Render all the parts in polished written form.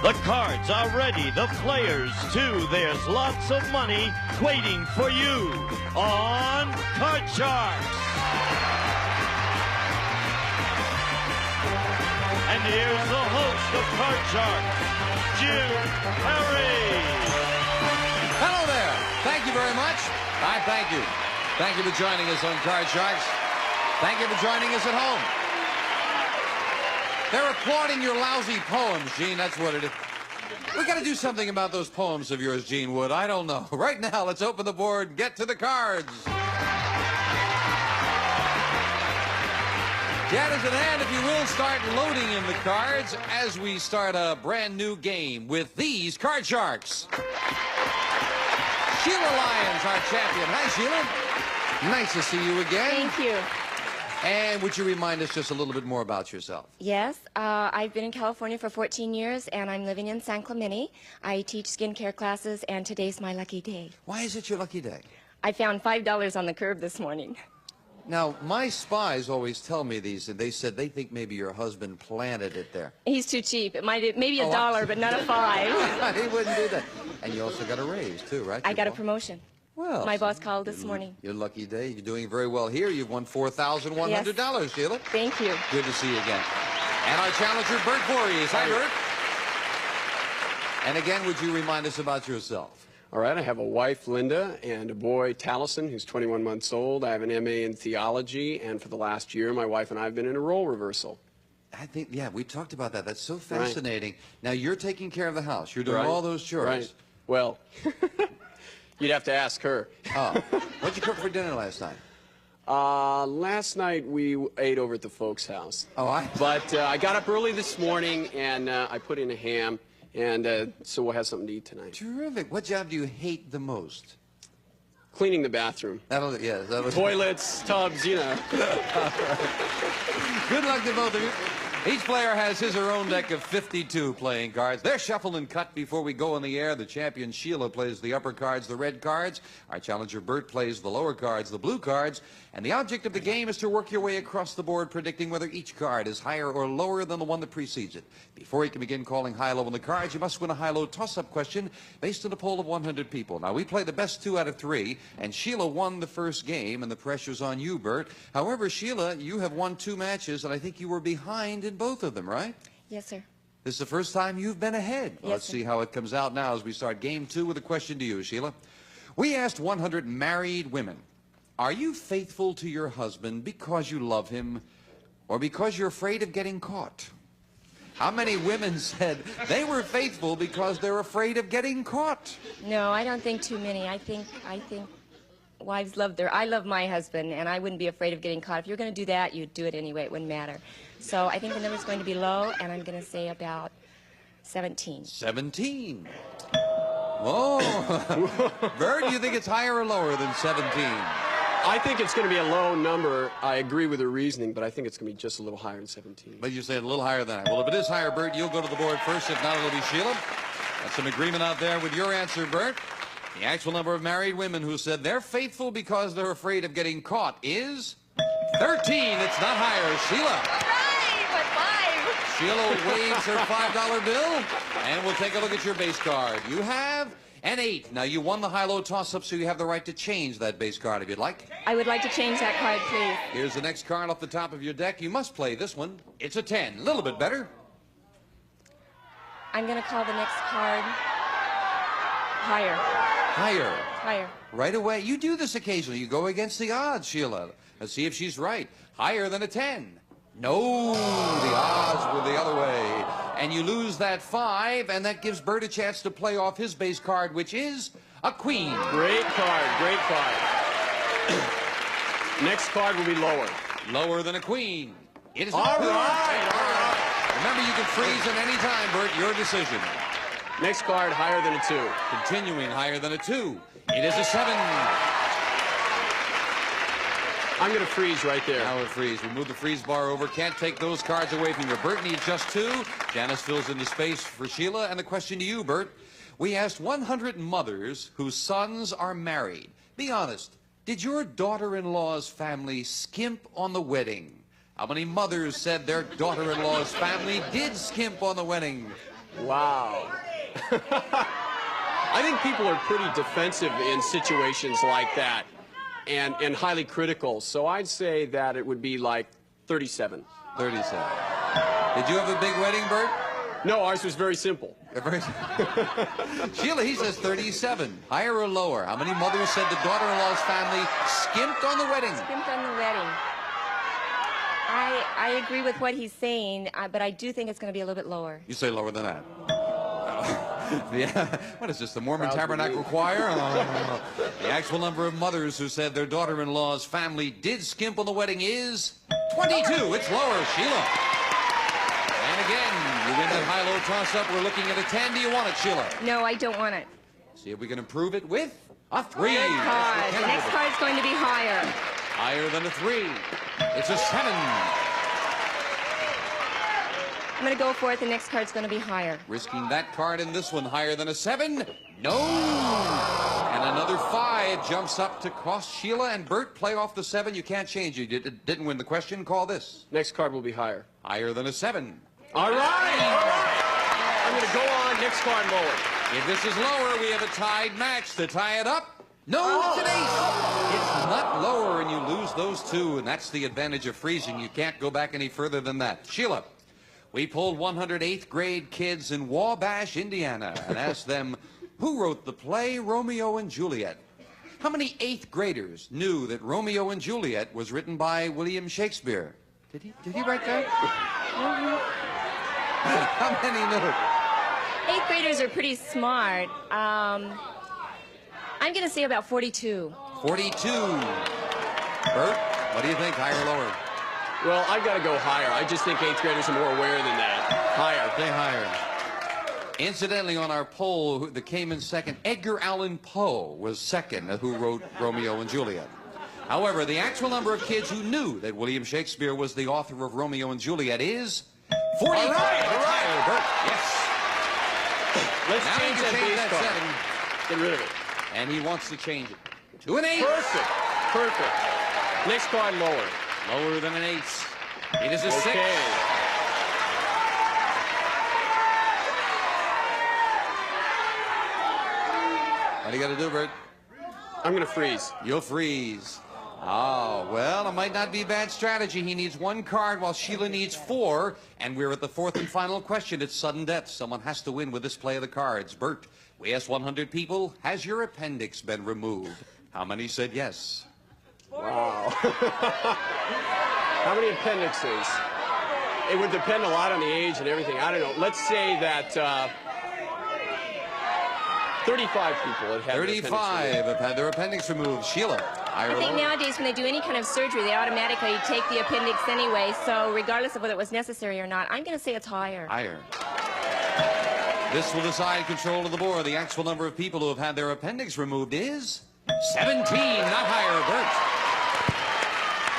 The cards are ready, the players too. There's lots of money waiting for you on Card Sharks. And here's the host of Card Sharks, Jim Perry. Hello there. Thank you very much. I thank you. Thank you for joining us on Card Sharks. Thank you for joining us at home. They're applauding your lousy poems, Gene. That's what it is. We got to do something about those poems of yours, Gene Wood. I don't know. Right now, let's open the board and get to the cards. Janice and Ann, if you will, start loading in the cards as we start a brand new game with these Card Sharks. Sheila Lyons, our champion. Hi, Sheila. Nice to see you again. Thank you. And would you remind us just a little bit more about yourself? Yes, I've been in California for 14 years, and I'm living in San Clemente. I teach skincare classes, and today's my lucky day. Why is it your lucky day? I found $5 on the curb this morning. Now, my spies always tell me these, and they said they think maybe your husband planted it there. He's too cheap. It might maybe a dollar, but not a $5. He wouldn't do that. And you also got a raise, too, right? I got a promotion. Well, my boss called this morning. Your lucky day. You're doing very well here. You've won $4,100, yes. Sheila. Thank you. Good to see you again. And our challenger, Bert Voorhees. Hi, Bert. And again, would you remind us about yourself? All right, I have a wife, Linda, and a boy, Taliesin, who's 21 months old. I have an MA in theology, and for the last year, my wife and I have been in a role reversal. I think, yeah, we talked about that. That's so fascinating. Right. Now, you're taking care of the house. You're doing all those chores. Right. Well, you'd have to ask her. Oh. What'd you cook for dinner last night? Last night we ate over at the folks' house. Oh, But I got up early this morning, and I put in a ham. And so we'll have something to eat tonight. Terrific. What job do you hate the most? Cleaning the bathroom. That'll Toilets, tubs, you know. Good luck to both of you. Each player has his or her own deck of 52 playing cards. They're shuffled and cut before we go in the air. The champion, Sheila, plays the upper cards, the red cards. Our challenger, Bert, plays the lower cards, the blue cards. And the object of the game is to work your way across the board, predicting whether each card is higher or lower than the one that precedes it. Before you can begin calling high-low on the cards, you must win a high-low toss-up question based on a poll of 100 people. Now, we play the best 2 out of 3, and Sheila won the first game, and the pressure's on you, Bert. However, Sheila, you have won 2 matches, and I think you were behind in both of them, right? Yes, sir. This is the first time you've been ahead. Yes, Let's see how it comes out now as we start game 2 with a question to you, Sheila. We asked 100 married women, are you faithful to your husband because you love him or because you're afraid of getting caught? How many women said they were faithful because they're afraid of getting caught? No, I don't think too many. I think wives love I love my husband, and I wouldn't be afraid of getting caught. If you're going to do that, you'd do it anyway. It wouldn't matter. So I think the number's going to be low, and I'm going to say about 17. 17. Oh. Bert, do you think it's higher or lower than 17? I think it's going to be a low number. I agree with her reasoning, but I think it's going to be just a little higher than 17. But you say a little higher than that. Well, if it is higher, Bert, you'll go to the board first. If not, it'll be Sheila. That's some agreement out there with your answer, Bert. The actual number of married women who said they're faithful because they're afraid of getting caught is 13. It's not higher. Sheila. Sheila waves her $5 bill, and we'll take a look at your base card. You have an 8. Now, you won the high-low toss-up, so you have the right to change that base card if you'd like. I would like to change that card, please. Here's the next card off the top of your deck. You must play this one. It's a 10. A little bit better. I'm going to call the next card higher. Higher. Higher. Right away. You do this occasionally. You go against the odds, Sheila. Let's see if she's right. Higher than a 10. No, the odds were the other way. And you lose that 5, and that gives Bert a chance to play off his base card, which is a queen. Great card, great card. Next card will be lower. Lower than a queen. It is all right. Remember, you can freeze at any time, Bert. Your decision. Next card, higher than a 2. Continuing higher than a 2. It is a 7. I'm going to freeze right there. Now we freeze. We move the freeze bar over. Can't take those cards away from you. Bert needs just 2. Janice fills in the space for Sheila. And the question to you, Bert. We asked 100 mothers whose sons are married. Be honest. Did your daughter-in-law's family skimp on the wedding? How many mothers said their daughter-in-law's family did skimp on the wedding? Wow. I think people are pretty defensive in situations like that and highly critical. So I'd say that it would be like 37. 37. Did you have a big wedding, Bert? No, ours was very simple. Sheila, he says 37. Higher or lower? How many mothers said the daughter-in-law's family skimped on the wedding? Skimped on the wedding. I agree with what he's saying, but I do think it's going to be a little bit lower. You say lower than that. Yeah. What is this, the Mormon Tabernacle Choir? Oh. The actual number of mothers who said their daughter-in-law's family did skimp on the wedding is 22. It's lower, Sheila. And again, you win that high-low toss-up. We're looking at a 10. Do you want it, Sheila? No, I don't want it. See if we can improve it with a 3. Good card. The next card is going to be higher. Higher than a 3. It's a 7. I'm going to go for it. The next card's going to be higher. Risking that card and this one higher than a 7? No! And another 5 jumps up to cost Sheila and Bert. Play off the 7. You can't change it. You didn't win the question. Call this. Next card will be higher. Higher than a 7. All right! All right! I'm going to go on. Next card lower. If this is lower, we have a tied match. To tie it up, no, it's an ace. It's not lower, and you lose those 2, and that's the advantage of freezing. You can't go back any further than that. Sheila, we polled 108th grade kids in Wabash, Indiana, and asked them, who wrote the play Romeo and Juliet? How many 8th graders knew that Romeo and Juliet was written by William Shakespeare? Did he write that? How many knew? 8th graders are pretty smart. I'm going to say about 42. 42. Bert, what do you think, higher or lower? Well, I've got to go higher. I just think 8th graders are more aware than that. Higher. Say higher. Incidentally, on our poll that came in second, Edgar Allan Poe was second, who wrote Romeo and Juliet. However, the actual number of kids who knew that William Shakespeare was the author of Romeo and Juliet is 45. All right. Higher, Bert. Yes. Let's Now change you can that change base that card. 7. Get rid of it. And he wants to change it to an 8. Perfect. Perfect. Next card lower. Lower than an ace. It is a 6. Okay. What do you got to do, Bert? I'm going to freeze. You'll freeze. Oh, well, it might not be a bad strategy. He needs 1 card while Sheila needs 4. And we're at the 4th and final question. It's sudden death. Someone has to win with this play of the cards. Bert, we asked 100 people, has your appendix been removed? How many said yes? Wow. How many appendixes? It would depend a lot on the age and everything. I don't know. Let's say that 35 people have had 35 have had their appendix removed. Sheila, higher I or think lower? nowadays when they do any kind of surgery, they automatically take the appendix anyway. So regardless of whether it was necessary or not, I'm going to say it's higher. Higher. This will decide control of the board. The actual number of people who have had their appendix removed is 17, not higher, Bert.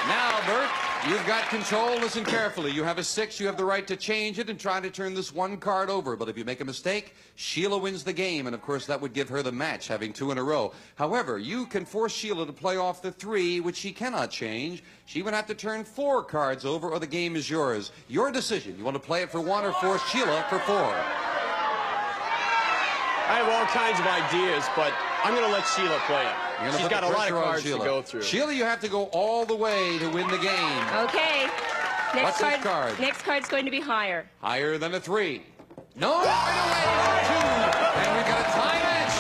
Now, Bert, you've got control. Listen carefully. You have a 6. You have the right to change it and try to turn this 1 card over. But if you make a mistake, Sheila wins the game. And, of course, that would give her the match, having 2 in a row. However, you can force Sheila to play off the 3, which she cannot change. She would have to turn 4 cards over, or the game is yours. Your decision. You want to play it for 1 or force Sheila for 4? I have all kinds of ideas, but I'm going to let Sheila play it. She's got a lot of cards to go through. Sheila, you have to go all the way to win the game. Okay. What's this card? Next card's going to be higher. Higher than a 3. No, right away, 2. And we've got a tie match.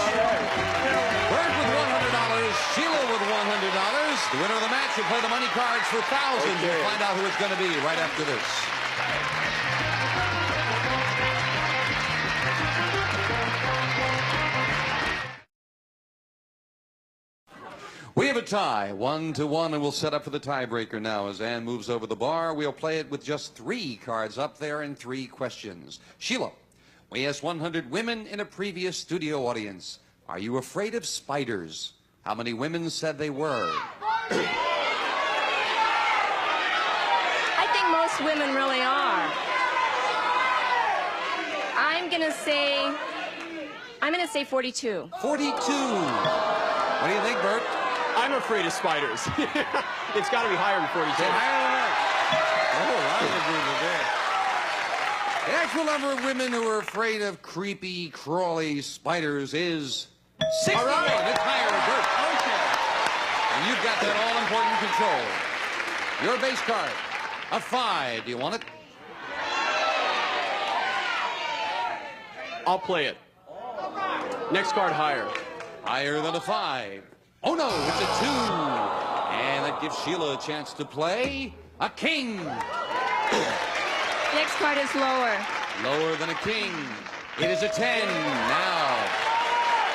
Bert with $100, Sheila with $100. The winner of the match will play the money cards for thousands. Okay. We'll find out who it's going to be right after this. We have a tie, 1-1, and we'll set up for the tiebreaker now. As Ann moves over the bar, we'll play it with just 3 cards up there and 3 questions. Sheila, we asked 100 women in a previous studio audience, are you afraid of spiders? How many women said they were? I think most women really are. I'm going to say 42. 42. What do you think, Bert? I'm afraid of spiders. It's got to be higher than 42. Say higher than that. Oh, a lot of agreement there. The actual number of women who are afraid of creepy, crawly spiders is 61. All right. It's higher, Bert. Okay. And you've got that all-important control. Your base card, a 5. Do you want it? I'll play it. Next card higher. Higher than a 5. Oh, no, it's a 2. And that gives Sheila a chance to play a king. Next card is lower. Lower than a king. It is a 10 now.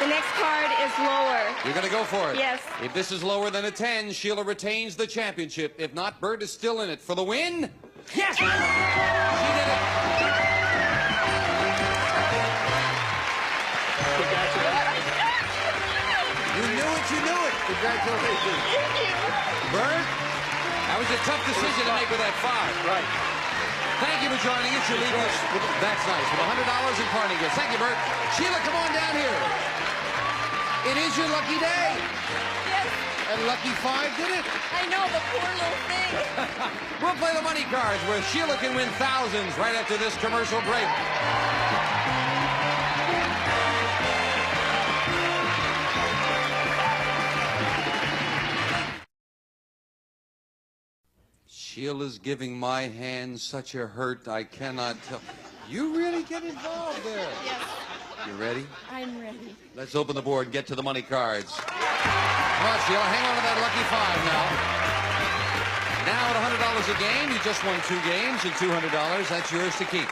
The next card is lower. You're going to go for it? Yes. If this is lower than a 10, Sheila retains the championship. If not, Bert is still in it for the win. Yes! She did it. You knew it, you knew it. Congratulations. Thank you. Bert, that was a tough decision to make with that 5. Right. Thank you for joining us. You're leaving us with, that's nice, with $100 in parting gifts. Thank you, Bert. Sheila, come on down here. It is your lucky day. Yes, And lucky 5 did it. I know, the poor little thing. We'll play the money cards where Sheila can win thousands right after this commercial break. Sheila's giving my hand such a hurt I cannot tell. You really get involved there. Yes, You ready? I'm ready. Let's open the board and get to the money cards. Come on, Sheila, hang on to that lucky 5 now. Now at $100 a game, you just won 2 games and $200. That's yours to keep.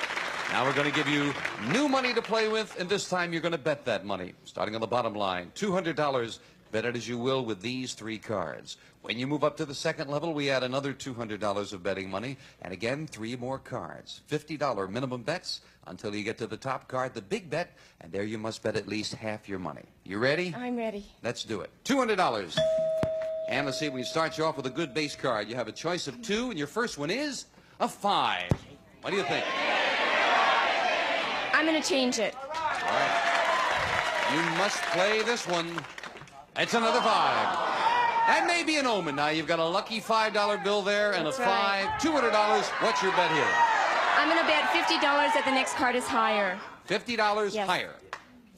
Now we're going to give you new money to play with, and this time you're going to bet that money. Starting on the bottom line, $200. Bet it as you will with these 3 cards. When you move up to the second level, we add another $200 of betting money, and again, 3 more cards. $50 minimum bets until you get to the top card, the big bet, and there you must bet at least half your money. You ready? I'm ready. Let's do it. $200. And let's see, we start you off with a good base card. You have a choice of 2, and your first one is a 5. What do you think? I'm going to change it. All right. You must play this one. It's another 5. That may be an omen. Now, you've got a lucky $5 bill there and That's a right. $200. What's your bet here? I'm going to bet $50 that the next card is higher. $50 Yes. higher.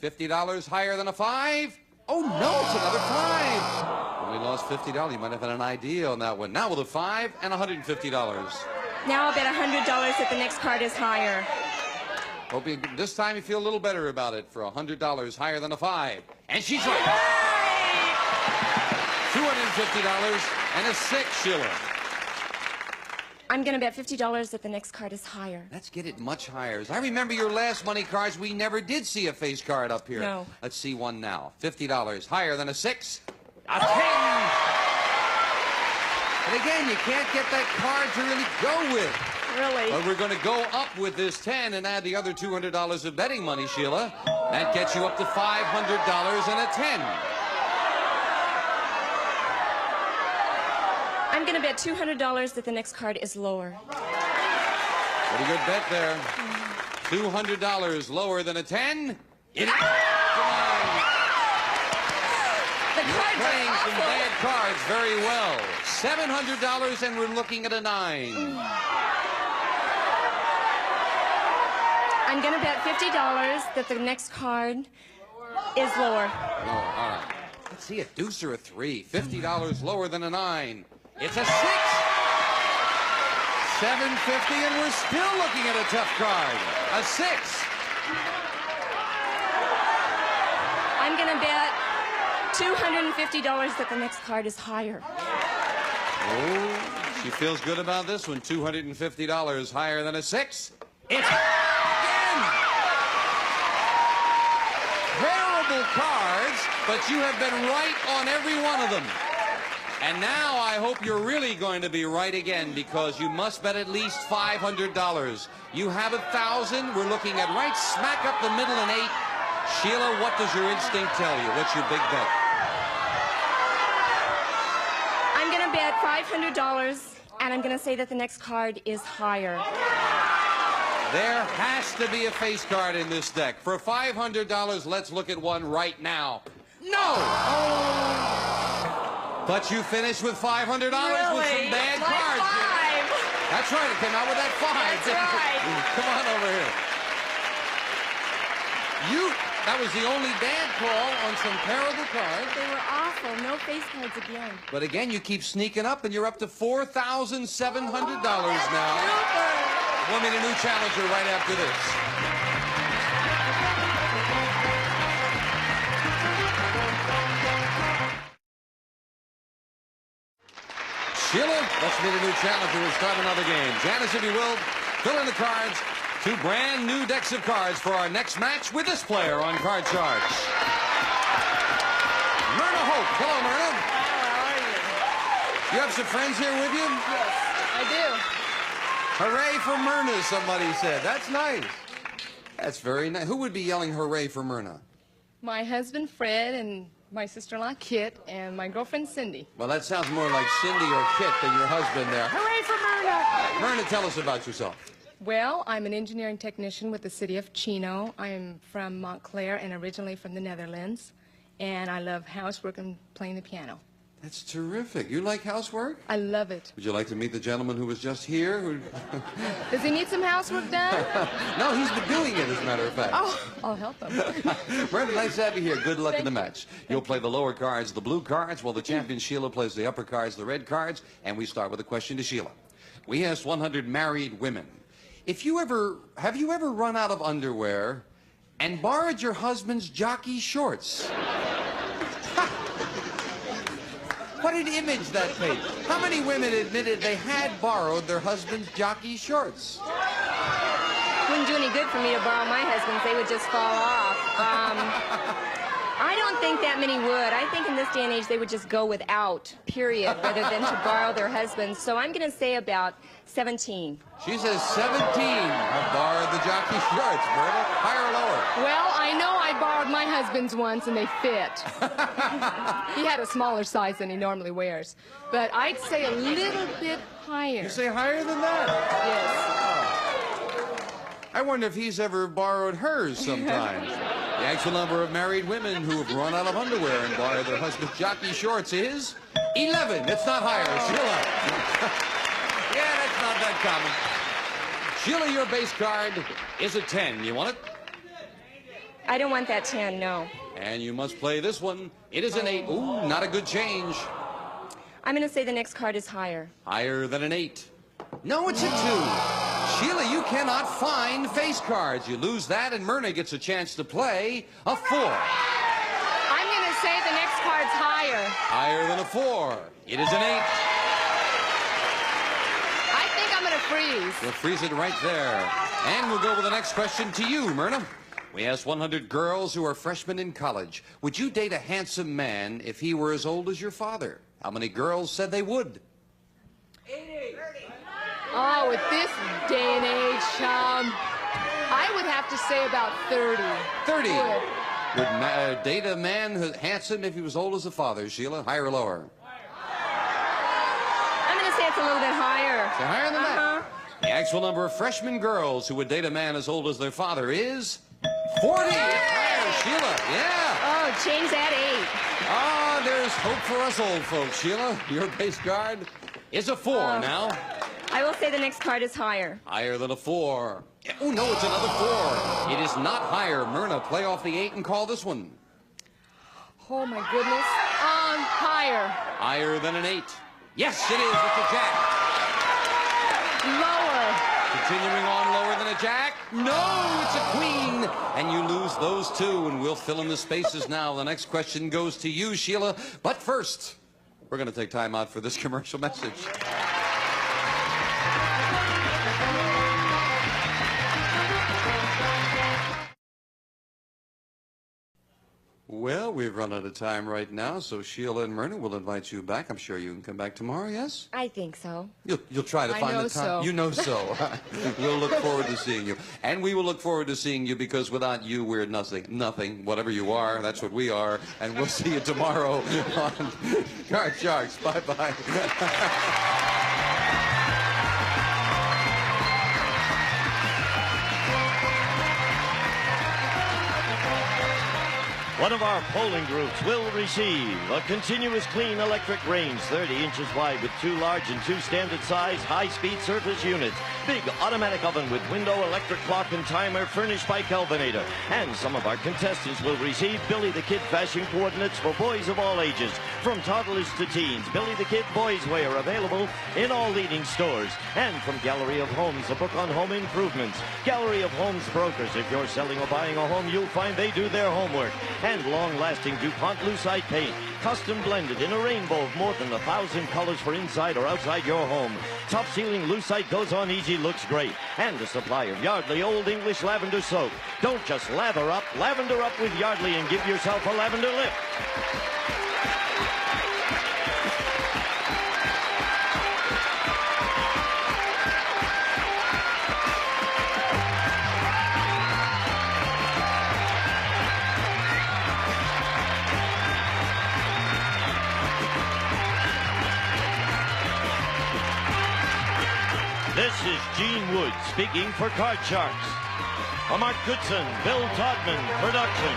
$50 higher than a 5? Oh, no, it's another 5. When we lost $50, you might have had an idea on that one. Now with a 5 and $150. Now I'll bet $100 that the next card is higher. Hope you, this time you feel a little better about it for $100 higher than a 5. And she's right. $250 and a 6, Sheila. I'm going to bet $50 that the next card is higher. Let's get it much higher. As I remember your last money cards, we never did see a face card up here. No. Let's see one now. $50 higher than a 6. A 10. And again, you can't get that card to really go with. Really? But we're going to go up with this 10 and add the other $200 of betting money, Sheila. That gets you up to $500 and a 10. I'm going to bet $200 that the next card is lower. Pretty good bet there. $200 lower than a 10. It is. Come on. The You're cards playing are some awful. bad cards very well. $700 and we're looking at a 9. I'm going to bet $50 that the next card is lower. Oh, all right. Let's see, a deuce or a 3. $50 lower than a 9. It's a 6. $750 and we're still looking at a tough card. A 6. I'm going to bet $250 that the next card is higher. Oh, she feels good about this one. $250 higher than a 6. It's again. Terrible cards, but you have been right on every one of them. And now I hope you're really going to be right again because you must bet at least $500. You have 1,000. We're looking at right smack up the middle and 8. Sheila, what does your instinct tell you? What's your big bet? I'm going to bet $500, and I'm going to say that the next card is higher. There has to be a face card in this deck. For $500, let's look at one right now. No! Oh. But you finished with $500 with some bad Like cards. 5. That's right, it came out with that 5. That's right. Come on over here. That was the only bad call on some terrible cards. They were awful. No face cards again. But again, you keep sneaking up, and you're up to $4,700 now. We'll meet a new challenger right after this. Sheila, let's meet a new challenger and start another game. Janice, if you will, fill in the cards. 2 brand new decks of cards for our next match with this player on Card Sharks. Myrna Hope. Hello, Myrna. How are you? You have some friends here with you? Yes, I do. Hooray for Myrna, somebody said. That's nice. That's very nice. Who would be yelling hooray for Myrna? My husband, Fred, and my sister-in-law, Kit, and my girlfriend, Cindy. Well, that sounds more like Cindy or Kit than your husband there. Hooray for Myrna! Myrna, tell us about yourself. Well, I'm an engineering technician with the city of Chino. I'm from Montclair and originally from the Netherlands. And I love housework and playing the piano. That's terrific. You like housework? I love it. Would you like to meet the gentleman who was just here? Does he need some housework done? No, he's been doing it, as a matter of fact. Oh, I'll help him. Myrna, nice to have you here. Good luck in the Thank match. You'll play the lower cards, the blue cards, while the champion Sheila plays the upper cards, the red cards. And we start with a question to Sheila. We asked 100 married women, have you ever run out of underwear and borrowed your husband's jockey shorts? What an image that paints. How many women admitted they had borrowed their husband's jockey shorts? Wouldn't do any good for me to borrow my husband's. They would just fall off. I don't think that many would. I think in this day and age they would just go without, period, rather than to borrow their husbands. So I'm going to say about 17. She says 17 have borrowed the jockey shorts. Myrna, higher or lower? Well, I know I borrowed my husband's once and they fit. He had a smaller size than he normally wears. But I'd say a little bit higher. You say higher than that? Yes. I wonder if he's ever borrowed hers sometimes. The actual number of married women who have run out of underwear and borrowed their husband's jockey shorts is 11. It's not higher. Sheila. Yeah, that's not that common. Sheila, your base card is a 10. You want it? I don't want that 10, no. And you must play this one. It is an 8. Ooh, not a good change. I'm going to say the next card is higher. Higher than an 8. No, it's a 2. Sheila, you cannot find face cards. You lose that, and Myrna gets a chance to play a 4. I'm going to say the next card's higher. Higher than a 4. It is an 8. I think I'm going to freeze. We'll freeze it right there. And we'll go with the next question to you, Myrna. We asked 100 girls who are freshmen in college, would you date a handsome man if he were as old as your father? How many girls said they would? 80. Oh, at this day and age, I would have to say about 30. 30. Would date a man who's handsome if he was old as a father, Sheila? Higher or lower? I'm going to say it's a little bit higher. So higher than that. The actual number of freshman girls who would date a man as old as their father is 40. Higher, Sheila. Yeah. Oh, change that 8. Ah, there's hope for us old folks, Sheila. Your base card is a 4 now. I will say the next card is higher. Higher than a 4. Oh, no, it's another 4. It is not higher. Myrna, play off the 8 and call this one. Oh, my goodness. Higher. Higher than an 8. Yes, it is. It's a jack. Lower. Continuing on, lower than a jack. No, it's a queen. And you lose those 2, and we'll fill in the spaces now. The next question goes to you, Sheila. But first, we're going to take time out for this commercial message. Well, we've run out of time right now, so Sheila and Myrna will invite you back. I'm sure you can come back tomorrow, yes? I think so. You'll try to I find know the time. so. You know so. We'll look forward to seeing you. And we will look forward to seeing you because without you, we're nothing. Nothing. Whatever you are, that's what we are. And we'll see you tomorrow on Card Sharks. Bye-bye. One of our polling groups will receive a continuous clean electric range 30 inches wide with 2 large and 2 standard size high-speed surface units. Big automatic oven with window, electric clock, and timer furnished by Kelvinator. And some of our contestants will receive Billy the Kid fashion coordinates for boys of all ages. From toddlers to teens, Billy the Kid boys wear available in all leading stores. And from Gallery of Homes, a book on home improvements. Gallery of Homes brokers. If you're selling or buying a home, you'll find they do their homework. And long-lasting DuPont Lucite paint, custom blended in a rainbow of more than 1,000 colors for inside or outside your home. Top sealing Lucite goes on easy, looks great. And a supply of Yardley Old English lavender soap. Don't just lather up, lavender up with Yardley and give yourself a lavender lift. This is Gene Wood speaking for Card Sharks. A Mark Goodson, Bill Todman production.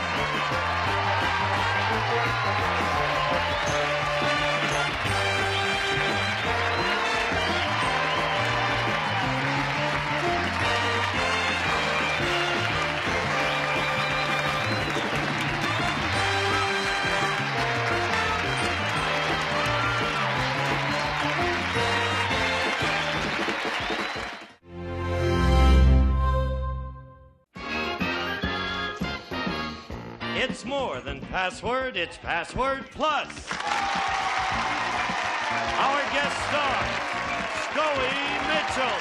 It's more than password, it's Password Plus. Our guest stars, Scully Mitchell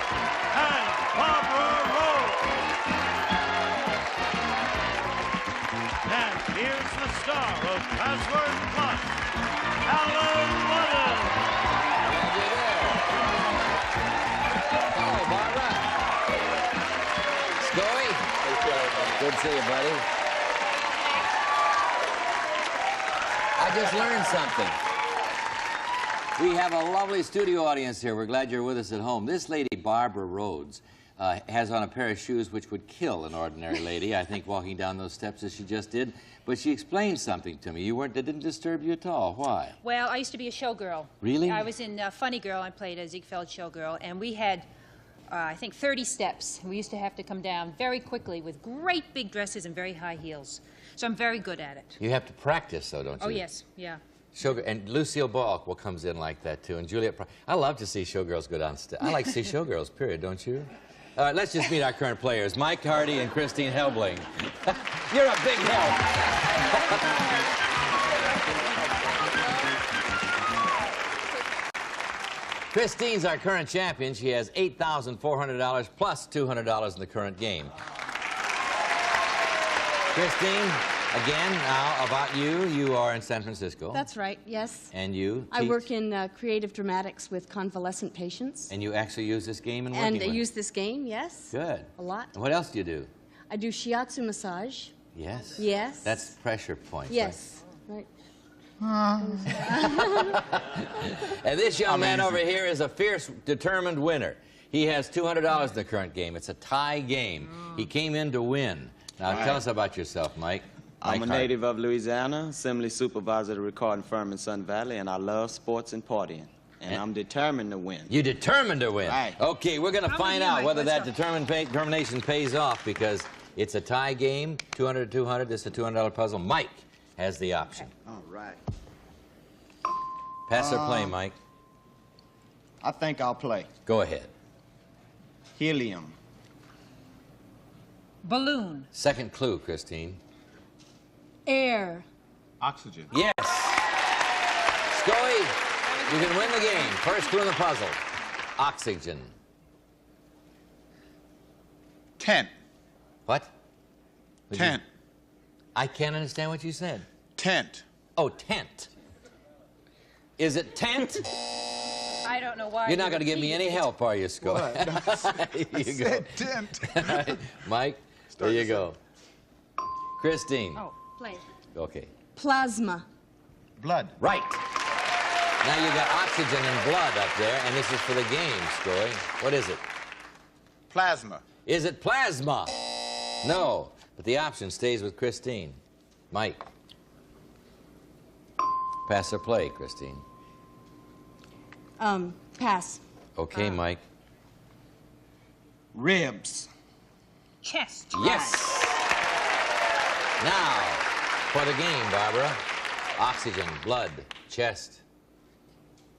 and Barbara Rose. And here's the star of Password Plus, Alan Ludden. Hello, Barbara. Scully. Good to see you, buddy. I just learned something. We have a lovely studio audience here. We're glad you're with us at home. This lady, Barbara Rhodes, has on a pair of shoes which would kill an ordinary lady, I think, walking down those steps as she just did. But she explained something to me. It didn't disturb you at all. Why? Well, I used to be a showgirl. Really? I was in Funny Girl. I played a Ziegfeld showgirl, and we had, I think, 30 steps. We used to have to come down very quickly with great big dresses and very high heels. So I'm very good at it. You have to practice, though, don't you? Oh, yes, yeah. And Lucille Ball comes in like that, too. And Juliet I love to see showgirls go down steps. I like to see showgirls, period, don't you? All right, let's just meet our current players, Mike Hardy and Christine Helbling. You're a big help. Christine's our current champion. She has $8,400 plus $200 in the current game. Christine, again, now about you. You are in San Francisco. That's right, yes. And you I teach? work in creative dramatics with convalescent patients. And you actually use this game in working And I with? use this game, yes. Good. A lot. And what else do you do? I do shiatsu massage. Yes? Yes. That's pressure points. Yes. Right. And this young man over here is a fierce, determined winner. He has $200 in the current game. It's a tie game. He came in to win. Now, tell us about yourself, Mike. I'm a native of Louisiana, assembly supervisor at a recording firm in Sun Valley, and I love sports and partying. And I'm determined to win. You're determined to win? Right. Okay, we're going to find out whether that determination pays off, because it's a tie game, 200 to 200. This is a $200 puzzle. Mike has the option. All right. Pass or play, Mike? I think I'll play. Go ahead. Helium. Balloon. Second clue, Christine. Air. Oxygen. Yes. Scully, you can win the game. First clue in the puzzle. Oxygen. Tent. What? Tent. I can't understand what you said. Tent. Oh, tent. Is it tent? I don't know why. You're not going to give me any help, are you, Scully? Here you go. Tent. Right. Mike, there you go. Christine. Oh, play. Okay. Plasma. Blood. Right. Now you got oxygen and blood up there, and this is for the game, Scully. What is it? Plasma. Is it plasma? No, but the option stays with Christine. Mike. Pass or play, Christine? Pass. Okay, Mike. Ribs. Chest. Yes! Now, for the game, Barbara. Oxygen, blood, chest.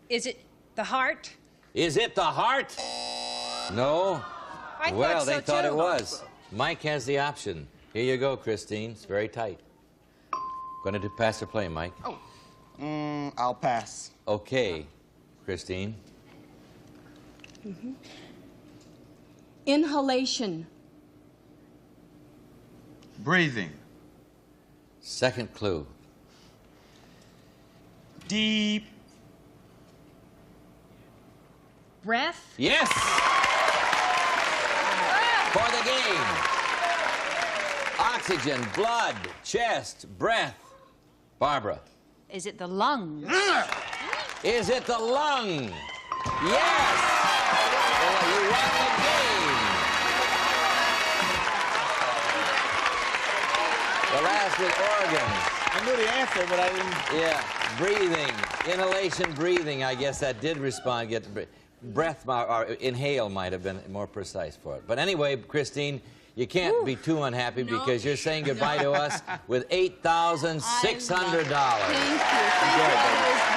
Is it the heart? Is it the heart? No? I Well, thought so they thought too. it was. Mike has the option. Here you go, Christine. It's very tight. Going to do pass or play, Mike? I'll pass. Okay, Christine. Inhalation. Breathing. Second clue. Deep. Breath? Yes! For the game. Oxygen, blood, chest, breath. Barbara. Is it the lungs? Is it the lung? Yes! Well, you won the game. The last was organs. I knew the answer, but I didn't. Yeah, breathing, inhalation, breathing. I guess that did respond. Get the breath or inhale might have been more precise for it. But anyway, Christine, you can't be too unhappy because you're saying goodbye to us with $8,600. Thank you. Thank you.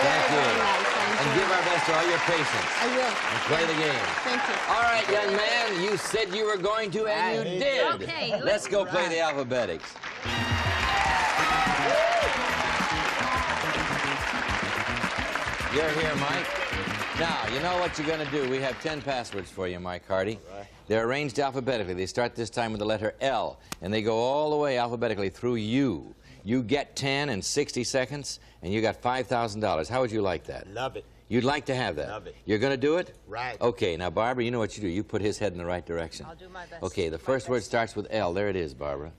Thank you. Very nice. And give our best to all your patients. I will. And play the game. Thank you. All right, young man, you said you were going to, and you did. Okay, Let's go play the alphabetics. You're here, Mike. Now, you know what you're going to do. We have 10 passwords for you, Mike Hardy. Right. They're arranged alphabetically. They start this time with the letter L, and they go all the way alphabetically through U. You get 10 in 60 seconds, and you got $5,000. How would you like that? Love it. You'd like to have that? Love it. You're going to do it? Right. Okay, now, Barbara, you know what you do. You put his head in the right direction. I'll do my best. Okay, the first word starts with L. There it is, Barbara.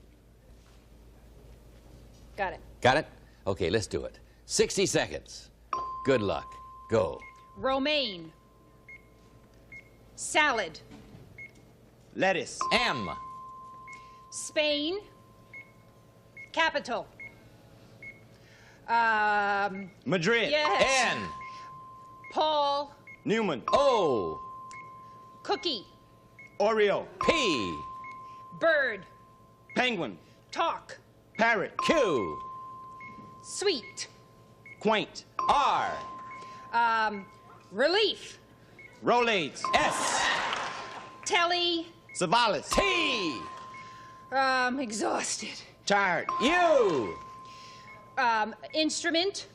Got it. Got it? Okay, let's do it. 60 seconds. Good luck. Go. Romaine. Salad. Lettuce. M. Spain. Capital. Madrid. Yes. N. Paul. Newman. O. Cookie. Oreo. P. Bird. Penguin. Talk. Parrot. Q. Sweet. Quaint. R. Relief. Rolaids. S. Telly. Savalas. T. Exhausted. Tired. U. Instrument.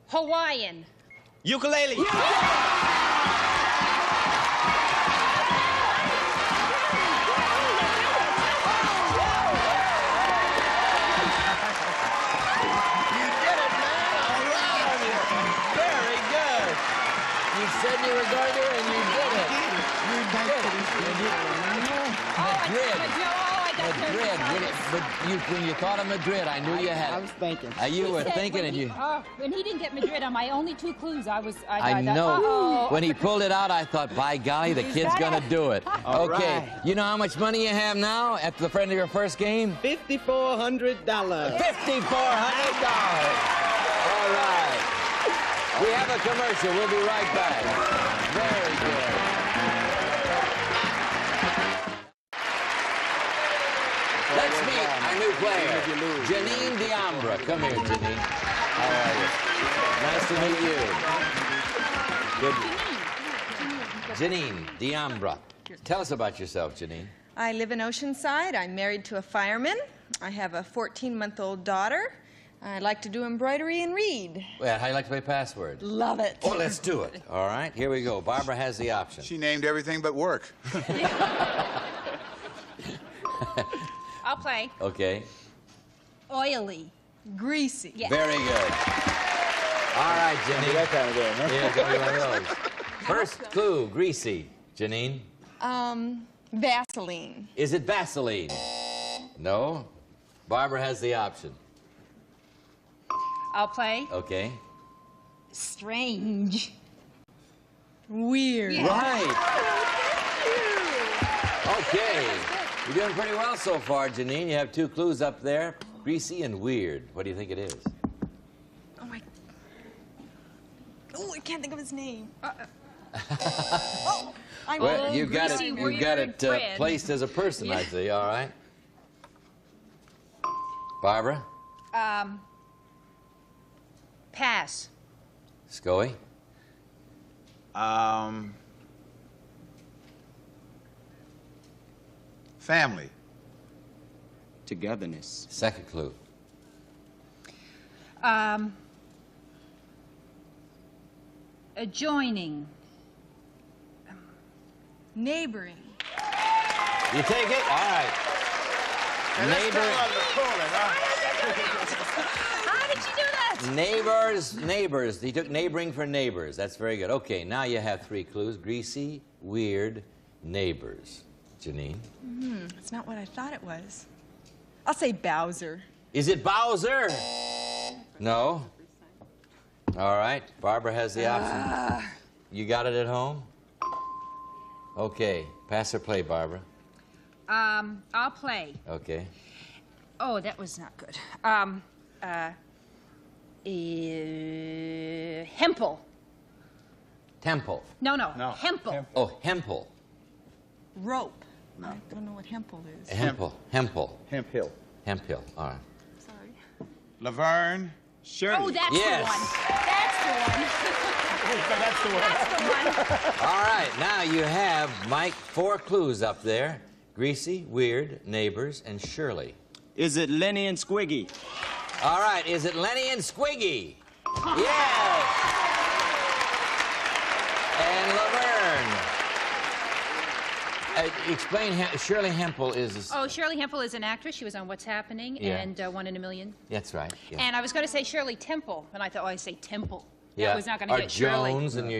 Hawaiian. Ukulele. You said you were going to, and you did it. You did it. Madrid. Madrid. But when you thought of Madrid, I knew you had it. I was thinking. You were thinking, and you... When he didn't get Madrid on my only 2 clues, I know. Uh-oh. When he pulled it out, I thought, by golly, the kid's going to do it. Okay. right. You know how much money you have now at the friend of your first game? $5,400. $5,400. All right. We have a commercial. We'll be right back. Very good. Let's meet our new player, Janine Diambra. Come here, Janine. How are you? Nice to meet you. Good. Janine Diambra. Tell us about yourself, Janine. I live in Oceanside. I'm married to a fireman. I have a 14-month-old daughter. I like to do embroidery and read. Well, how do you like to play password? Love it. Oh, let's do it. All right, here we go. Barbara has the option. She named everything but work. I'll play. Okay. Oily. Greasy. Yes. Very good. All right, Janine. That kind of game, huh? Yeah, it's only one of those. First clue, greasy. Janine, Vaseline. is it Vaseline? No. Barbara has the option. I'll play. Okay. Strange. Weird. Yeah. Right. Okay. You're doing pretty well so far, Janine. You have 2 clues up there. Greasy and weird. What do you think it is? Oh, Oh, I can't think of his name. Well, you got Greasy it. You Weird got it Fred. placed as a person, I see. All right. Barbara, Pass. Scoey, Family. Togetherness. second clue. Adjoining. Neighboring. You take it? All right. Neighbor. How did you do that? Neighbors. He took neighboring for neighbors. That's very good. Okay, now you have 3 clues. Greasy, weird, neighbors. Janine? It's not what I thought it was. I'll say Bowser. Is it Bowser? No. All right. Barbara has the option. You got it at home? Okay. Pass or play, Barbara? I'll play. Okay. Oh, that was not good. Hempel. Temple. No. Hempel. Oh, Hempel. Rope. I don't know what Hempel is. Hempel. Hemp Hill. Hemphill. All right. Sorry. Laverne. Shirley. Oh, that's Yes. the one. That's the one. That's the one. All right. Now you have, Mike, 4 clues up there. Greasy, weird, neighbors, and Shirley. Is it Lenny and Squiggy? All right. Is it Lenny and Squiggy? Yes. And Laverne. Explain, Shirley Hempel is... Oh, Shirley Hempel is an actress. She was on What's Happening Yeah. and 1 in a Million. That's right. Yeah. And I was going to say Shirley Temple, and I thought, oh, I say Temple. Yeah. That was not going to Or get Shirley. Jones, and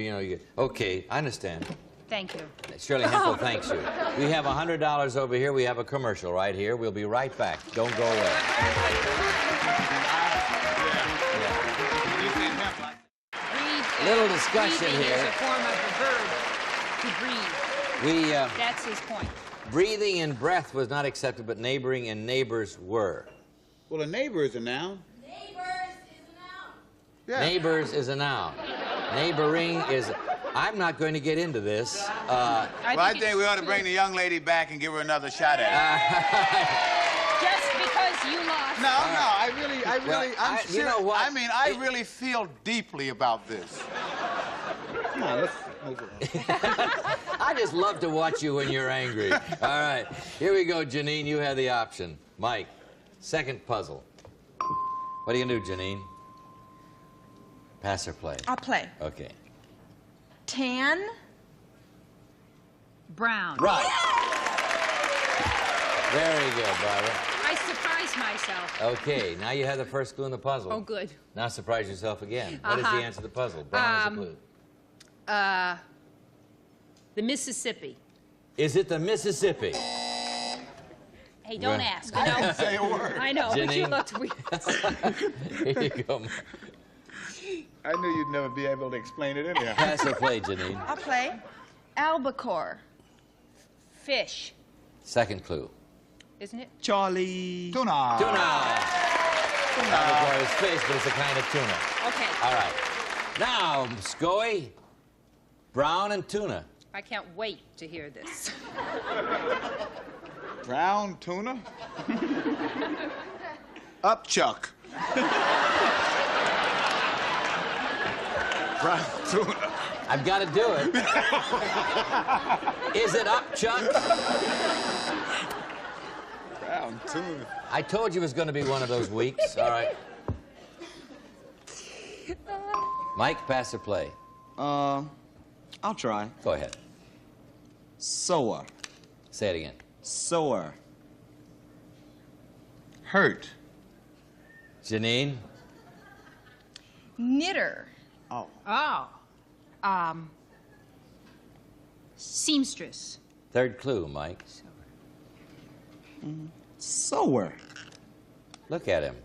okay, I understand. Thank you. Shirley Hempel, thanks you. We have $100 over here. We have a commercial right here. We'll be right back. Don't go away. Little discussion breathing here. is a form of a verb to breathe. That's his point. Breathing and breath was not accepted, but neighboring and neighbors were. Well, a neighbor is a noun. Yeah. Neighbors is a noun. Neighboring is... I'm not going to get into this. I think we ought to bring the young lady back and give her another shot at it. Just because you lost. No, I really, I'm serious. You know what? I mean, I really feel deeply about this. Come on, let's move on. I just love to watch you when you're angry. All right, here we go, Janine. You have the option. Mike, second puzzle. What are you going to do, Janine? Pass or play? I'll play. Okay. Tan. Brown. Right. Very good, Barbara. I surprised myself. Okay, now you have the first clue in the puzzle. Oh, good. Now surprise yourself again. What is the answer to the puzzle? Brown is the clue. The Mississippi. Is it the Mississippi? Hey, don't Well, ask. I know. Say a word. I know, but you Janine. looked weird. Here you go. I knew you'd never be able to explain it anyhow. Pass or play, Janine. I'll play. Albacore. Fish, Second clue. isn't it? Charlie. Tuna. Tuna. Albacore is fish, but it's a kind of tuna. Okay. All right. Now, Scoey, brown and tuna. I can't wait to hear this. Brown tuna. Upchuck. Brown tuna. I've got to do it. Is it up, Chuck? Brown tuna. I told you it was going to be one of those weeks. All right. Mike, pass or play? I'll try. Go ahead. Sower. Say it again. Sower. Hurt. Janine? Knitter. Oh. Oh. Seamstress. Third clue, Mike. Sower. Look at him.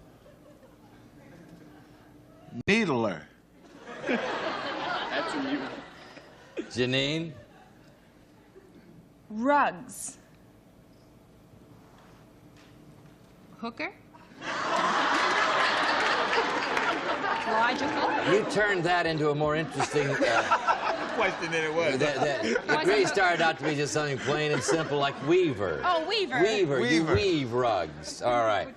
Needler. That's a you. Janine? Rugs. Hooker? logical. You turned that into a more interesting Question than it was. It really started out to be just something plain and simple like weaver. Oh, weaver. Weaver. You Weaver. weave rugs. All right.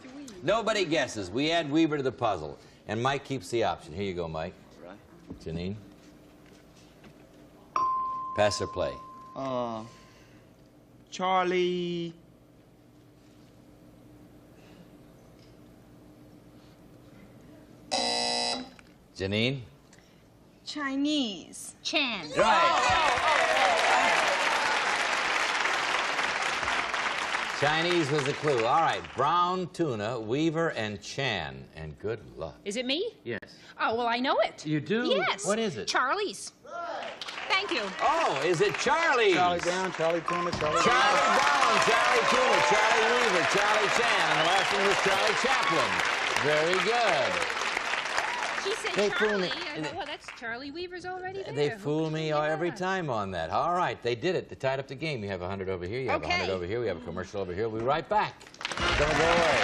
Nobody guesses. We add weaver to the puzzle. And Mike keeps the option. Here you go, Mike. Right. Janine. Pass or play? Charlie. Janine? Chinese. Chan. Chinese was the clue. All right. Brown tuna, weaver, and Chan. And good luck. Is it me? Yes. Oh, well, I know it. You do? Yes. What is it? Charlie's. Thank you. Oh, is it Charlie's? Charlie Brown, Charlie Tuna, Charlie Charlie Brown, Charlie Tuna, Charlie Weaver, Charlie Chan, and the last one was Charlie Chaplin. Very good. She said They fool Charlie. me. I thought, well, that's Charlie Weaver's already there. They Who fool can me you every not? time on that. All right, they did it. They tied up the game. You have 100 over here. You have 100 over here. We have a commercial over here. We'll be right back. Don't go away.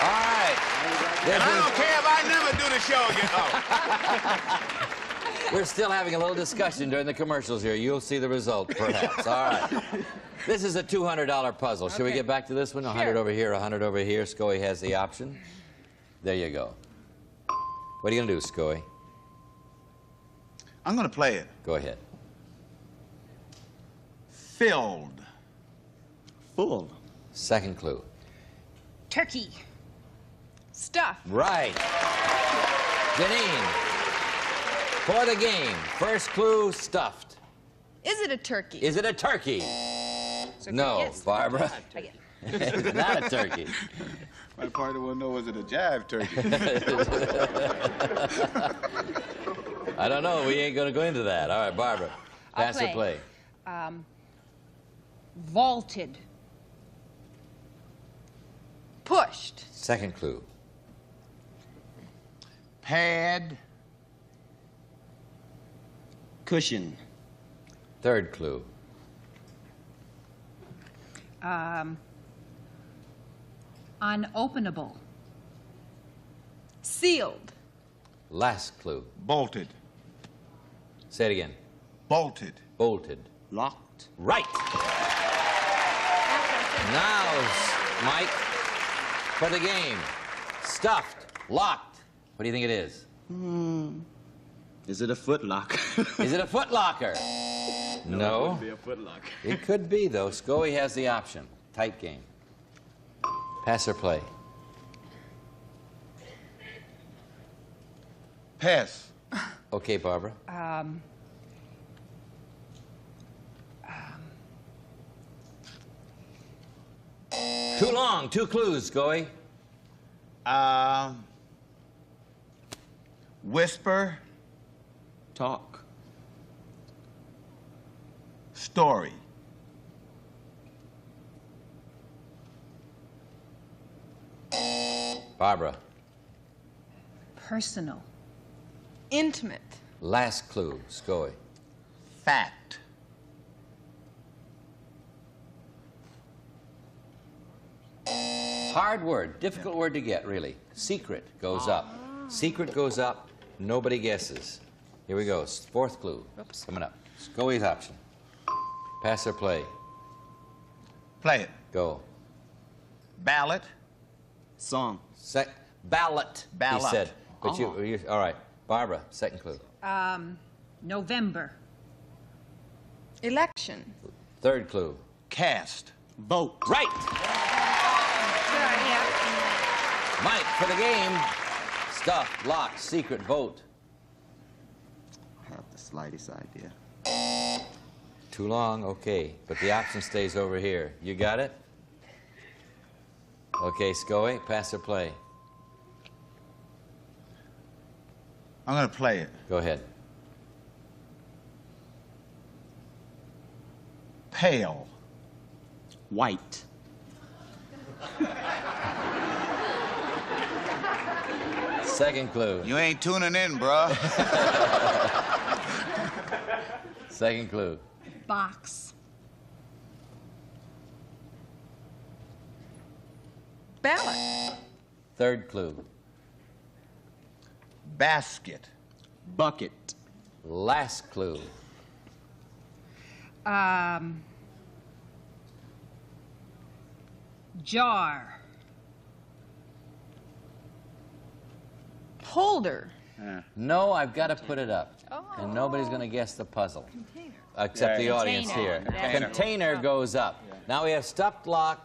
All right. And I don't care if I never do the show again. Oh. We're still having a little discussion during the commercials here. You'll see the result, perhaps. All right. This is a $200 puzzle. Should we get back to this one? 100 over here, 100 over here. Scoey has the option. There you go. What are you going to do, Scoey? I'm going to play it. Go ahead. Filled. Full. Second clue. Turkey. Stuff. Right. Janine. For the game, first clue, stuffed. Is it a turkey? Is it a turkey? No, yes. Barbara. Okay. It's not a turkey. My partner will know, was it a jive turkey? I don't know. We ain't going to go into that. All right, Barbara. Pass or play? Vaulted. Pushed. Second clue. Pad. Cushion. Third clue. Unopenable. Sealed. Last clue. Bolted. Say it again. Bolted. Bolted. Locked. Right. Now, Mike, for the game. Stuffed. Locked. What do you think it is? Is it a foot locker? Is it a foot locker? No. It would be a foot locker. It could be, though. Scoey has the option. Tight game. Pass or play? Pass. Okay, Barbara. Too long. Two clues, Scoey. Whisper. Talk. Story. Barbara. Personal. Intimate. Last clue, Scoey. Fact. Hard word. Difficult word to get, really. Secret goes up. Secret goes up. Nobody guesses. Here we go. Fourth clue. Oops. Coming up. Scoey's option. Pass or play? Play it. Go. Ballot. Song. Ballot, he Ballot. said. But you, all right. Barbara, second clue. November. Election. Third clue. Cast. Boat. Right. Sure, yeah. Mike, for the game. Stuff, lock, secret, vote. I have the slightest idea. Too long? Okay. But the option stays over here. You got it? Okay, Scoey, pass or play? I'm going to play it. Go ahead. Pale. White. Second clue. You ain't tuning in, bruh. Second clue. Box. Ballot. Third clue. Basket. Bucket. Last clue. Jar. Holder. No, I've got to put it up. And nobody's going to guess the puzzle. Except the audience here. Container goes up. Now we have stuffed lock,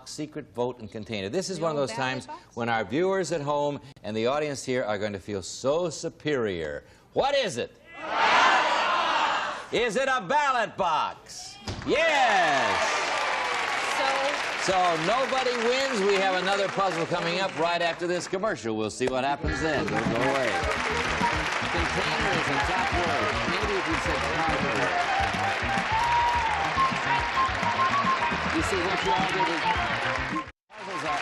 secret vote, and container. This is one of those times when our viewers at home and the audience here are going to feel so superior. What is it? Is it a ballot box? Yes! So nobody wins. We have another puzzle coming up right after this commercial. We'll see what happens then. Don't go away. Container is a top word. Maybe if you said positive. You see what you all did is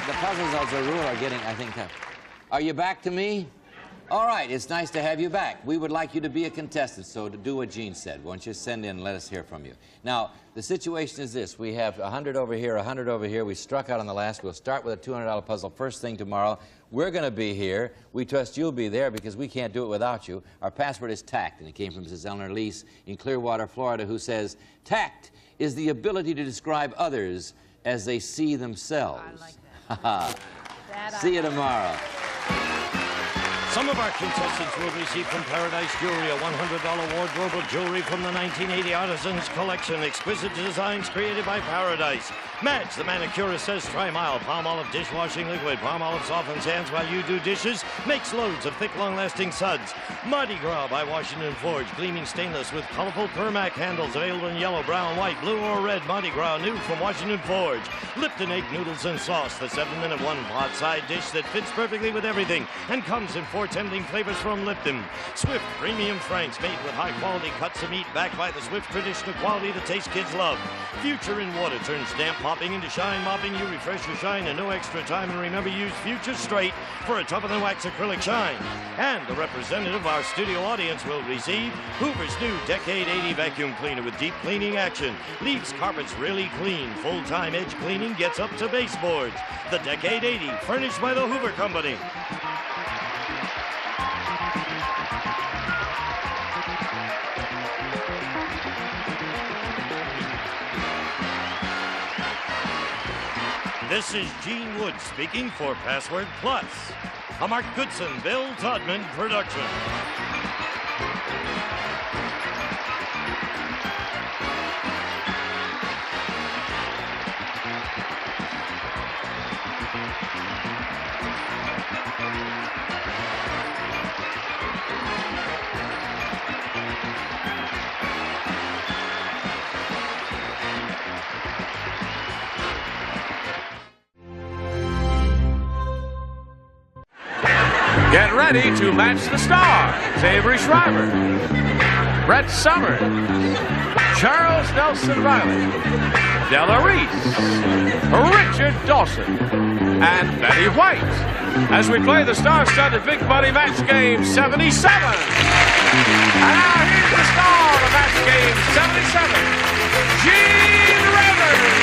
the puzzles as a rule are getting, I think, tough. Are you back to me? All right, it's nice to have you back. We would like you to be a contestant, so to do what Gene said, why don't you send in and let us hear from you. Now, the situation is this. We have 100 over here, 100 over here. We struck out on the last. We'll start with a $200 puzzle first thing tomorrow. We're going to be here. We trust you'll be there because we can't do it without you. Our password is TACT, and it came from Mrs. Eleanor Lease in Clearwater, Florida, who says, TACT is the ability to describe others as they see themselves. I like that. See you tomorrow. Some of our contestants will receive from Paradise Jewelry a $100 wardrobe of jewelry from the 1980 Artisans Collection. Exquisite designs created by Paradise. Madge, the manicurist, says Trimile Palmolive dishwashing liquid. Palmolive softens hands while you do dishes. Makes loads of thick, long-lasting suds. Mardi Gras by Washington Forge. Gleaming stainless with colorful Permac handles. Available in yellow, brown, white, blue, or red. Mardi Gras new from Washington Forge. Lipton egg noodles and sauce. The 7-minute one-pot side dish that fits perfectly with everything and comes in 4 tempting flavors from Lipton. Swift Premium Franks made with high-quality cuts of meat backed by the Swift traditional quality that taste kids love. Future in water turns damp mopping into shine mopping. You refresh your shine in no extra time. And remember, use Future Straight for a tougher-than-wax acrylic shine. And the representative of our studio audience will receive Hoover's new Decade 80 vacuum cleaner with deep cleaning action. Leaves carpets really clean. Full-time edge cleaning gets up to baseboards. The Decade 80, furnished by the Hoover Company. This is Gene Wood speaking for Password Plus, a Mark Goodson, Bill Todman production. Get ready to match the stars. Avery Shriver, Brett Summers, Charles Nelson Riley, Della Reese, Richard Dawson, and Betty White as we play the star-studded Big Money Match Game 77. And now here's the star of Match Game 77, Gene Rivers.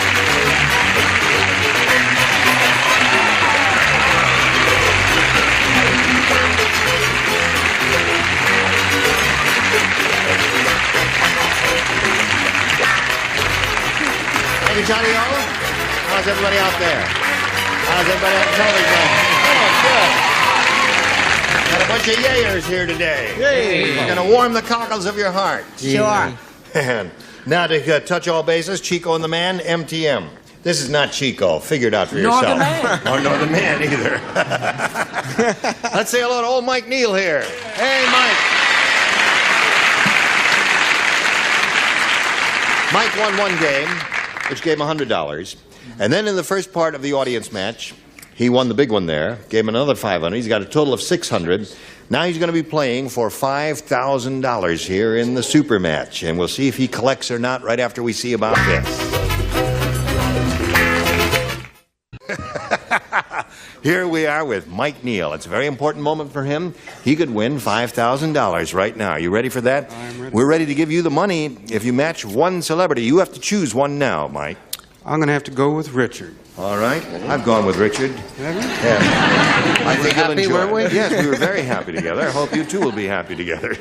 Thank you, Johnny O. How's everybody out there? How's everybody on television? Oh, good. Got a bunch of yayers here today. Yay. We're going to warm the cockles of your heart. Sure. And now to touch all bases, Chico and the Man, MTM. This is not Chico. Figure it out for yourself. Nor the Man. Or nor the Man either. Let's say hello to old Mike Neal here. Hey, Mike. Mike won one game, which gave him $100. And then in the first part of the audience match, he won the big one there, gave him another $500. He's got a total of $600. Now he's going to be playing for $5,000 here in the super match. And we'll see if he collects or not right after we see about this. Here we are with Mike Neal. It's a very important moment for him. He could win $5,000 right now. You ready for that? I'm ready. We're ready to give you the money if you match one celebrity. You have to choose one now, Mike. I'm going to have to go with Richard. All right. I've gone with Richard. Have you? Yeah. I think you'll happy, enjoy weren't we? it. Yes, we were very happy together. I hope you two will be happy together.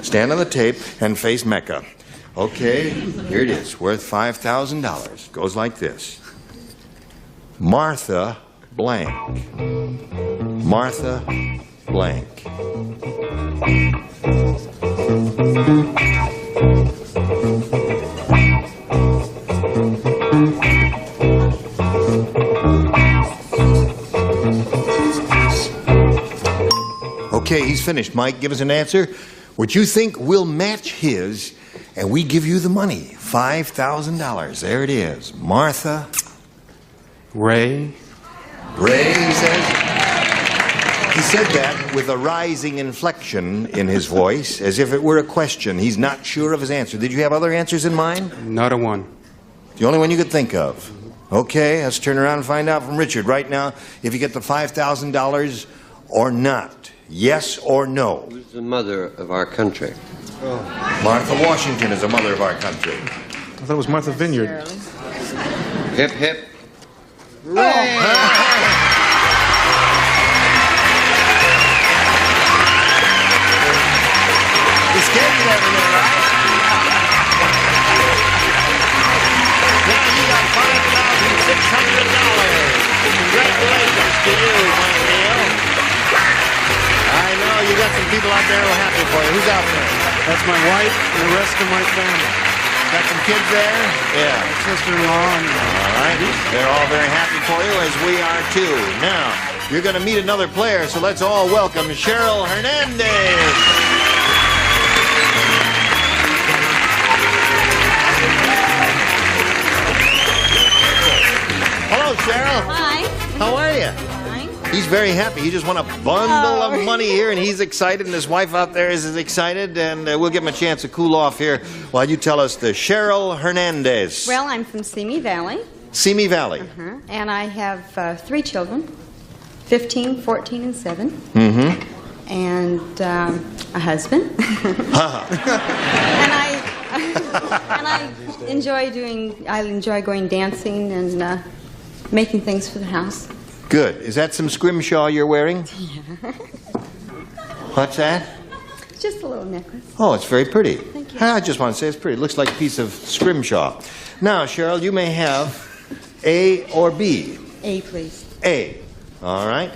Stand on the tape and face Mecca. Okay, here it is, worth $5,000. Goes like this. Martha blank. Martha blank. Okay, he's finished. Mike, give us an answer. What you think will match his, and we give you the money. $5,000. There it is. Martha. Ray. Ray, he says. He said that with a rising inflection in his voice, as if it were a question. He's not sure of his answer. Did you have other answers in mind? Not a one. The only one you could think of. Okay, let's turn around and find out from Richard right now if you get the $5,000 or not. Yes or no? Who's the mother of our country? Oh. Martha Washington is the mother of our country. I thought it was Martha Vineyard. Hip, hip. Oh. You scared me that minute, right? Now you got $5,600. Congratulations to you, my dear. I know you got some people out there who are happy for you. Who's out there? That's my wife and the rest of my family. Got some kids there? Yeah. My sister-in-law. All right. They're all very happy for you, as we are too. Now, you're going to meet another player, so let's all welcome Cheryl Hernandez. Hello, Cheryl. Hi. How are you? He's very happy. He just won a bundle of money here, and he's excited, and his wife out there is as excited, and we'll give him a chance to cool off here while you tell us the Cheryl Hernandez. Well, I'm from Simi Valley. Simi Valley. And I have 3 children, 15, 14, and 7. Mm-hmm. And a husband. and I enjoy going dancing and making things for the house. Good. Is that some scrimshaw you're wearing? What's that? Just a little necklace. Oh, it's very pretty. Thank you. I just want to say it's pretty. It looks like a piece of scrimshaw. Now, Cheryl, you may have A or B. A, please. A. All right.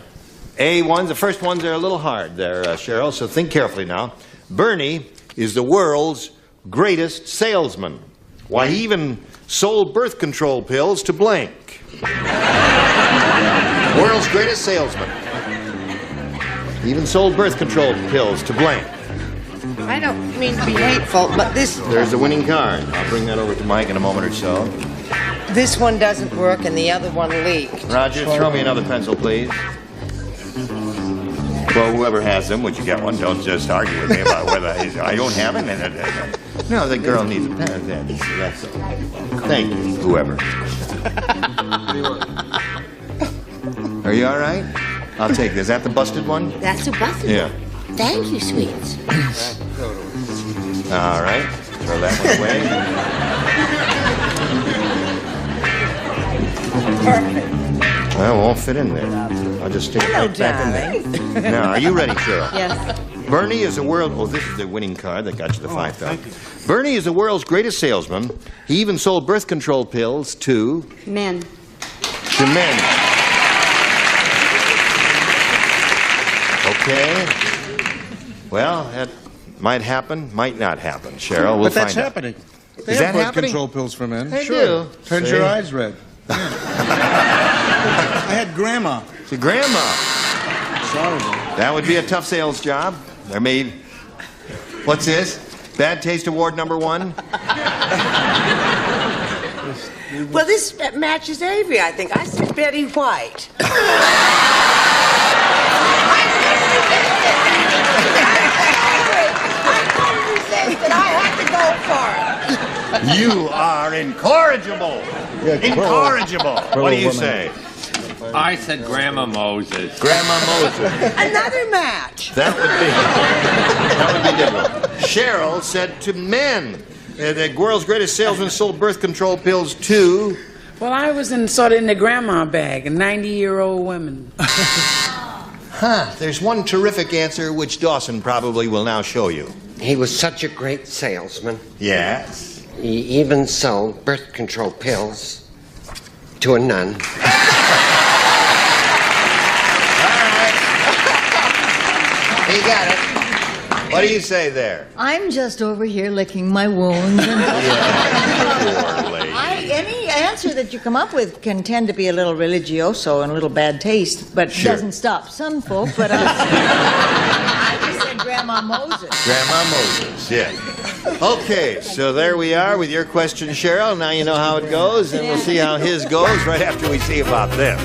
A ones. The first ones are a little hard there, Cheryl, so think carefully now. Bernie is the world's greatest salesman. Why, he even sold birth control pills to blank. World's greatest salesman. He even sold birth control pills to blank. I don't mean to be hateful, but this... There's the winning card. I'll bring that over to Mike in a moment or so. This one doesn't work and the other one leaked. Roger, throw me another pencil, please. Well, whoever has them, would you get one? Don't just argue with me about whether I don't have it. No, the girl needs a pen. That's all. Thank you, whoever. Are you all right? I'll take this. Is that the busted one? That's a busted Yeah. one. Thank you, sweets. All right. Throw that one away. Perfect. Well, it won't fit in there. I'll just stick it right back in there. Now, are you ready, Cheryl? Yes. Bernie is the world... Oh, this is the winning card that got you the $5,000. Bernie is the world's greatest salesman. He even sold birth control pills to... Men. To men. Okay. Well, that might happen, might not happen, Cheryl. We'll But that's find out. happening. They Is have that birth happening? control pills for men. They sure. do. Turns See? your eyes red. I had grandma. To grandma. Sorry. That would be a tough sales job. They're made... What's this? Bad Taste Award #1? Well, this matches Avery, I think. I said Betty White. You are incorrigible. Incorrigible. What do you say? I said Grandma Moses. Grandma Moses. Another match. That would be different. Cheryl said to men. The world's greatest salesman sold birth control pills to... Well, I was in the grandma bag, a 90-year-old woman. There's one terrific answer which Dawson probably will now show you. He was such a great salesman. Yes? He even sold birth control pills to a nun. He got it. What do you say there? I'm just over here licking my wounds. Poor lady. Any answer that you come up with can tend to be a little religioso and a little bad taste, but Sure. doesn't stop some folk. But I just said Grandma Moses. Grandma Moses, yeah. Okay, so there we are with your question, Cheryl. Now you know how it goes, and we'll see how his goes right after we see about this.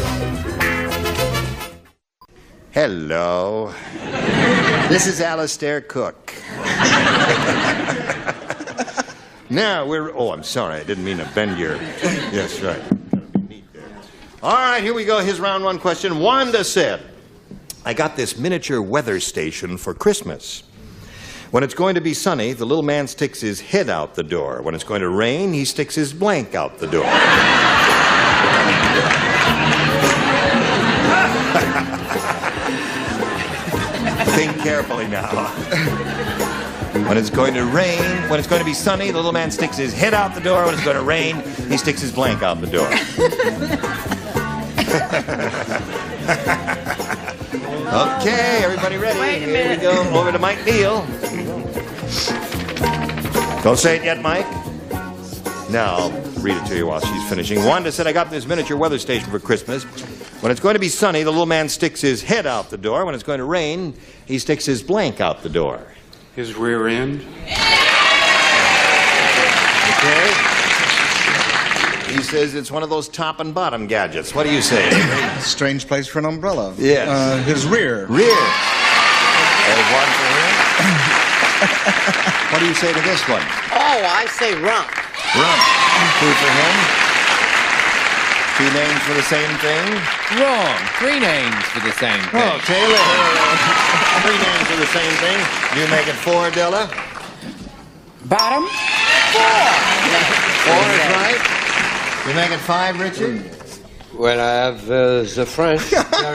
Hello. This is Alistair Cook. Now we're... Oh, I'm sorry. I didn't mean to bend your... Yes, right. All right, here we go. Here's round one question. Wanda said, I got this miniature weather station for Christmas. When it's going to be sunny, the little man sticks his head out the door. When it's going to rain, he sticks his blank out the door. Think carefully now. When it's going to rain, when it's going to be sunny, the little man sticks his head out the door. When it's going to rain, he sticks his blank out the door. Okay, everybody ready? Wait a Here minute. we go. Over to Mike Neal. Don't say it yet, Mike. No, I'll read it to you while she's finishing. Wanda said, I got this miniature weather station for Christmas. When it's going to be sunny, the little man sticks his head out the door. When it's going to rain, he sticks his blank out the door. His rear end. Okay. He says it's one of those top and bottom gadgets. What do you say? Strange place for an umbrella. Yes. His rear. Rear. There's one for him. What do you say to this one? Oh, I say rump. Rump. Two for him. Two names for the same thing. Wrong. 3 names for the same thing. Oh, Taylor. 3 names for the same thing. You make it 4, Della. Bottom? 4 is right. You make it 5, Richard. Well, I have the French. He makes it 5.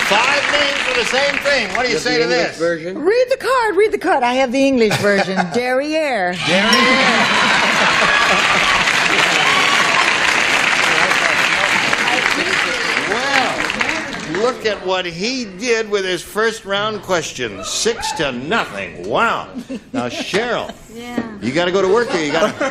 5 names for the same thing. What do you say to this? Version? Read the card, read the card. I have the English version. Derriere. Well, look at what he did with his first round question. 6-0. Wow. Now, Cheryl, you got to go to work here. You got to...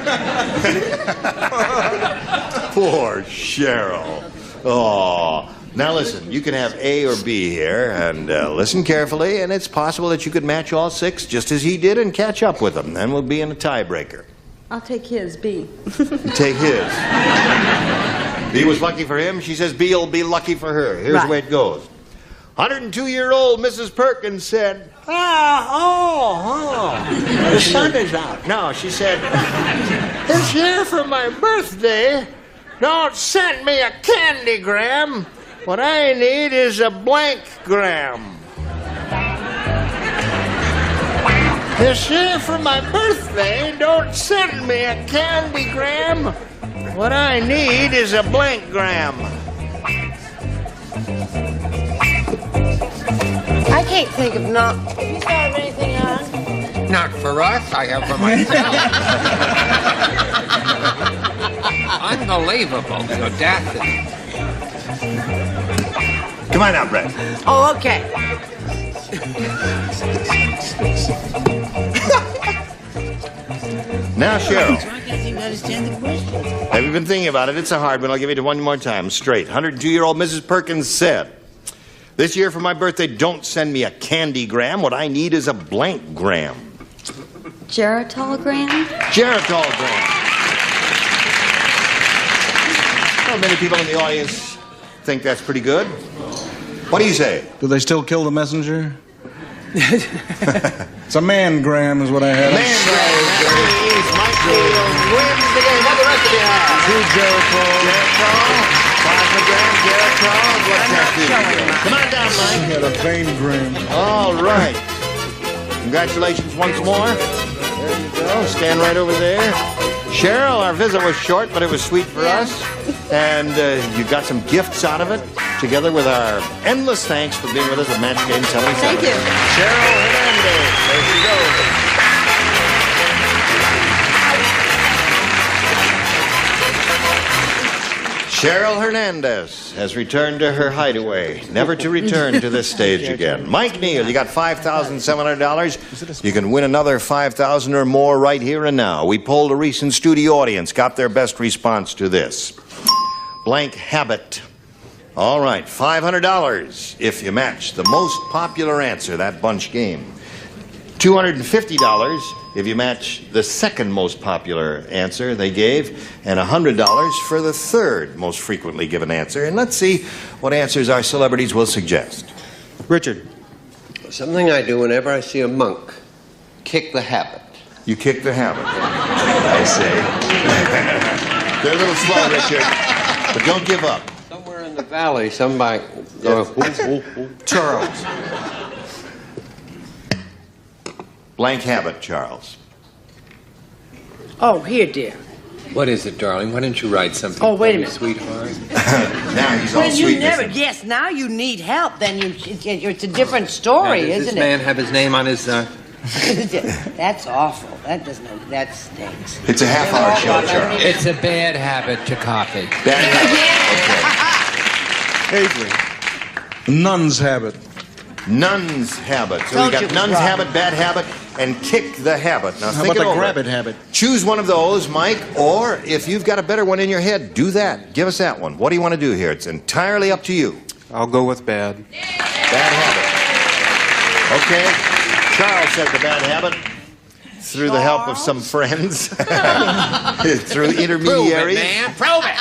Poor Cheryl. Oh. Now listen, you can have A or B here, and listen carefully, and it's possible that you could match all 6 just as he did and catch up with him. Then we'll be in a tiebreaker. I'll take his, B. Take his. B was lucky for him. She says B will be lucky for her. Here's the way it goes. 102-year-old Mrs. Perkins said, the sun is out. No, she said, this year for my birthday, don't send me a candygram. What I need is a blankgram. This year for my birthday, don't send me a candygram. What I need is a blankgram. I can't think of not. You thought of anything else? Not for us, I have for myself. Unbelievable, the audacity. Come on now, Brett. Oh, okay. Now, Cheryl. I can't even understand the question. Have you been thinking about it? It's a hard one. I'll give it to you one more time straight. 102-year-old Mrs. Perkins said, this year for my birthday, don't send me a candygram. What I need is a blankgram. Geritol-gram? Geritol-gram. Well, many people in the audience think that's pretty good. What do you say? Do they still kill the messenger? It's a man-gram is what I had. Mike Neal wins the game. What the rest of you have? 2 Geritol. Plasmagram, Geritol. What's that do? Come on down, Mike. He had a vein-gram. All right. Congratulations once more. There you go. Stand right over there. Cheryl, our visit was short, but it was sweet for us. And you got some gifts out of it, together with our endless thanks for being with us at Match Game 77. Thank you. Cheryl Hernandez. There she goes. Cheryl Hernandez has returned to her hideaway, never to return to this stage again. Mike Neal, you got $5,700. You can win another $5,000 or more right here and now. We polled a recent studio audience, got their best response to this. Blank habit. All right, $500 if you match the most popular answer, that bunch game. $250 if you match the second most popular answer they gave, and $100 for the third most frequently given answer. And let's see what answers our celebrities will suggest. Richard. Something I do whenever I see a monk. Kick the habit. You kick the habit. I say. They're a little slow, Richard, but don't give up. Somewhere in the valley, somebody goes, Charles. Blank habit, Charles. Oh, here, dear. What is it, darling? Why don't you write something? Oh, wait a for me, minute. sweetheart. Now he's all Well, you sweetness. never. Yes, now you need help. Then it's a different story, Now, does isn't this man have his name on his? That's awful. That doesn't. That stinks. It's a half-hour show, Charles. It's a bad habit to copy. Bad habit. Avery. Nun's habit. Nun's habit. So we Told got you it was nun's wrong. habit, bad habit, and kick the habit. Now How think about it the over. grab it habit? Choose one of those, Mike, or if you've got a better one in your head, do that. Give us that one. What do you want to do here? It's entirely up to you. I'll go with bad. Bad habit. Okay. Charles said the bad habit through the help of some friends, through intermediaries. Prove it.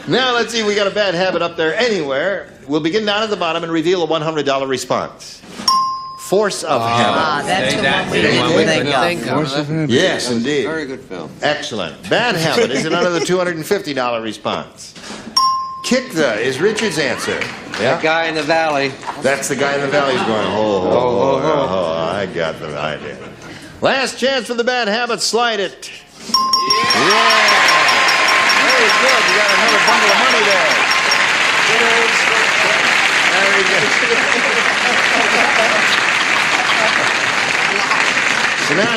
Now, let's see, we got a bad habit up there anywhere. We'll begin down at the bottom and reveal a $100 response. Force of habit. That's the one we didn't think of. Yes, indeed. Very good film. Excellent. Bad habit is another $250 response. Kick the is Richard's answer. That guy in the valley. That's the guy in the valley who's going, oh, I got the idea. Last chance for the bad habit, slide it. Yeah. Very good. You got another bundle of money there. Very good. So now,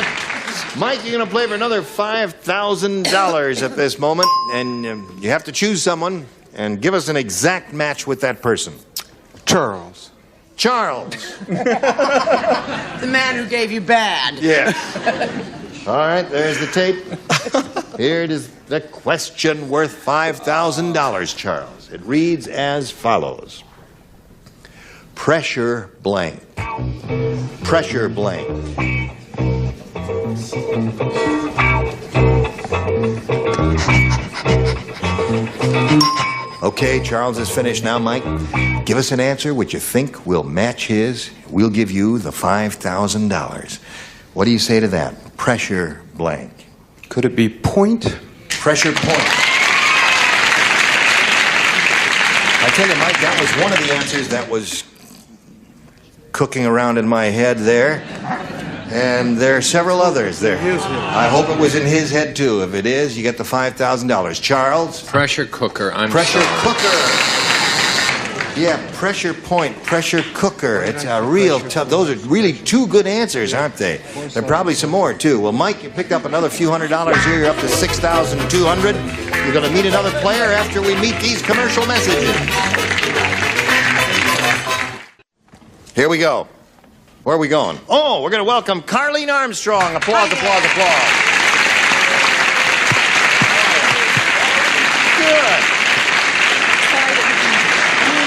Mike, you're going to play for another $5,000 at this moment, and you have to choose someone and give us an exact match with that person. Charles. Charles. The man who gave you bad. Yes. All right, there's the tape. Here it is, the question worth $5,000, Charles. It reads as follows. Pressure blank. Pressure blank. Okay, Charles is finished now, Mike. Give us an answer which you think will match his. We'll give you the $5,000. What do you say to that? Pressure blank. Could it be point? Pressure point. I tell you, Mike, that was one of the answers that was cooking around in my head there. And there are several others there. I hope it was in his head, too. If it is, you get the $5,000. Charles? Pressure cooker. Pressure cooker. Yeah, pressure point, pressure cooker. It's a real tough. Those are really two good answers, aren't they? There are probably some more, too. Well, Mike, you picked up another few $100s here. You're up to $6,200. You're going to meet another player after we meet these commercial messages. Here we go. Where are we going? Oh, we're going to welcome Carlene Armstrong. Applause, applause, applause. Good.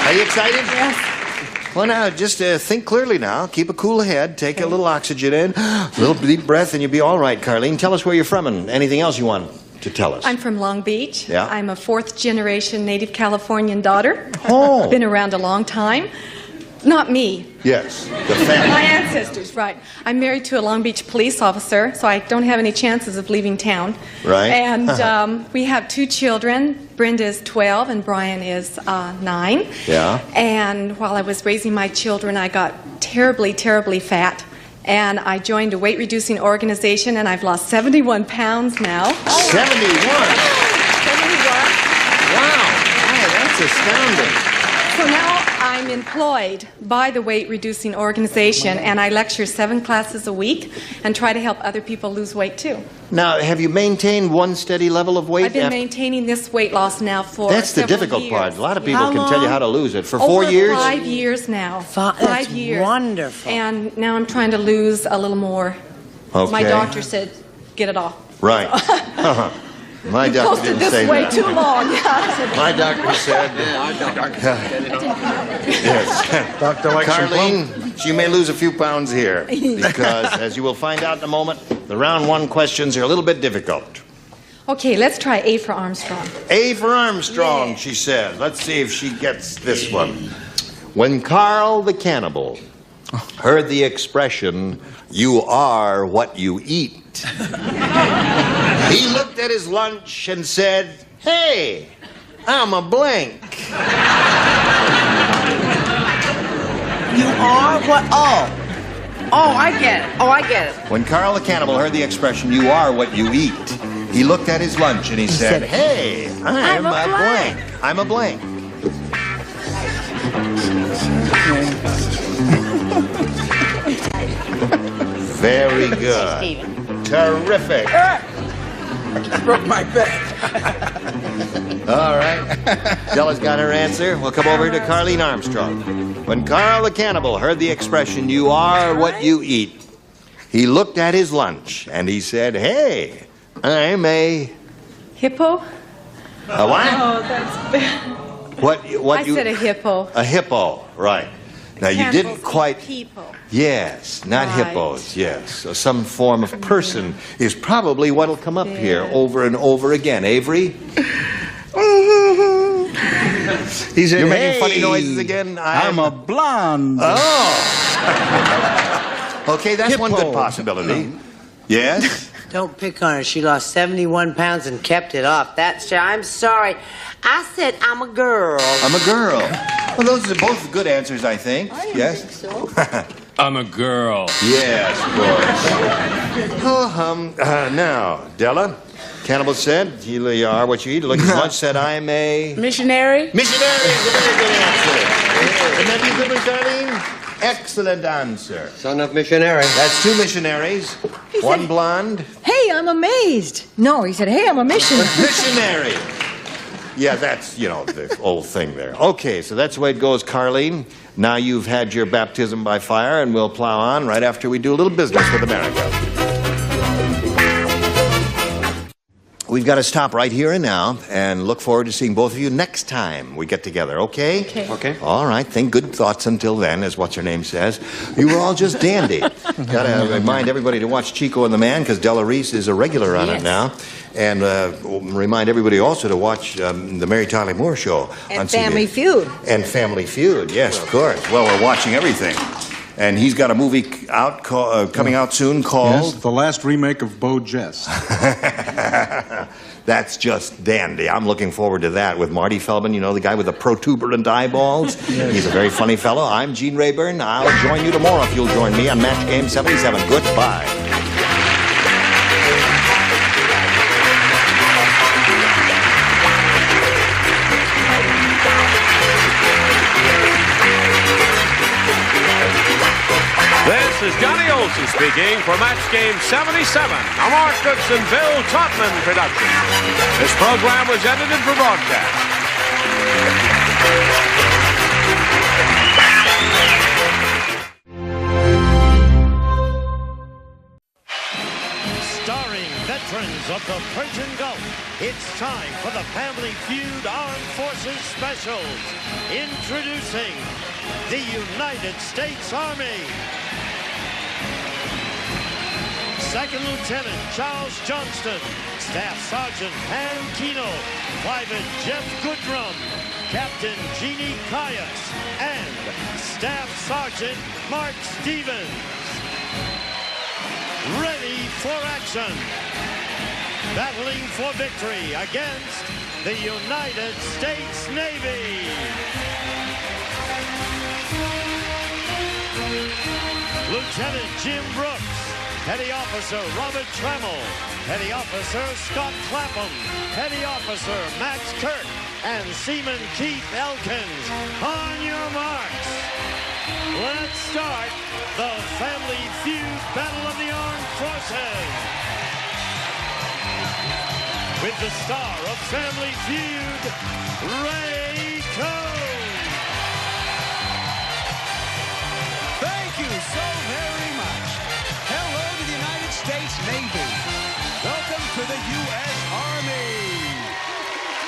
Are you excited? Yes. Well, now, just think clearly now. Keep a cool head. Take a little oxygen in. A little deep breath, and you'll be all right, Carlene. Tell us where you're from and anything else you want to tell us. I'm from Long Beach. Yeah. I'm a fourth-generation native Californian daughter. Oh. Been around a long time. Not me. Yes, the family. My ancestors, right. I'm married to a Long Beach police officer, so I don't have any chances of leaving town. Right. And we have two children. Brenda is 12 and Brian is 9. Yeah. And while I was raising my children, I got terribly, terribly fat and I joined a weight-reducing organization, and I've lost 71 pounds now. 71? Wow. Hey, that's astounding. So now I'm employed by the weight-reducing organization, and I lecture 7 classes a week and try to help other people lose weight, too. Now, have you maintained one steady level of weight? I've been maintaining this weight loss now for That's the several difficult years. part. A lot of people can tell you how to lose it. For 4 Over years? 5 years now. 5 That's years. wonderful. And now I'm trying to lose a little more. Okay. My doctor said, get it off. Right. My doctor Posted didn't this say way that. too long. My doctor said... Yes. Doctor likes some Carlene, you may lose a few pounds here because, as you will find out in a moment, the round 1 questions are a little bit difficult. Okay, let's try A for Armstrong. A for Armstrong, she said. Let's see if she gets this one. When Carl the Cannibal heard the expression, "You are what you eat," he looked at his lunch and said, "Hey, I'm a blank." You are what? Oh, I get it. Oh, I get it. When Carl the Cannibal heard the expression, "You are what you eat," he looked at his lunch and he said, "Hey, I'm a blank. I'm a blank." Very good. Terrific. Just broke my back. All right. Della's got her answer. We'll come over to Carlene Armstrong. When Carl the Cannibal heard the expression, "You are what you eat," he looked at his lunch and he said, "Hey, I'm a..." Hippo? A what? Oh, that's bad. What I said a hippo. A hippo, right. Now, you Cannibals didn't quite... eat people. Yes, not Right. hippos, yes. So some form of person is probably what'll come up here over and over again. Avery? He said, You're "Hey, making funny noises again? I'm a blonde." Oh! Okay, that's one good possibility. Yes? Don't pick on her. She lost 71 pounds and kept it off. I'm sorry. I said I'm a girl. I'm a girl. Well, those are both good answers, I think. Yes? So. I'm a girl. Yes, of course. Now, Della, Cannibal said, "You are what you eat." Look at his lunch, said, "I'm a..." Missionary? Missionary is a very good answer. Wouldn't that be a good one, Carlene? Excellent answer. Son of missionary. That's 2 missionaries. One blonde. Hey, I'm amazed. No, he said, hey, I'm a missionary. Missionary. Yeah, that's, the old thing there. Okay, so that's the way it goes, Carlene. Now you've had your baptism by fire, and we'll plow on right after we do a little business with America. We've got to stop right here and now and look forward to seeing both of you next time we get together, okay? Okay. Okay. All right, think good thoughts until then, as what's-her-name says. You were all just dandy. Got to remind everybody to watch Chico and the Man, because Della Reese is a regular on it now. And remind everybody also to watch the Mary Tyler Moore Show. And on Family CBS. Feud. And Family Feud, yes, of course. Well, we're watching everything. And he's got a movie out coming out soon called... Yes, the last remake of Beau Jest. That's just dandy. I'm looking forward to that with Marty Feldman, the guy with the protuberant eyeballs. He's a very funny fellow. I'm Gene Rayburn. I'll join you tomorrow if you'll join me on Match Game 77. Goodbye. This is Johnny Olson speaking for Match Game 77, a Mark Goodson, Bill Trotman production. This program was edited for broadcast. Starring veterans of the Persian Gulf, it's time for the Family Feud Armed Forces Specials. Introducing the United States Army. Second Lieutenant Charles Johnston, Staff Sergeant Pam Kino, Private Jeff Goodrum, Captain Jeannie Caius, and Staff Sergeant Mark Stevens. Ready for action. Battling for victory against the United States Navy. Lieutenant Jim Brooks, Petty Officer Robert Trammell, Petty Officer Scott Clapham, Petty Officer Max Kirk, and Seaman Keith Elkins. On your marks, let's start the Family Feud Battle of the Armed Forces. With the star of Family Feud, Ray Cohn. Thank you so very much. Hello to the United States Navy. Welcome to the U.S. Army.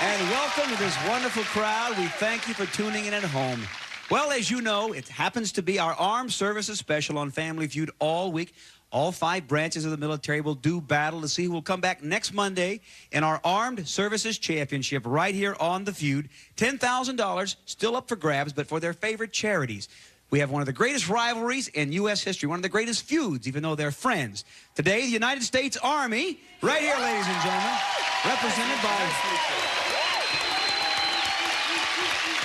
And welcome to this wonderful crowd. We thank you for tuning in at home. Well, as you know, it happens to be our Armed Services Special on Family Feud all week. All 5 branches of the military will do battle to see who will come back next Monday in our Armed Services Championship right here on The Feud. $10,000 still up for grabs, but for their favorite charities. We have one of the greatest rivalries in U.S. history, one of the greatest feuds, even though they're friends. Today, the United States Army, right here, ladies and gentlemen, represented by...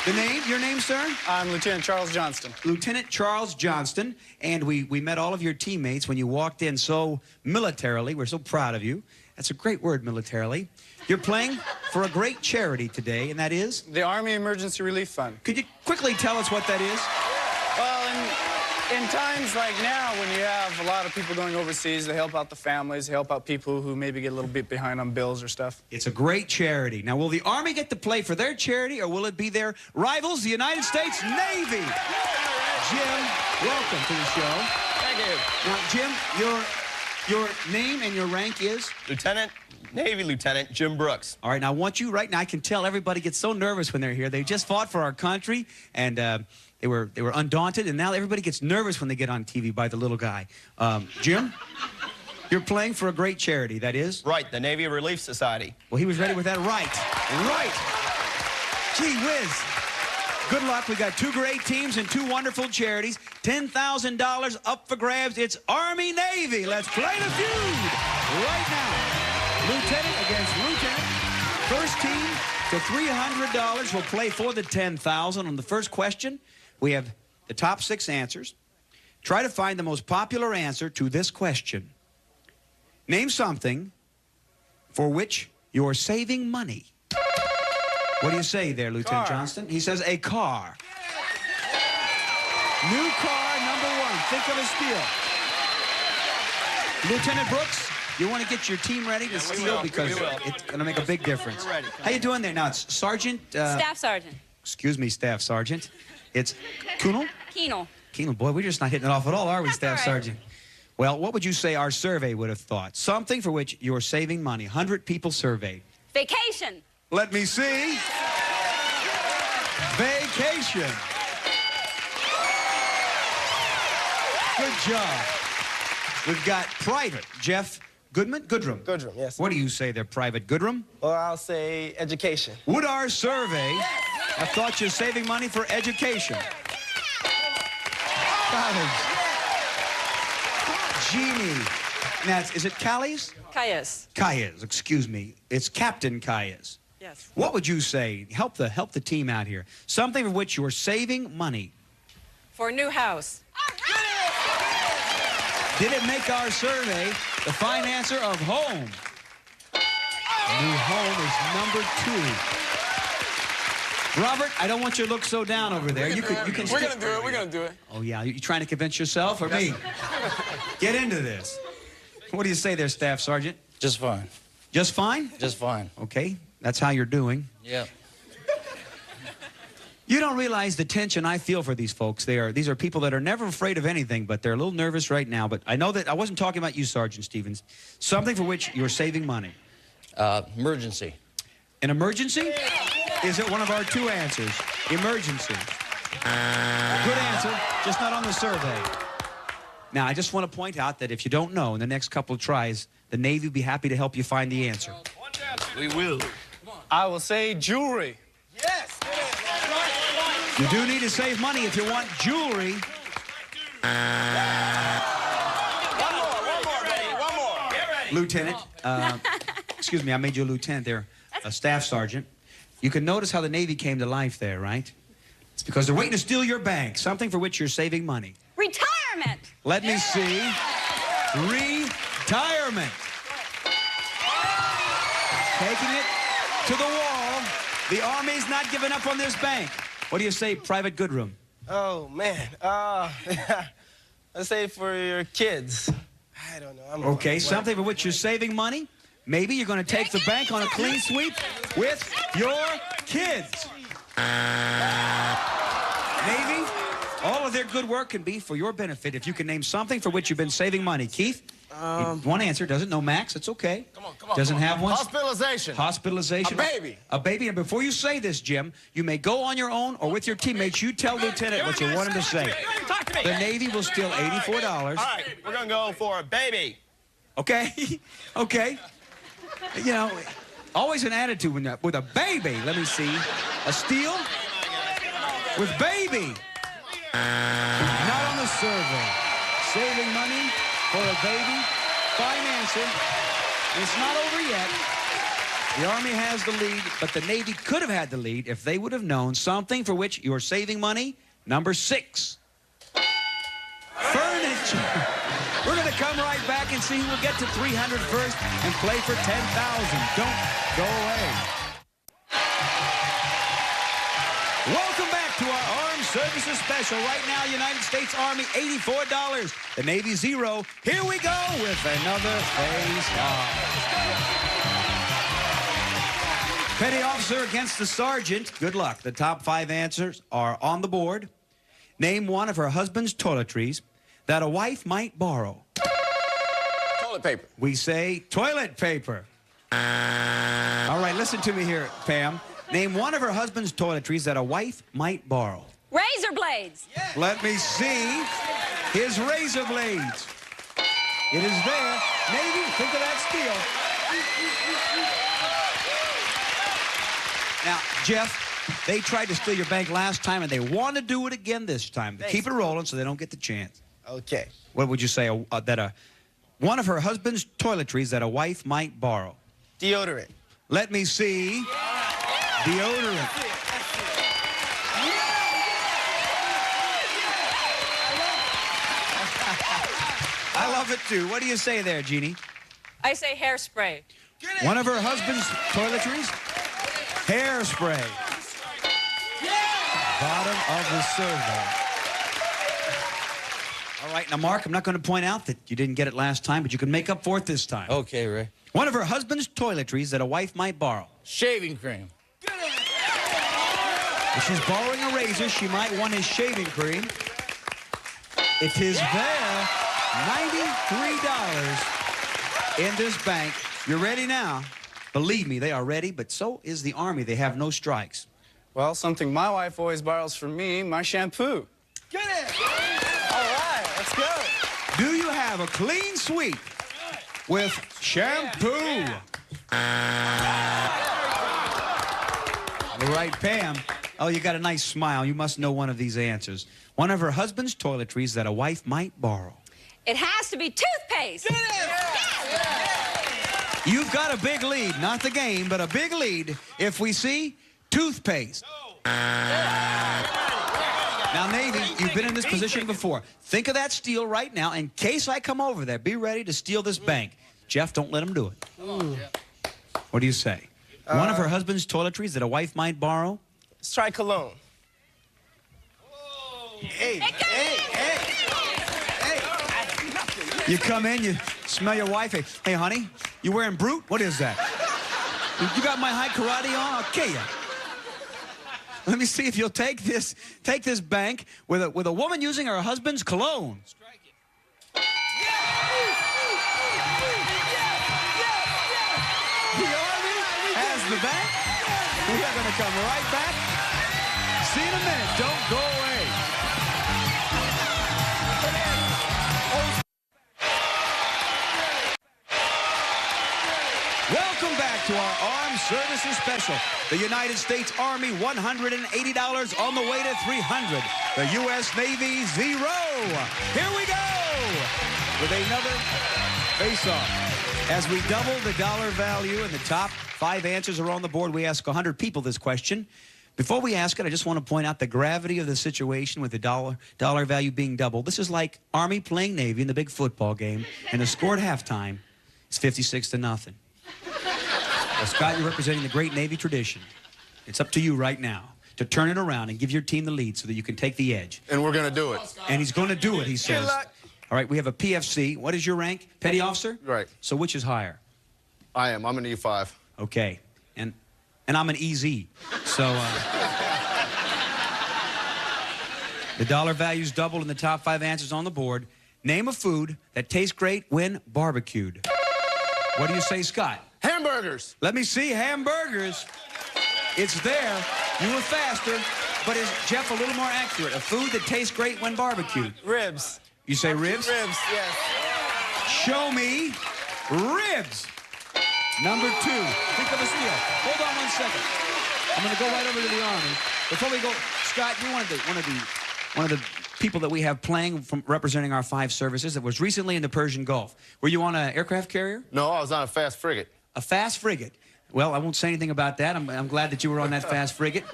The name, your name, sir? I'm Lieutenant Charles Johnston. Lieutenant Charles Johnston, and we met all of your teammates when you walked in so militarily. We're so proud of you. That's a great word, militarily. You're playing for a great charity today, and that is? The Army Emergency Relief Fund. Could you quickly tell us what that is? Well, in times like now, when you have a lot of people going overseas, they help out the families, they help out people who maybe get a little bit behind on bills or stuff. It's a great charity. Now, will the Army get to play for their charity, or will it be their rivals, the United States Navy? Jim, welcome to the show. Thank you. Now, Jim, your name and your rank is? Lieutenant, Navy Lieutenant Jim Brooks. All right, now I want you right now, I can tell everybody gets so nervous when they're here. They just fought for our country, and they were undaunted, and now everybody gets nervous when they get on TV by the little guy. Jim, you're playing for a great charity, that is? Right, the Navy Relief Society. Well, he was ready with that right. Right. Gee whiz. Good luck. We got 2 great teams and 2 wonderful charities. $10,000 up for grabs. It's Army-Navy. Let's play the feud right now. Lieutenant against lieutenant. First team to $300 will play for the $10,000. On the first question, we have the top 6 answers. Try to find the most popular answer to this question. Name something for which you're saving money. What do you say there, Lieutenant Johnston? He says a car. New car, #1. Think of a steal. Lieutenant Brooks, you want to get your team ready to steal because it's going to make a big difference. We're ready. How you doing there? Now, it's Sergeant... Staff Sergeant. Excuse me, Staff Sergeant. It's Kunal? Keenel. Keenel, boy, we're just not hitting it off at all, are we, Staff all right. Sergeant? Well, what would you say our survey would have thought? Something for which you're saving money. 100 people surveyed. Vacation. Let me see. Vacation. Good job. We've got private. Jeff Goodman? Goodrum. Goodrum, yes. What do you say there, Private Goodrum? Well, I'll say education. Would our survey have thought you're saving money for education? College. Jeannie. Now, is it Callies? Cayes. Cayes, excuse me. It's Captain Cayes. Yes. What would you say? Help the team out here. Something for which you're saving money. For a new house. Did it make our survey the fine answer of home? New home is #2. Robert, I don't want you to look so down over there. You can. We're gonna do it. We're gonna do it. Oh yeah, you trying to convince yourself or me? Get into this. What do you say there, Staff Sergeant? Just fine. Just fine? Just fine. Okay, that's how you're doing. Yeah. You don't realize the tension I feel for these folks. These are people that are never afraid of anything, but they're a little nervous right now. But I know that I wasn't talking about you, Sergeant Stevens. Something for which you're saving money. Emergency. An emergency? Is it one of our 2 answers? Emergency. Good answer, just not on the survey. Now, I just want to point out that if you don't know, in the next couple of tries, the Navy will be happy to help you find the answer. We will. I will say jewelry. Yes. You do need to save money if you want jewelry. One more, baby. One more. Get ready. Lieutenant, excuse me, I made you a lieutenant there, a staff sergeant. You can notice how the Navy came to life there, right? It's because they're waiting to steal your bank, something for which you're saving money. Retirement. Let me see. Retirement. Taking it to the wall. The Army's not giving up on this bank. What do you say, Private Goodroom? Oh, man. Let's say for your kids. I don't know. Okay, something for which you're saving money. Maybe you're going to take the bank on a clean sweep with your kids. Navy, all of their good work can be for your benefit if you can name something for which you've been saving money. Keith? One answer. Doesn't know Max. It's okay. Come on. Doesn't have one. Hospitalization. Hospitalization. A baby. A baby. And before you say this, Jim, you may go on your own or with your teammates. You tell Lieutenant what you want him to say. Talk to me. The Navy will steal $84. All right, we're going to go for a baby. Okay? Okay. You know, always an attitude with a baby. Let me see. A steal with baby. Not on the survey. Saving money for a baby. Fine answer. It's not over yet. The Army has the lead, but the Navy could have had the lead if they would have known something for which you're saving money. Number 6. Furniture. We're going to come right back and see who will get to 300 first and play for 10,000. Don't go away. Welcome back to our Armed Services Special. Right now, United States Army, $84. The Navy, 0. Here we go with another face-off. Petty officer against the sergeant. Good luck. The top 5 answers are on the board. Name one of her husband's toiletries that a wife might borrow. Toilet paper. We say toilet paper. All right, listen to me here, Pam. Name one of her husband's toiletries that a wife might borrow. Razor blades. Let me see his razor blades. It is there. Navy, think of that steal. Now, Jeff, they tried to steal your bank last time, and they want to do it again this time. Thanks. Keep it rolling so they don't get the chance. Okay. What would you say one of her husband's toiletries that a wife might borrow? Deodorant. Let me see. Deodorant. I love it, too. What do you say there, Jeannie? I say hairspray. One of her husband's toiletries? Hairspray. Bottom of the survey. All right, now, Mark, I'm not going to point out that you didn't get it last time, but you can make up for it this time. Okay, Ray. One of her husband's toiletries that a wife might borrow. Shaving cream. If she's borrowing a razor, she might want his shaving cream. It is there. $93 in this bank. You're ready now. Believe me, they are ready, but so is the Army. They have no strikes. Well, something my wife always borrows from me, my shampoo. Get it! All right, let's go. Do you have a clean sweep with shampoo? All right, Pam. Oh, you got a nice smile. You must know one of these answers. One of her husband's toiletries that a wife might borrow. It has to be toothpaste. You've got a big lead. Not the game, but a big lead if we see toothpaste. Now, Navy, you've been in this position before. Think of that steal right now in case I come over there. Be ready to steal this bank. Jeff, don't let him do it. What do you say? One of her husband's toiletries that a wife might borrow? Let's try cologne. Hey. You come in, you smell your wife. Hey, honey, you wearing Brute? What is that? You got my high karate on? I'll kill you. Let me see if you'll take this bank with a woman using her husband's cologne. Strike it. The Army has the bank. We are going to come right back. See you in a minute. Don't go away. Welcome back to our Armed Services Special. The United States Army, $180 on the way to 300. The U.S. Navy, 0. Here we go with another face-off. As we double the dollar value and the top 5 answers are on the board, we ask 100 people this question. Before we ask it, I just want to point out the gravity of the situation with the dollar value being doubled. This is like Army playing Navy in the big football game, and the score at halftime is 56-0. Well, Scott, you're representing the great Navy tradition. It's up to you right now to turn it around and give your team the lead so that you can take the edge. And we're going to do it. And he's going to do it, he says. All right, we have a PFC. What is your rank? Petty officer? Right. So which is higher? I am. I'm an E5. Okay. And I'm an EZ. So, the dollar value's doubled in the top 5 answers on the board. Name a food that tastes great when barbecued. What do you say, Scott? Hamburgers. Let me see, hamburgers. It's there. You were faster, but is Jeff a little more accurate? A food that tastes great when barbecued. Ribs. You say ribs? Ribs, yes. Show me ribs. Number 2. Think of a steal. Hold on 1 second. I'm going to go right over to the Army. Before we go, Scott, you're one of the people that we have playing from representing our 5 services that was recently in the Persian Gulf. Were you on an aircraft carrier? No, I was on a fast frigate. A fast frigate. Well, I won't say anything about that. I'm glad that you were on that fast frigate.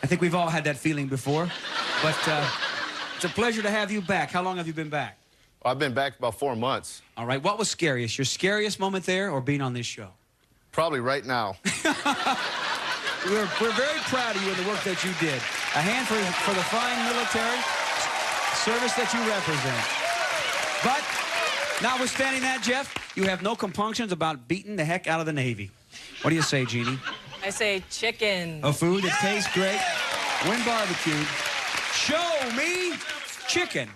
I think we've all had that feeling before. But it's a pleasure to have you back. How long have you been back? Well, I've been back about 4 months. All right. What was scariest? Your scariest moment there or being on this show? Probably right now. We're very proud of you and the work that you did. A hand for the fine military service that you represent. But notwithstanding that, Jeff, you have no compunctions about beating the heck out of the Navy. What do you say, Jeannie? I say chicken. A food that tastes great when barbecued. Show me chicken.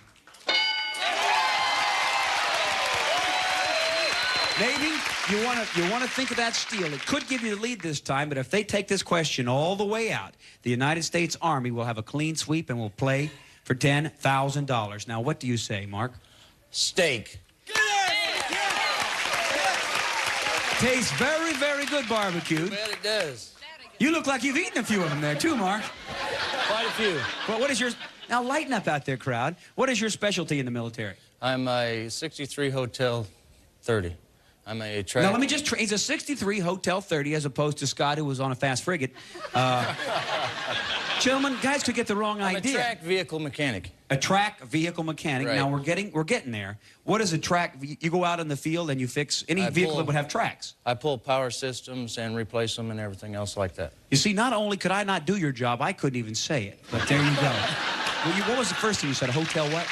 Navy, you want to think of that steal. It could give you the lead this time, but if they take this question all the way out, the United States Army will have a clean sweep and will play for $10,000. Now, what do you say, Mark? Steak. Tastes very, very good barbecued. Well, it does. You look like you've eaten a few of them there, too, Mark. Quite a few. Well, what is your... Now, lighten up out there, crowd. What is your specialty in the military? I'm a 63 Hotel 30. I'm a track... Now, let me just... He's a 63 Hotel 30 as opposed to Scott, who was on a fast frigate. Gentlemen, guys could get the wrong idea. I'm a track vehicle mechanic. A track vehicle mechanic. Right. Now, we're getting there. What is a track? You go out in the field and you fix any vehicle that would have tracks. I pull power systems and replace them and everything else like that. You see, not only could I not do your job, I couldn't even say it. But there you go. Well, what was the first thing you said? A hotel what?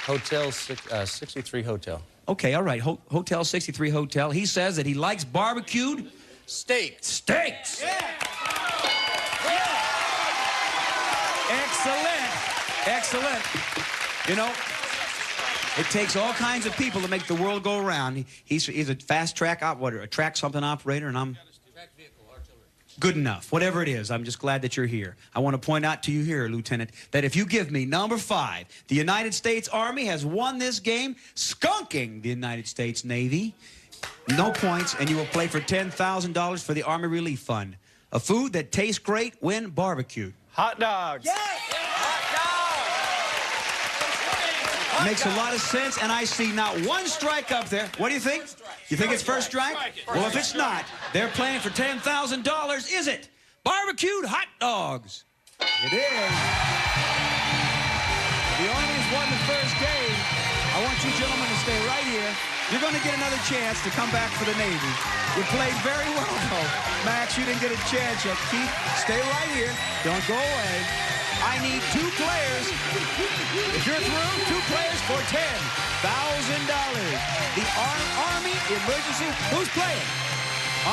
Hotel 63 Hotel. Okay, all right. Hotel 63 Hotel. He says that he likes barbecued steaks. Yeah. Excellent. You know, it takes all kinds of people to make the world go around. He's a fast track operator, a track something operator, and I'm good enough. Whatever it is, I'm just glad that you're here. I want to point out to you here, Lieutenant, that if you give me number 5, the United States Army has won this game, skunking the United States Navy. No points, and you will play for $10,000 for the Army Relief Fund. A food that tastes great when barbecued. Hot dogs. Yes! Makes a lot of sense, and I see not one strike up there. What do you think? You think it's first strike? Well, if it's not, they're playing for $10,000. Is it? Barbecued hot dogs. It is. The Army's won the first game. I want you gentlemen to stay right here. You're going to get another chance to come back for the Navy. You played very well, though. Max, you didn't get a chance yet. Keith, stay right here. Don't go away. I need 2 players. If you're through, 2 players for $10,000. The Army Emergency... Who's playing?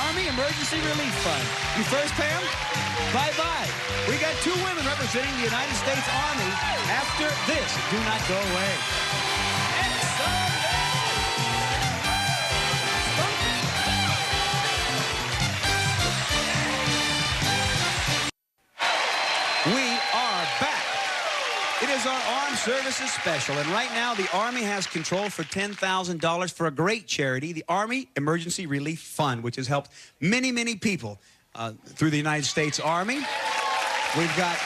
Army Emergency Relief Fund. You first, Pam? Bye-bye. We got 2 women representing the United States Army after this. Do not go away. We are back. It is our Armed Services Special, and right now the Army has control for $10,000 for a great charity, the Army Emergency Relief Fund, which has helped many, many people through the United States Army. We've got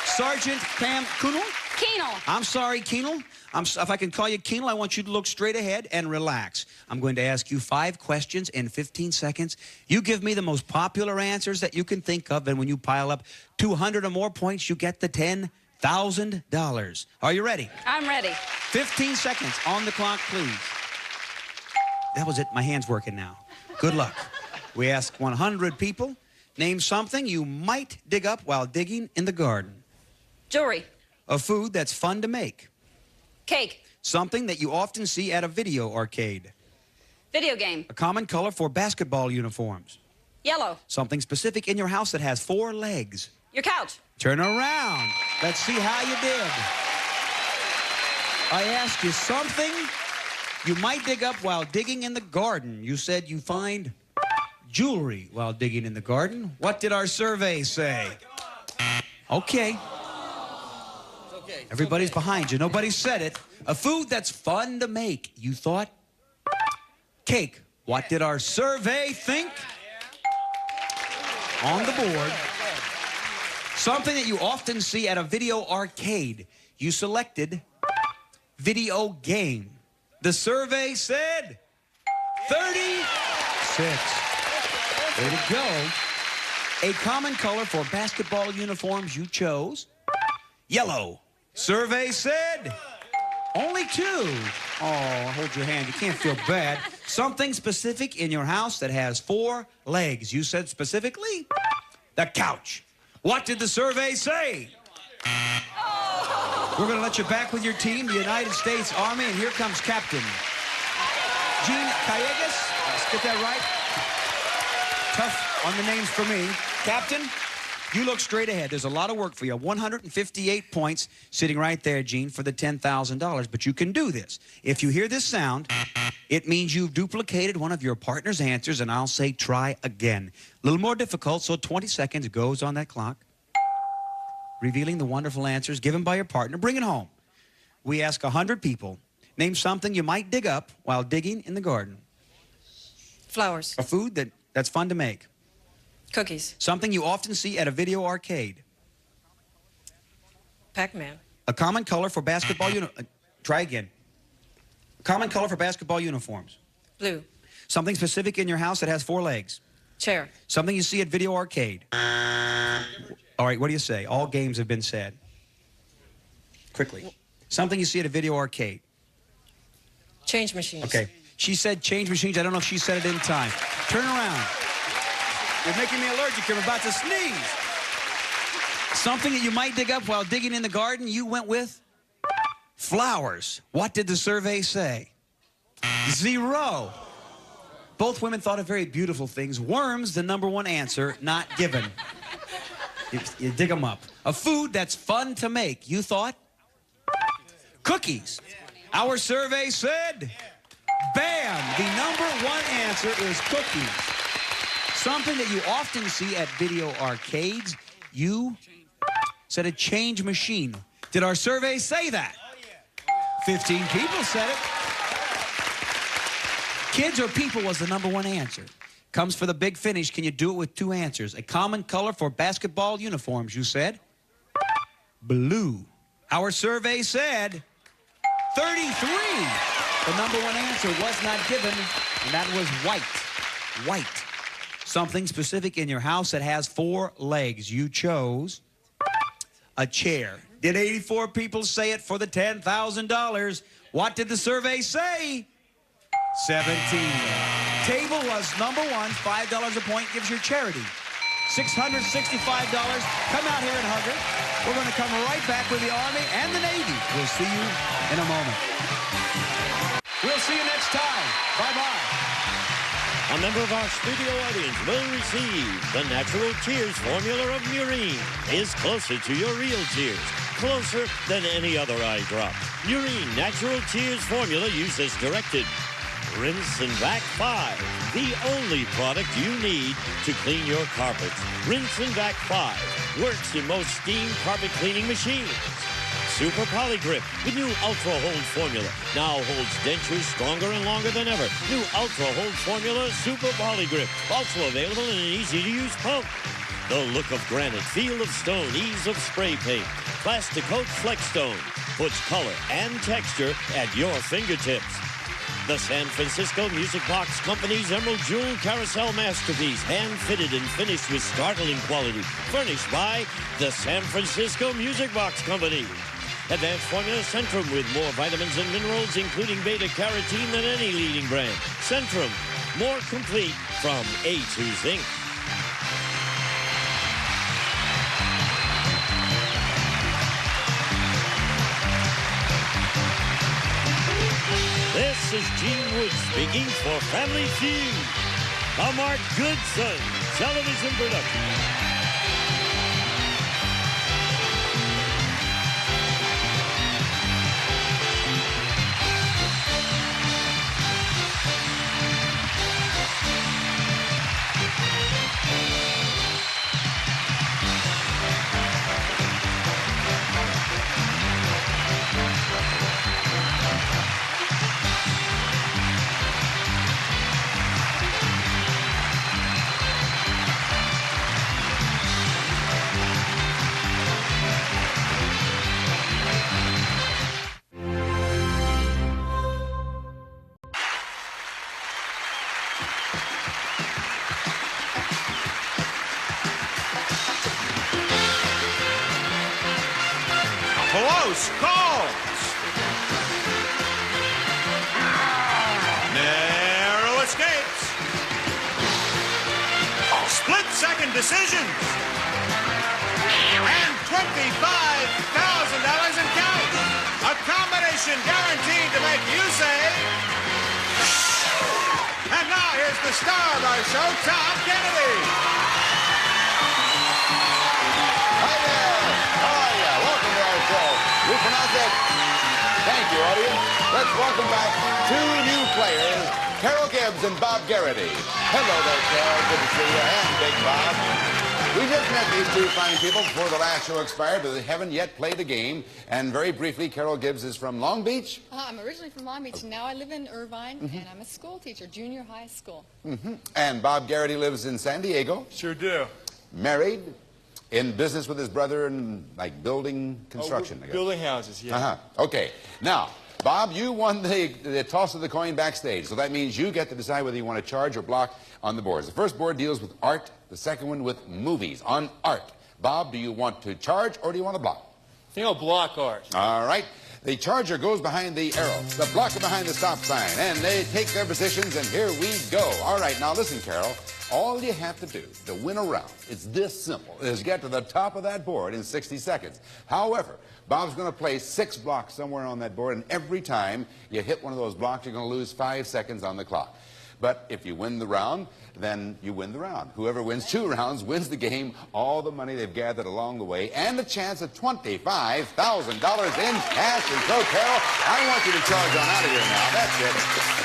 Sergeant Pam Kunal. Keenel. I'm sorry, Keenel. If I can call you Keenel, I want you to look straight ahead and relax. I'm going to ask you 5 questions in 15 seconds. You give me the most popular answers that you can think of, and when you pile up 200 or more points, you get the $10,000. Are you ready? I'm ready. 15 seconds on the clock, please. That was it. My hand's working now. Good luck. We ask 100 people. Name something you might dig up while digging in the garden. Jewelry. A food that's fun to make. Cake. Something that you often see at a video arcade. Video game. A common color for basketball uniforms. Yellow. Something specific in your house that has 4 legs. Your couch. Turn around. Let's see how you did. I asked you something you might dig up while digging in the garden. You said you find jewelry while digging in the garden. What did our survey say? Okay. Everybody's behind you. Nobody said it. A food that's fun to make. You thought cake. What did our survey think? On the board. Something that you often see at a video arcade. You selected video game. The survey said 36. Way to go. A common color for basketball uniforms you chose yellow. Survey said only 2. Oh, hold your hand. You can't feel bad. Something specific in your house that has 4 legs. You said specifically the couch. What did the survey say? We're going to let you back with your team, the United States Army, and here comes Captain Gene Callejas. Let's get that right. Tough on the names for me. Captain, you look straight ahead. There's a lot of work for you. 158 points sitting right there, Gene, for the $10,000. But you can do this. If you hear this sound, it means you've duplicated one of your partner's answers, and I'll say try again. A little more difficult, so 20 seconds goes on that clock. Revealing the wonderful answers given by your partner. Bring it home. We ask 100 people. Name something you might dig up while digging in the garden. Flowers. A food that's fun to make. Cookies. Something you often see at a video arcade. Pac-Man. A common color for basketball try again. A common color for basketball uniforms. Blue. Something specific in your house that has 4 legs. Chair. Something you see at video arcade. All right, what do you say? All games have been said. Quickly. Something you see at a video arcade. Change machines. Okay. She said change machines. I don't know if she said it in time. Turn around. You're making me allergic. I'm about to sneeze. Something that you might dig up while digging in the garden, you went with flowers. What did the survey say? 0. Both women thought of very beautiful things. Worms, the #1 answer, not given. You dig them up. A food that's fun to make. You thought? Cookies. Our survey said, bam, the #1 answer is cookies. Something that you often see at video arcades. You said a change machine. Did our survey say that? 15 people said it. Kids or people was the #1 answer. Comes for the big finish. Can you do it with 2 answers? A common color for basketball uniforms, you said? Blue. Our survey said 33. The #1 answer was not given, and that was white. White. Something specific in your house that has 4 legs. You chose a chair. Did 84 people say it for the $10,000? What did the survey say? 17. Table was #1. $5 a point gives your charity $665. Come out here and hug her. We're going to come right back with the Army and the Navy. We'll see you in a moment. We'll see you next time. Bye-bye. A member of our studio audience will receive the Natural Tears formula of Murine. Is closer to your real tears. Closer than any other eye drop. Murine Natural Tears formula uses directed. Rinse and Vac 5, the only product you need to clean your carpets. Rinse and Vac 5 works in most steam carpet cleaning machines. Super Polygrip, the new Ultra Hold formula, now holds dentures stronger and longer than ever. New Ultra Hold formula, Super Polygrip, also available in an easy-to-use pump. The look of granite, feel of stone, ease of spray paint. Plasticoat Flexstone puts color and texture at your fingertips. The San Francisco Music Box Company's Emerald Jewel Carousel Masterpiece, hand-fitted and finished with startling quality. Furnished by the San Francisco Music Box Company. Advanced Formula Centrum with more vitamins and minerals, including beta-carotene than any leading brand. Centrum, more complete from A to Zinc. This is Gene Wood speaking for Family Feud, a Mark Goodson television production. Close calls. Narrow escapes. Split-second decisions. And $25,000 in cash. A combination guaranteed to make you say. And now here's the star of our show, Tom Kennedy. Hi there. How are you? Welcome to our show. We pronounce it. Thank you, audience. Let's welcome back two new players, Carol Gibbs and Bob Garrity. Hello there, Carol. Good to see you. And Big Bob. We just met these two fine people before the last show expired, but they haven't yet played a game. And very briefly, Carol Gibbs is from Long Beach. I'm originally from Long Beach, and now I live in Irvine, and I'm a school teacher, junior high school. And Bob Garrity lives in San Diego. Sure do. Married, in business with his brother in, like, building construction. I guess. Building houses, yeah. Okay. Now, Bob, you won the toss of the coin backstage, so that means you get to decide whether you want to charge or block on the boards. The first board deals with art, the second one with movies. On art, Bob, do you want to charge or do you want to block? I think I'll block art. All right. The charger goes behind the arrow, the blocker behind the stop sign, and they take their positions, and here we go. All right, now listen, Carol. All you have to do to win a round, it's this simple, is get to the top of that board in 60 seconds. However, Bob's going to place 6 blocks somewhere on that board, and every time you hit one of those blocks, you're going to lose 5 seconds on the clock. But if you win the round, then you win the round. Whoever wins 2 rounds wins the game, all the money they've gathered along the way, and a chance at $25,000 in cash. And so, Carol, I want you to charge on out of here now. That's it.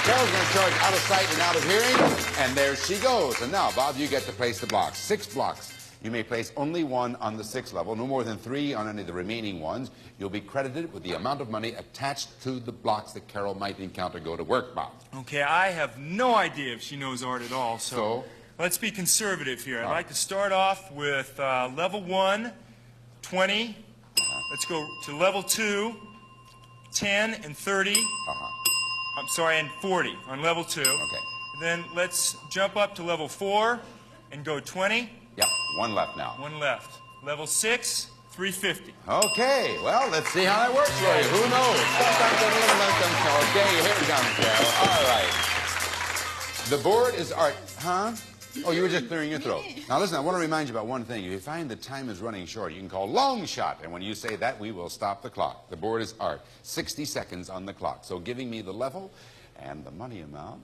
Carol's going to charge out of sight and out of hearing, and there she goes. And now, Bob, you get to place the blocks. 6 blocks. You may place only 1 on the 6th level, no more than 3 on any of the remaining ones. You'll be credited with the amount of money attached to the blocks that Carol might encounter. Go to work, Bob. Okay, I have no idea if she knows art at all, so let's be conservative here. I'd like to start off with level 1, 20. Let's go to level 2, 10 and 30. I'm sorry, and 40 on level 2. Okay. Then let's jump up to level 4 and go 20. Yep, 1 left now. 1 left. Level 6, 350. Okay, well, let's see how that works for you. Who knows? Sometimes a little less. Okay, here it comes, Carol. All right. The board is art. Huh? Oh, you were just clearing your throat. Now, listen, I want to remind you about one thing. If you find the time is running short, you can call long shot. And when you say that, we will stop the clock. The board is art. 60 seconds on the clock. So giving me the level and the money amount.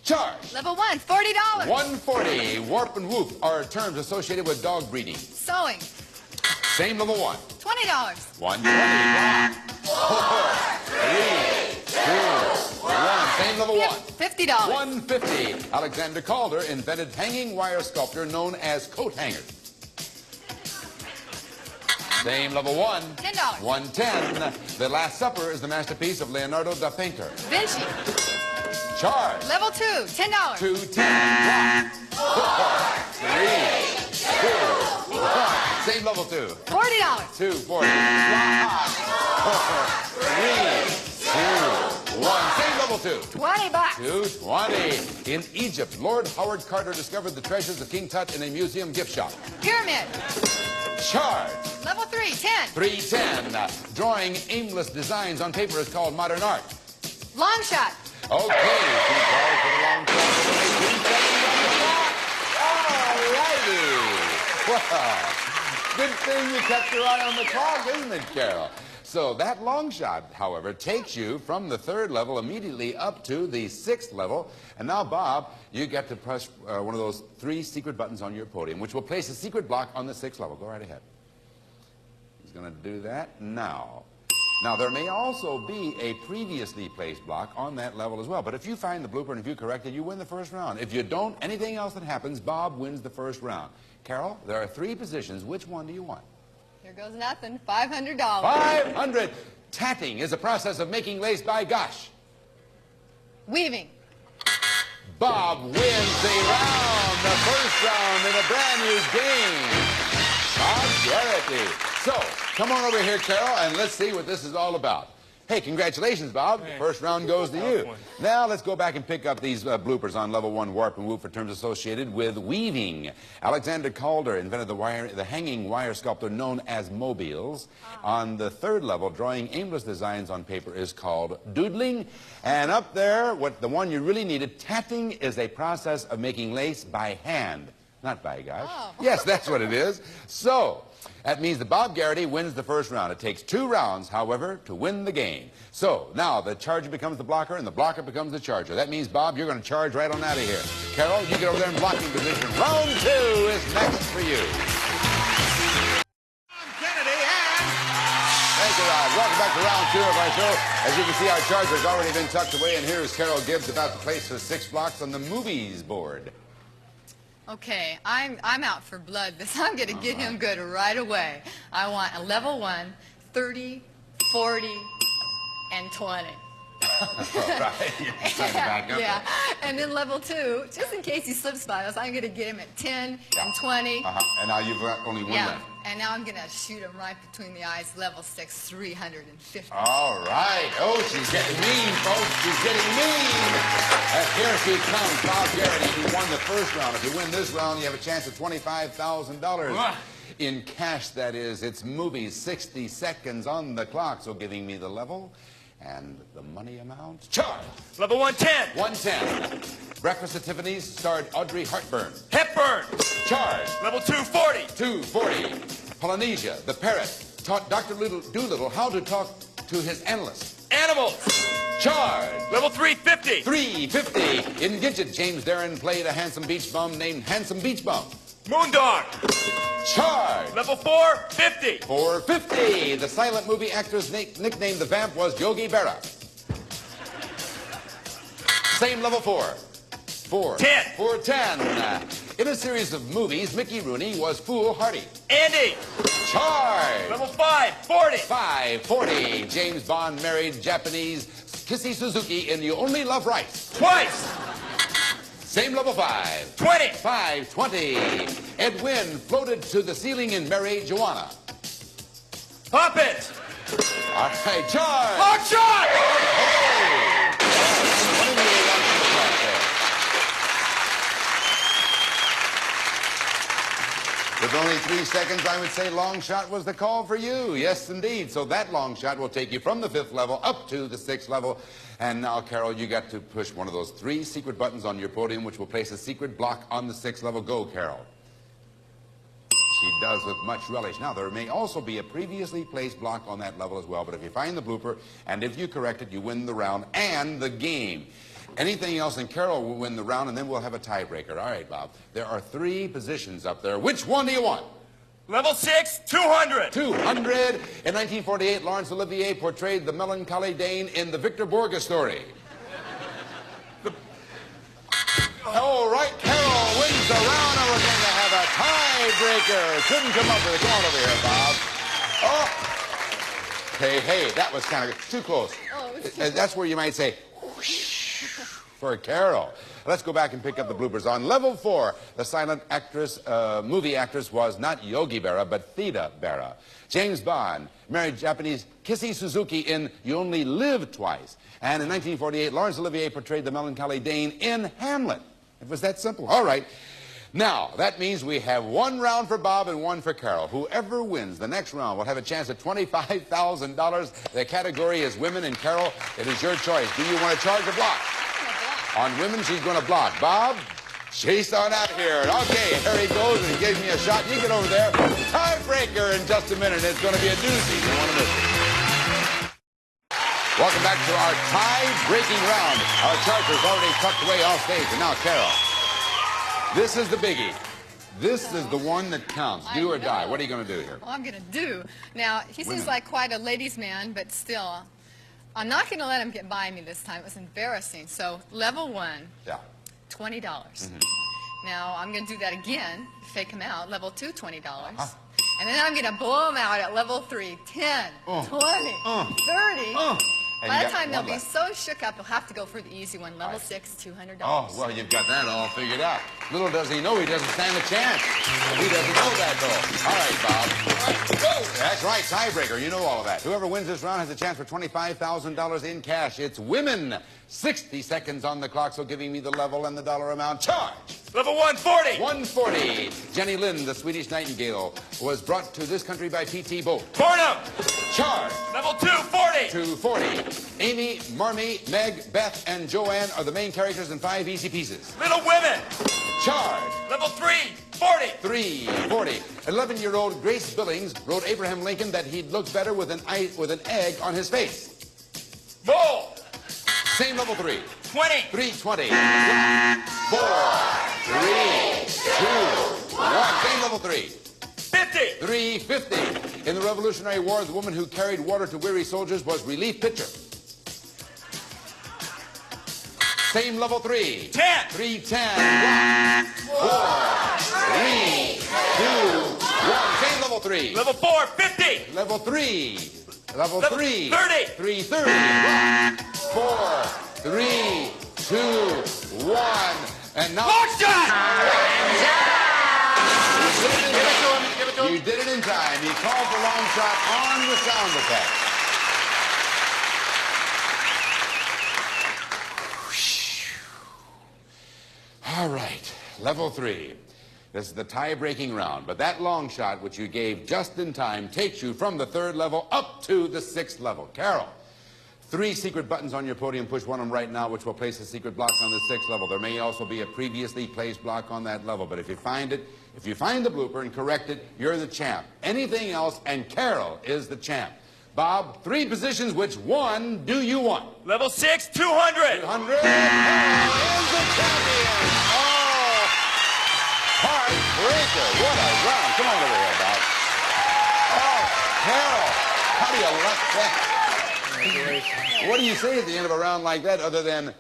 Charge. Level 1, $40. 140. Warp and whoop are terms associated with dog breeding. Sewing. Same level 1. $20. 120. 4, 3, 2, 1. Same level 1. $50. 150. Alexander Calder invented hanging wire sculpture known as coat hanger. Same level 1. $10. 110. The Last Supper is the masterpiece of Leonardo da Vinci. Vinci. Charge. Level 2, $10. 210. 4, 3, 2, Same level 2. $40. 2, 40. 4, 3, 2, 1. Same level 2. $20. 220. In Egypt, Lord Howard Carter discovered the treasures of King Tut in a museum gift shop. Pyramid. Charge. Level 3, 10. 310. Drawing aimless designs on paper is called modern art. Long shot. Okay, two calls for the long shot. 18 seconds on the clock. All righty. Well, good thing you kept your eye on the clock, isn't it, Carol? So that long shot, however, takes you from the 3rd level immediately up to the 6th level. And now, Bob, you get to press one of those 3 secret buttons on your podium, which will place a secret block on the 6th level. Go right ahead. He's going to do that now. Now, there may also be a previously placed block on that level as well. But if you find the blooper and if you correct it, you win the 1st round. If you don't, anything else that happens, Bob wins the 1st round. Carol, there are 3 positions. Which one do you want? Here goes nothing. $500. 500. Tatting is a process of making lace by gosh. Weaving. Bob wins the round, the 1st round in a brand new game. Bob Garrity. So, come on over here, Carol, and let's see what this is all about. Hey, congratulations, Bob. The 1st round goes to you. Now, let's go back and pick up these bloopers on level 1, warp and woof, for terms associated with weaving. Alexander Calder invented the hanging wire sculptor known as mobiles. On the 3rd level, drawing aimless designs on paper is called doodling. And up there, the one you really needed, tatting, is a process of making lace by hand. Not by gosh. Oh. Yes, that's what it is. So, that means that Bob Garrity wins the 1st round. It takes 2 rounds, however, to win the game. So, now the charger becomes the blocker and the blocker becomes the charger. That means, Bob, you're going to charge right on out of here. Carol, you get over there in blocking position. Round 2 is next for you. Kennedy and... Thank you, Rod. Welcome back to round 2 of our show. As you can see, our charger's already been tucked away, and here's Carol Gibbs about to place her 6 blocks on the movies board. Okay, I'm out for blood. I'm going to get him good right away. I want a level 1, 30, 40, and 20. All right. You're trying to back up. Yeah, and then level 2, just in case he slips by us, I'm going to get him at 10 and 20. And now you've got only 1 left. And now I'm going to shoot him right between the eyes, level 6, 350. All right. Oh, she's getting mean, folks. She's getting mean. And here she comes, Bob Garrity. You won the 1st round. If you win this round, you have a chance at $25,000. In cash, that is. It's movies, 60 seconds on the clock. So giving me the level and the money amount. Charge. Level 110. 110. Breakfast at Tiffany's starred Audrey Hepburn. Hepburn. Charge. Level 240. 240. Polynesia, the parrot, taught Dr. Doolittle how to talk to his analysts. Animals. Charge. Level 350. 350. In Gidget, James Darren played a handsome beach bum named Handsome Beach Bum. Moondog. Charge. Level 450. 450. The silent movie actor's nickname, the vamp, was Yogi Berra. Same level 4. 10. 410. In a series of movies, Mickey Rooney was Foolhardy. Andy. Charge. Level 540. 540. James Bond married Japanese Kissy Suzuki in You Only Love Rice. Twice. Same level 5. 20. 520. Ed Wynn floated to the ceiling in Mary Joanna. Pop it. All right, charge. Hot shot. With only 3 seconds, I would say long shot was the call for you. Yes, indeed. So that long shot will take you from the 5th level up to the 6th level. And now, Carol, you got to push one of those 3 secret buttons on your podium, which will place a secret block on the 6th level. Go, Carol. She does with much relish. Now, there may also be a previously placed block on that level as well, but if you find the blooper, and if you correct it, you win the round and the game. Anything else, and Carol will win the round, and then we'll have a tiebreaker. All right, Bob. There are 3 positions up there. Which one do you want? Level 6, 200. 200. In 1948, Laurence Olivier portrayed the melancholy Dane in the Victor Borge story. All right, Carol wins the round, and we're going to have a tiebreaker. Couldn't come up with it. Come on over here, Bob. Oh. Hey, that was kind of too close. Oh, That's where you might say, whoosh. for Carol. Let's go back and pick up the bloopers. On level 4, the silent actress, movie actress was not Yogi Berra, but Theda Berra. James Bond married Japanese Kissy Suzuki in You Only Live Twice. And in 1948, Laurence Olivier portrayed the melancholy Dane in Hamlet. It was that simple. All right. Now, that means we have 1 round for Bob and 1 for Carol. Whoever wins the next round will have a chance at $25,000. The category is women, and Carol, it is your choice. Do you want to charge or block? On women, she's going to block. Bob, chase on out here. Okay, here he goes, and he gave me a shot. You get over there. Tiebreaker in just a minute. It's going to be a doozy. You don't want to miss it. Welcome back to our tie-breaking round. Our Chargers already tucked away off stage, and now Carol. This is the biggie. This is the one that counts. Do or die. What are you going to do here? Well, I'm going to do. Now, he seems like quite a ladies' man, but still, I'm not going to let him get by me this time. It was embarrassing. So, level 1, yeah. $20. Now, I'm going to do that again, fake him out. Level 2, $20. And then I'm going to blow him out at level 3, 10, 20, 30. By the time they'll be so shook up, he'll have to go for the easy one. Level 6, $200. Oh, well, you've got that all figured out. Little does he know he doesn't stand a chance. He doesn't know that, though. All right, Bob. Go. That's right, tiebreaker. You know all of that. Whoever wins this round has a chance for $25,000 in cash. It's women. 60 seconds on the clock, so giving me the level and the dollar amount. Charge. Level 140. 140. Jenny Lind, the Swedish Nightingale, was brought to this country by P.T. Boat. Barnum. Charge. Level 240. 240. Amy, Marmee, Meg, Beth, and Joanne are the main characters in 5 Easy Pieces. Little Women. Charge. Level 340. 340. 11-year-old Grace Billings wrote Abraham Lincoln that he'd look better with an egg on his face. Bull. Same level 3. 20. 320. 4, 3, 2, 1. Same level 3. 50. 350. In the Revolutionary War, the woman who carried water to weary soldiers was relief pitcher. Same level 3. 10. 310. 1, 4, 3, 2, 1. Same level 3. Level 4, 50. Level 3. Level 3. 30. 330. 1, 4, 3, 2, 1. And now. Long shot! Give it to him. You did it in time. He called for long shot on the sound effect. All right, level 3. This is the tie-breaking round, but that long shot, which you gave just in time, takes you from the 3rd level up to the 6th level. Carol, 3 secret buttons on your podium. Push one of them right now, which will place the secret blocks on the 6th level. There may also be a previously placed block on that level, but if you find it, if you find the blooper and correct it, you're the champ. Anything else, and Carol is the champ. Bob, 3 positions. Which one do you want? Level 6, 200. 200. Carol is the champion. Oh, heartbreaker. What a round. Come on over here, Bob. Oh, Carol, how do you like that? What do you say at the end of a round like that other than,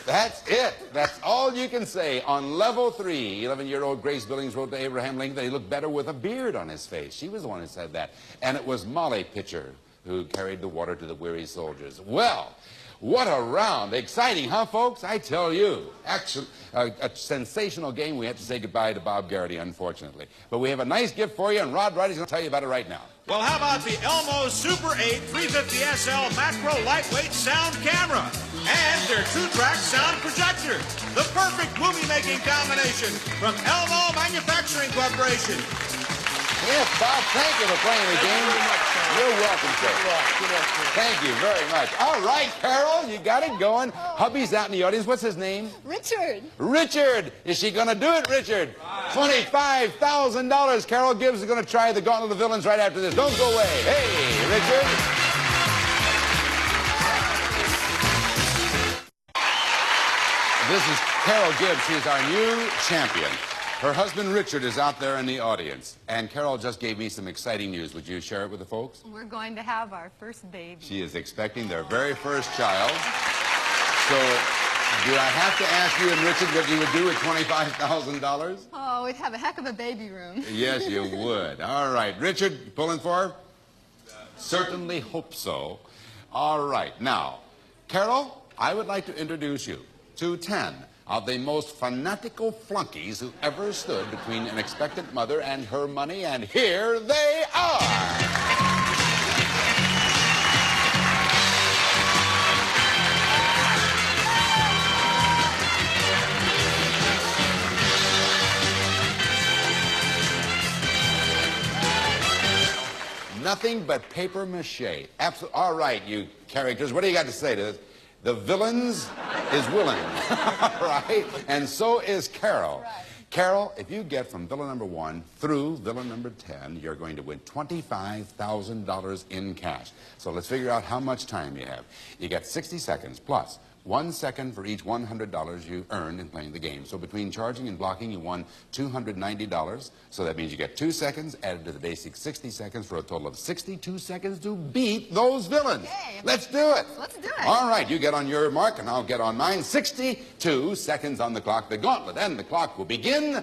that's it. That's all you can say. On level 3, 11-year-old Grace Billings wrote to Abraham Lincoln that he looked better with a beard on his face. She was the one who said that. And it was Molly Pitcher who carried the water to the weary soldiers. Well, what a round. Exciting, huh, folks? I tell you. Actually, a sensational game. We have to say goodbye to Bob Garrity, unfortunately. But we have a nice gift for you, and Rod Roddy's going to tell you about it right now. Well, how about the Elmo Super 8 350 SL Macro Lightweight Sound Camera and their 2-track sound projector? The perfect movie-making combination from Elmo Manufacturing Corporation. Yes, Bob, thank you for playing the game. You're welcome, sir. Thank you very much. All right, Carol, you got it going. Hubby's out in the audience. What's his name? Richard. Richard. Is she going to do it, Richard? $25,000. Carol Gibbs is going to try the Gauntlet of Villains right after this. Don't go away. Hey, Richard. This is Carol Gibbs. She's our new champion. Her husband, Richard, is out there in the audience. And Carol just gave me some exciting news. Would you share it with the folks? We're going to have our first baby. She is expecting their very first child. So, do I have to ask you and Richard what you would do with $25,000? Oh, we'd have a heck of a baby room. Yes, you would. All right. Richard, pulling for her? Certainly hope so. All right. Now, Carol, I would like to introduce you. to 10 of the most fanatical flunkies who ever stood between an expectant mother and her money, and here they are. Nothing but paper mache. All right, you characters, what do you got to say to this? The villains is willing, right? And so is Carol. Right. Carol, if you get from villain number 1 through villain number 10, you're going to win $25,000 in cash. So let's figure out how much time you have. You get 60 seconds plus 1 second for each $100 you earned in playing the game. So between charging and blocking, you won $290. So that means you get 2 seconds added to the basic 60 seconds for a total of 62 seconds to beat those villains. Okay. Let's do it. Let's do it. All right, you get on your mark and I'll get on mine. 62 seconds on the clock. The gauntlet and the clock will begin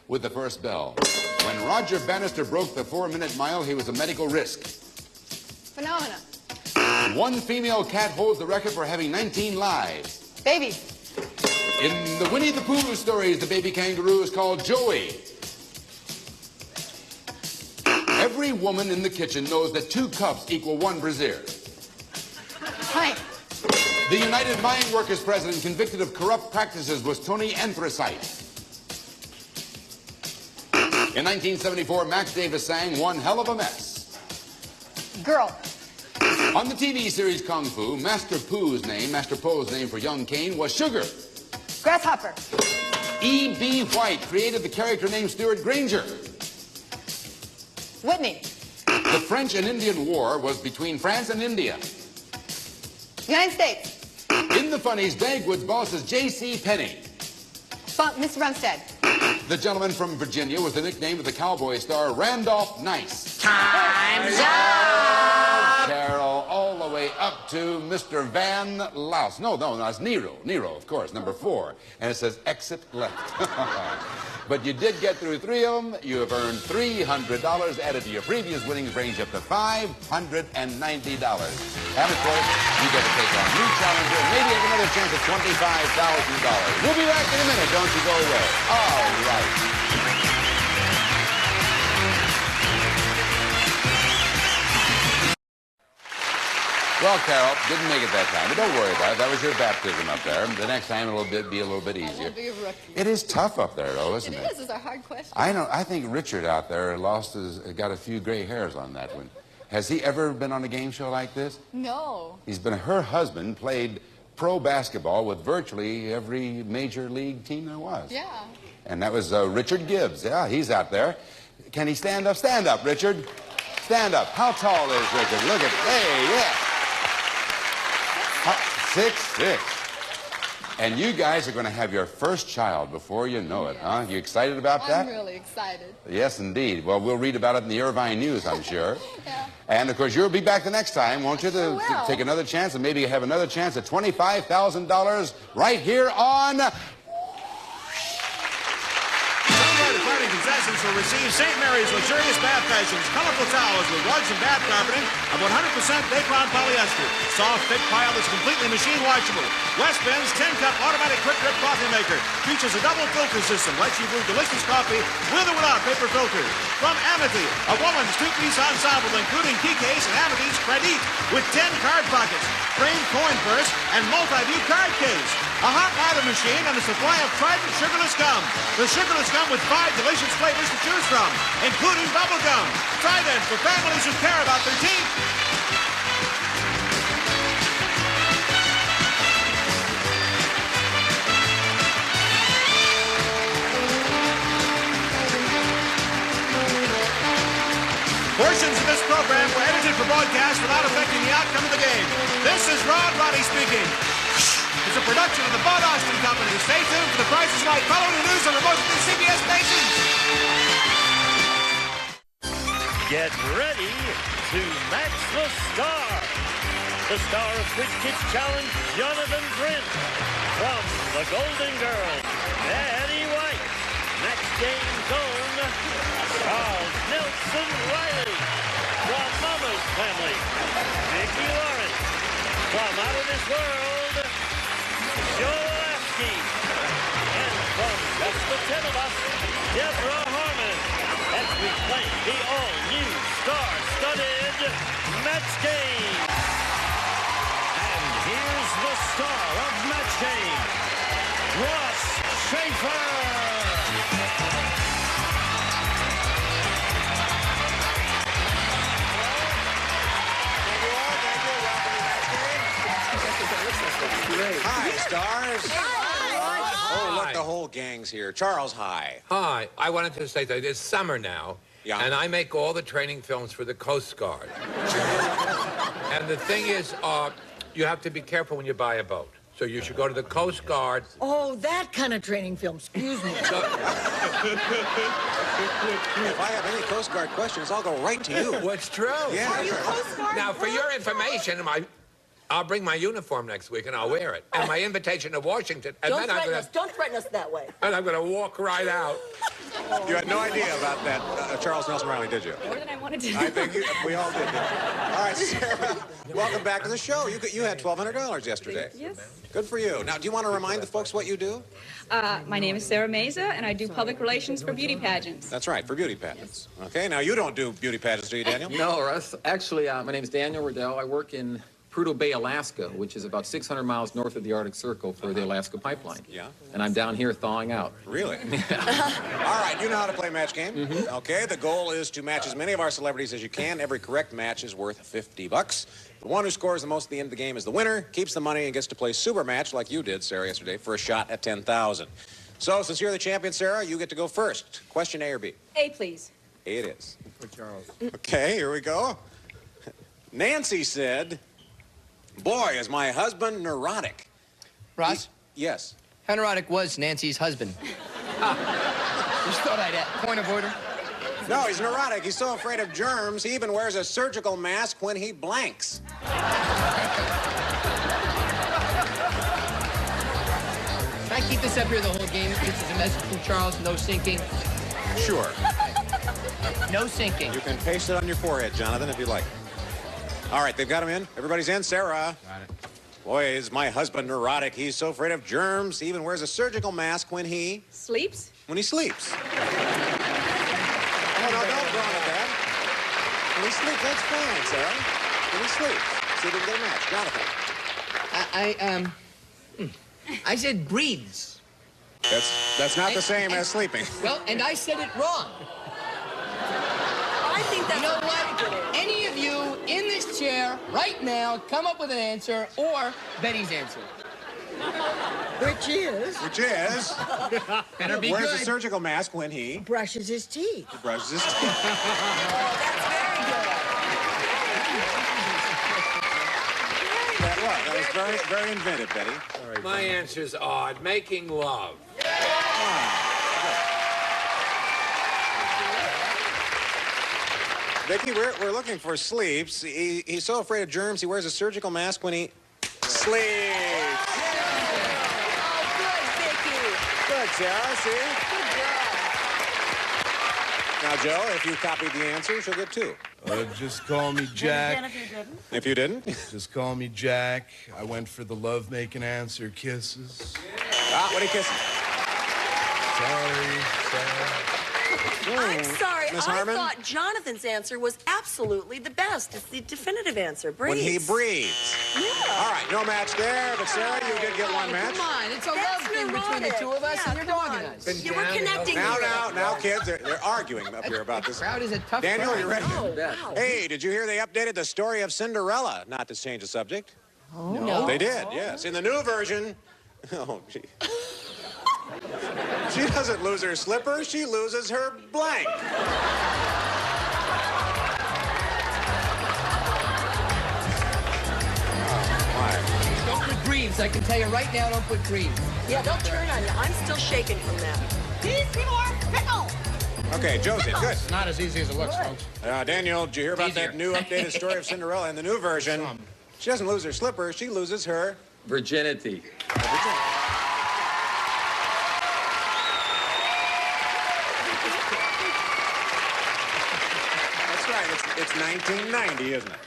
with the first bell. When Roger Bannister broke the 4-minute mile, he was a medical risk. Phenomena. One female cat holds the record for having 19 lives. Baby. In the Winnie the Pooh stories, the baby kangaroo is called Joey. Every woman in the kitchen knows that 2 cups equal 1 brassiere. Right. The United Mine Workers president convicted of corrupt practices was Tony Anthracite. In 1974, Max Davis sang One Hell of a Mess. Girl. On the TV series Kung Fu, Master Po's name for young Kane was Sugar. Grasshopper. E.B. White created the character named Stuart Granger. Whitney. The French and Indian War was between France and India. United States. In the funnies, Dagwood's boss is J.C. Penney. Mr. Bumstead. The gentleman from Virginia was the nickname of the cowboy star Randolph Nice. Time's up! Carol, all the way up to Mr. Van Louse. No, it's Nero. Nero, of course, number 4. And it says exit left. But you did get through 3 of them. You have earned $300 added to your previous winnings, brings you up to $590. And of course, you get to take on a new challenger and maybe have another chance at $25,000. We'll be back in a minute. Don't you go away. All right. Well, Carol, didn't make it that time, but don't worry about it. That was your baptism up there. The next time it'll be a little bit easier. Be a rookie. It is tough up there, though, isn't it? It is. It's a hard question. I know. I think Richard out there got a few gray hairs on that one. Has he ever been on a game show like this? No. Her husband played pro basketball with virtually every major league team there was. Yeah. And that was Richard Gibbs. Yeah, he's out there. Can he stand up? Stand up, Richard. Stand up. How tall is Richard? Look at, hey, yeah. 6'6". And you guys are going to have your first child before you know it, huh? You excited about that? I'm really excited. Yes, indeed. Well, we'll read about it in the Irvine News, I'm sure. Yeah. And, of course, you'll be back the next time, won't you, to take another chance and maybe have another chance at $25,000 right here on... Party contestants will receive St. Mary's luxurious bath fashions, colorful towels with rugs and bath carpeting of 100% Dacron polyester. Soft, thick pile that's completely machine washable. West Bend's 10-cup automatic quick grip coffee maker features a double filter system, lets you brew delicious coffee with or without paper filters. From Amity, a woman's 2-piece ensemble including key case and Amity's Credit with 10 card pockets, framed coin purse, and multi-view card case. A hot lather machine and a supply of Trident sugarless gum. The sugarless gum with 5 delicious flavors to choose from, including bubble gum. Trident for families who care about their teeth. Portions of this program were edited for broadcast without affecting the outcome of the game. This is Rod Roddy speaking. It's a production of the Bud Austin Company. Stay tuned for The Price is Right. Follow the news on most of the CBS stations. Get ready to match the star. The star of Quiz Kids Challenge, Jonathan Brent. From the Golden Girls, Eddie White. Next Game's own, Charles Nelson Riley. From Mama's Family, Vicki Lawrence. From Out of This World, Joe Lasky. we play the all-new star-studded Match Game. And here's the star of Match Game, Ross Schaefer. Hi, stars. Oh, look, the whole gang's here. Charles, hi. Hi. I wanted to say that it's summer now, and I make all the training films for the Coast Guard. And the thing is, you have to be careful when you buy a boat. So you should go to the Coast Guard. Oh, that kind of training film. Excuse me. If I have any Coast Guard questions, I'll go right to you. What's true? Yeah. Are you Coast Guard? Now, for your information, I'll bring my uniform next week and I'll wear it. And my invitation to Washington. And Don't threaten us. Don't threaten us that way. And I'm going to walk right out. You had no idea about that, Charles Nelson Riley, did you? More than I wanted to. I think we all did. All right, Sarah, welcome back to the show. You had $1,200 yesterday. Yes. Good for you. Now, do you want to remind the folks what you do? My name is Sarah Meza, and I do public relations for beauty pageants. That's right, for beauty pageants. Okay, now you don't do beauty pageants, do you, Daniel? No, Russ. Actually, my name is Daniel Riddell. I work in Prudhoe Bay, Alaska, which is about 600 miles north of the Arctic Circle for the Alaska Pipeline. Yeah. And I'm down here thawing out. Really? All right, you know how to play Match Game? Mm-hmm. Okay, the goal is to match as many of our celebrities as you can. Every correct match is worth $50. The one who scores the most at the end of the game is the winner, keeps the money, and gets to play Super Match like you did, Sarah, yesterday, for a shot at $10,000. So, since you're the champion, Sarah, you get to go first. Question A or B? A, please. A it is. For Charles. Okay, here we go. Nancy said, "Boy, is my husband neurotic." Ross? Yes. How neurotic was Nancy's husband? Just thought I'd add. Point of order. No, he's neurotic. He's so afraid of germs, he even wears a surgical mask when he blanks. Can I keep this up here the whole game? This is a message from Charles. No sinking. Sure. No sinking. You can paste it on your forehead, Jonathan, if you like. All right, they've got him in. Everybody's in. Sarah. Got it. Boy, is my husband neurotic. He's so afraid of germs, he even wears a surgical mask when he... Sleeps? When he sleeps. Oh, no, don't go on at that. When he sleeps, that's fine, Sarah. When he sleeps. See if we can get a match. Jonathan. I said breathes. That's not the same as sleeping. Well, and I said it wrong. I think that's you know what? Any of you in this chair right now come up with an answer or Betty's answer. Which is? Which is? Better be wears good. a surgical mask when he... Brushes his teeth. He brushes his teeth. That was very, very inventive, Betty. My answer's odd. Making love. Vicky, we're looking for sleeps. He's so afraid of germs, he wears a surgical mask when he sleeps. Oh, good, Vicky. Good, Sarah, see? Now, Joe, if you copied the answer, she'll get 2. Just call me Jack. If you didn't? Just call me Jack. I went for the love-making answer, kisses. Ah, what are you kissing? Sorry. I'm sorry. Miss I Harmon? thought Jonathan's answer was absolutely the best. It's the definitive answer. Breathes. When he breathes. Yeah. All right, no match there, but Sarah, you did get one match. Come on, it's a love thing between the two of us, and you're dogging us. You were connecting Now, here. kids, they're arguing up here about this. Crowd is a tough Daniel, crowd. you ready? Oh, wow. Hey, did you hear they updated the story of Cinderella? Not to change the subject. Oh, no. They did, yes. In the new version, oh, gee. She doesn't lose her slipper, she loses her blank. Don't put greaves. I can tell you right now, don't put greaves. Yeah, don't turn on you. I'm still shaking from that. These people are fickle. Okay, Josie, good. It's not as easy as it looks, folks. Daniel, did you hear about that new updated story of Cinderella? In the new version, she doesn't lose her slipper, she loses her... Virginity. That's right, it's 1990, isn't it?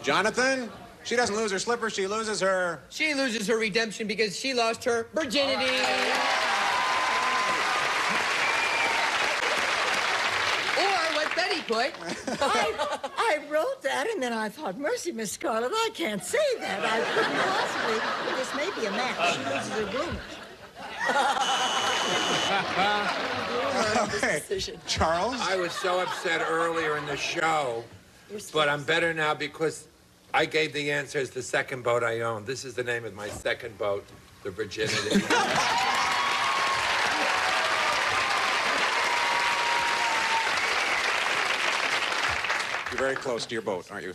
Jonathan, she doesn't lose her slipper, she loses her... She loses her redemption because she lost her virginity. Betty put. I wrote that, and then I thought, mercy, Miss Scarlett, I can't say that. I couldn't possibly. This may be a match. She loses her groomers. Charles? I was so upset earlier in the show, but I'm better now because I gave the answer as the second boat I own. This is the name of my second boat, the Virginity. You're very close to your boat, aren't you?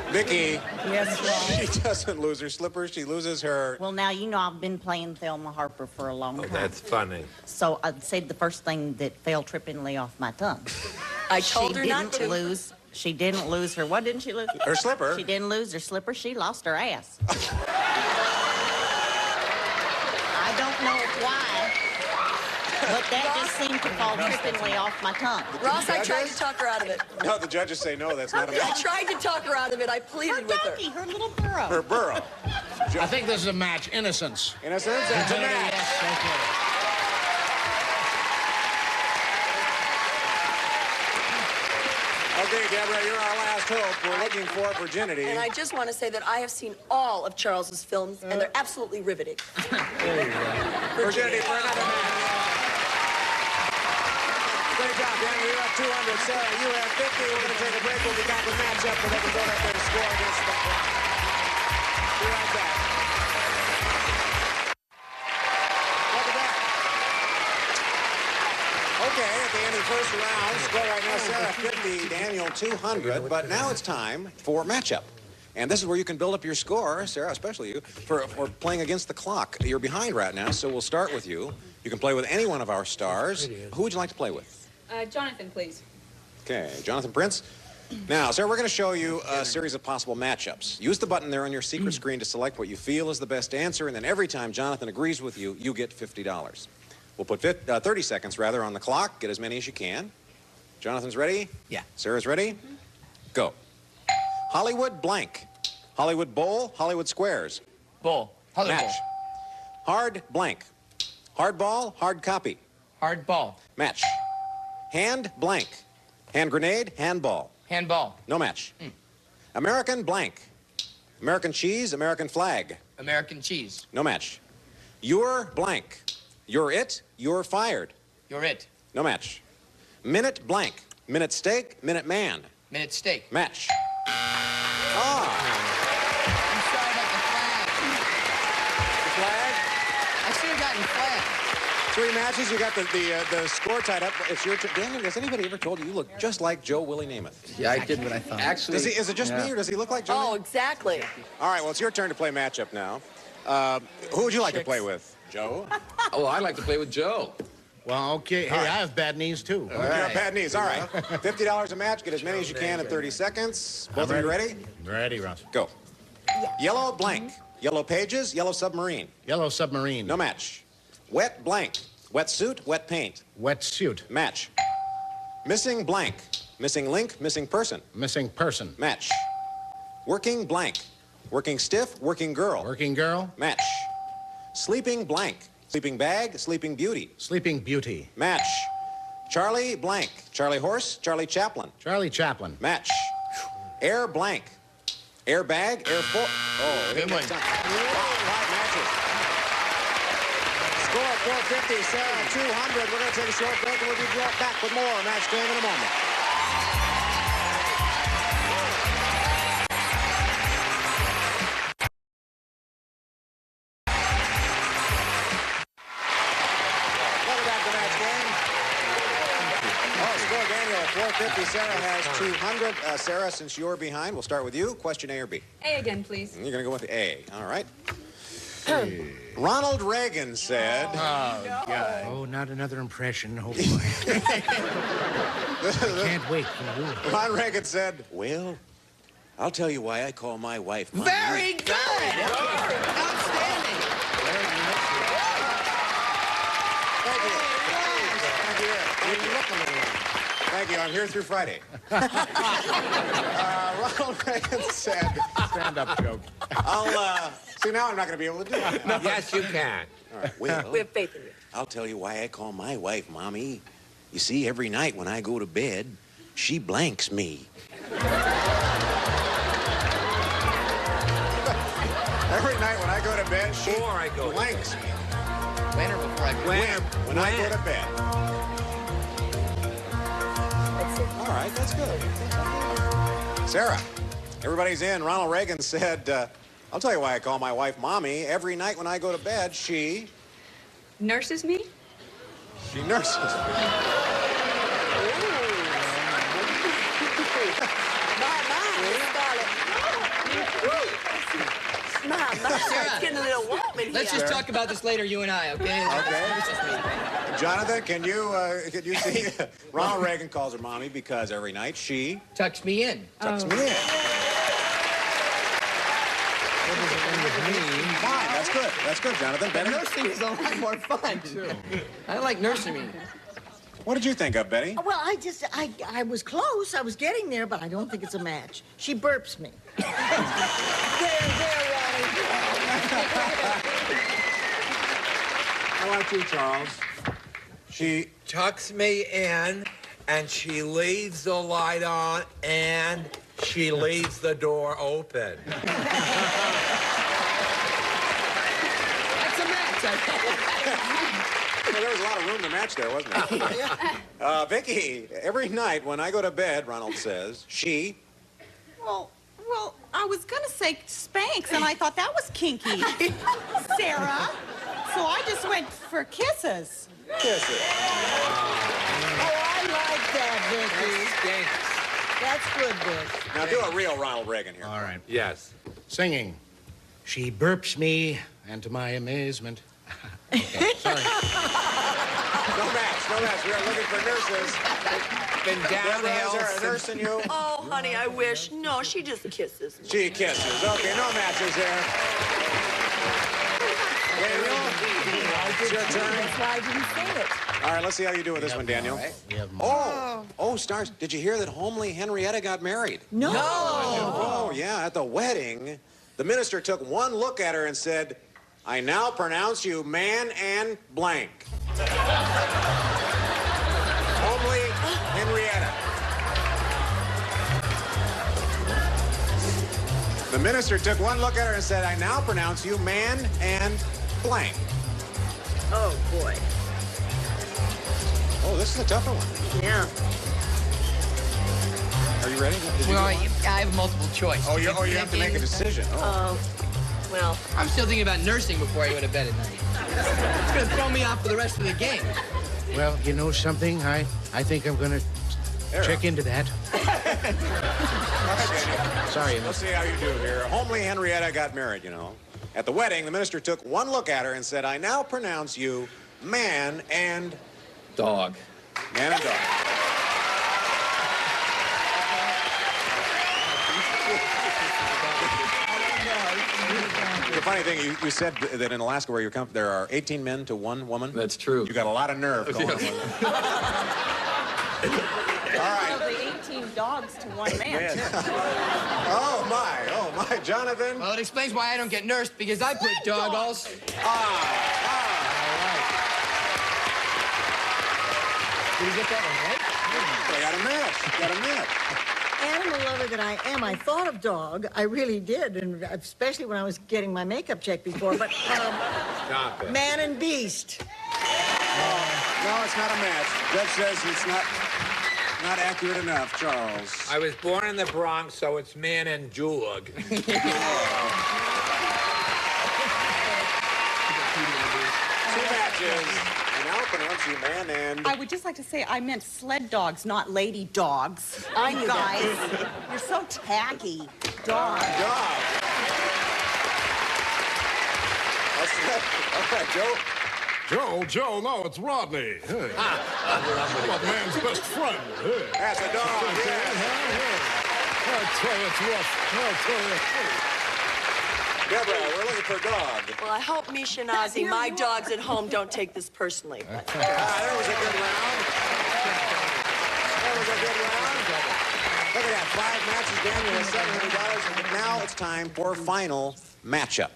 Vicky. Yes, Ron. She doesn't lose her slippers. She loses her... Well, now, you know I've been playing Thelma Harper for a long time. That's funny. So I'd say the first thing that fell trippingly off my tongue. I told her not to. She didn't lose her... What didn't she lose? Her slipper. She didn't lose her slipper. She lost her ass. I don't know why, but that just seemed to fall trippingly off my tongue. Ross, I tried to talk her out of it. No, the judges say no, that's not a I match. tried to talk her out of it. I pleaded with her. Her little burro. Her burro. I think this is a match. Innocence. Innocence? That's a match. Yes, okay. Okay, Deborah, you're our last hope. We're looking for virginity. And I just want to say that I have seen all of Charles's films, and they're absolutely riveting. Virginity for another match. Great job, Daniel. You're up 200. Sarah, you have 50. We're going to take a break. We'll be back with matchup where they can go up there and score against the clock. Be right back. Welcome back. Okay, at the end of the first round, score right now, Sarah 50, Daniel 200. But now it's time for matchup. And this is where you can build up your score, Sarah, especially you, for playing against the clock. You're behind right now, so we'll start with you. You can play with any one of our stars. Who would you like to play with? Jonathan, please. Okay, Jonathan Prince. Now, Sarah, we're going to show you a series of possible matchups. Use the button there on your secret screen to select what you feel is the best answer, and then every time Jonathan agrees with you, you get $50. We'll put 30 seconds, rather, on the clock. Get as many as you can. Jonathan's ready? Yeah. Sarah's ready? Go. Hollywood blank. Hollywood bowl, Hollywood squares. Bowl. Hollywood Match. Hard blank. Hard ball, hard copy. Hard ball. Match. Hand blank. Hand grenade, handball. Handball. No match. American blank. American cheese, American flag. American cheese. No match. You're blank. You're it, you're fired. You're it. No match. Minute blank. Minute steak, minute man. Minute steak. Match. I'm sorry about the flag. The flag? I should have gotten flag. 3 matches. You got the score tied up. It's your turn. Daniel, has anybody ever told you you look just like Joe Willie Namath? Yeah, I did what I thought. Actually, is it just me, or does he look like Joe? Oh, exactly. All right, well, it's your turn to play matchup now. Who would you like to play with? Joe? Oh, I like to play with Joe. Well, okay. Hey, I have bad knees, too. You have bad knees. All right. $50 a match. Get as many as you can in 30 seconds. Both of you ready? Ready, Ross. Go. Yellow blank. Yellow pages, yellow submarine. Yellow submarine. No match. Wet blank. Wet suit, wet paint. Wet suit. Match. Missing blank. Missing link, missing person. Missing person. Match. Working blank. Working stiff, working girl. Working girl. Match. Sleeping blank. Sleeping bag, sleeping beauty. Sleeping beauty. Match. Charlie blank. Charlie horse, Charlie Chaplin. Charlie Chaplin. Match. Air blank. Air bag, air full. Oh, Good one. 5 matches. Score 450, Sarah 200. We're going to take a short break and we'll be brought back with more Match Game in a moment. Welcome back to Match Game. Oh, score Daniel 450. Sarah has 200. Sarah, since you're behind, we'll start with you. Question A or B? A again, please. You're going to go with A. All right. Ronald Reagan said... Oh, God. Oh, not another impression. Oh, boy. I can't wait for you. Ronald Reagan said, well, I'll tell you why I call my wife Mom. Very good. Outstanding. Thank you. I'm here through Friday. Ronald Reagan said... Stand-up joke. See, now I'm not going to be able to do it. Yes, you can. All right, well, We have faith in you. I'll tell you why I call my wife Mommy. You see, every night when I go to bed, she blanks me. Every night when I go to bed, she blanks me. When or before I go? When I go to bed. All right, that's good. Sarah, everybody's in. Ronald Reagan said, I'll tell you why I call my wife Mommy. Every night when I go to bed, she... Nurses me? She nurses me. Sarah, getting a little warm in let's here. just talk about this later, you and I, okay? Okay. Jonathan, can you see? Ronald Reagan calls her Mommy because every night she... Tucks me in. Tucks me in. Fine, that's good. That's good, Jonathan. But Betty? nursing is a lot more fun, too. I like nursing me. What did you think of, Betty? Well, I was close. I was getting there, but I don't think it's a match. She burps me. There, Ronnie. How about you, Charles? She tucks me in, and she leaves the light on, and she leaves the door open. That's a match, I think. Well, there was a lot of room to match there, wasn't there? Vicky, every night when I go to bed, Ronald says, she... Well, I was gonna say spanks, and I thought that was kinky. Sarah. So I just went for kisses. Kisses. Oh, I like that, Vicky. That's good, Vic. Now do a real Ronald Reagan here. All right. Yes. Singing. She burps me, and to my amazement... Okay, sorry. No match. We are looking for nurses. Been down the hill. Is there a nurse in you? Oh, honey, I wish. No, she just kisses me. She kisses. Okay, no matches there. Daniel, it's your turn. That's why I didn't say it. All right, let's see how you do with this one, Daniel. Oh, Stars, did you hear that homely Henrietta got married? No. Oh, yeah, at the wedding, the minister took one look at her and said, I now pronounce you man and blank. Homely Henrietta. The minister took one look at her and said, I now pronounce you man and blank. Oh, boy. Oh, this is a tougher one. Yeah. Are you ready? Well, I have multiple choice. Oh, you have to make a decision. Oh. Well, I'm still thinking about nursing before I go to bed at night. It's gonna throw me off for the rest of the game. Well, you know something? I think I'm gonna check into that. Sorry. Let's see how you do here. Homely Henrietta got married, you know. At the wedding, the minister took one look at her and said, I now pronounce you man and... Dog. Man and dog. The funny thing, you said that in Alaska where you come, there are 18 men to one woman. That's true. You got a lot of nerve going on with it. All right. the 18 dogs to one man, too. Oh, my. Jonathan? Well, it explains why I don't get nursed, because I put doggles. Did you get that one right? I got a match. Animal lover that I am, I thought of dog. I really did, and especially when I was getting my makeup checked before. But Stop it. man and beast. No, it's not a match. Judge says it's not accurate enough, Charles. I was born in the Bronx, so it's man and jug. Two matches. I now pronounce you man and... I would just like to say I meant sled dogs, not lady dogs. I knew guys, that. you're so tacky. Dog. Dog. All right, Joe. Joe, no, it's Rodney. Hey. My man's best friend. Hey. That's a dog. I tell you, it's rough. Deborah, we're looking for a dog. Well, I hope Misha and Ozzy, my dogs at home, don't take this personally. There was a good round. Look at that, 5 matches. Daniel has $700. Now it's time for final matchup.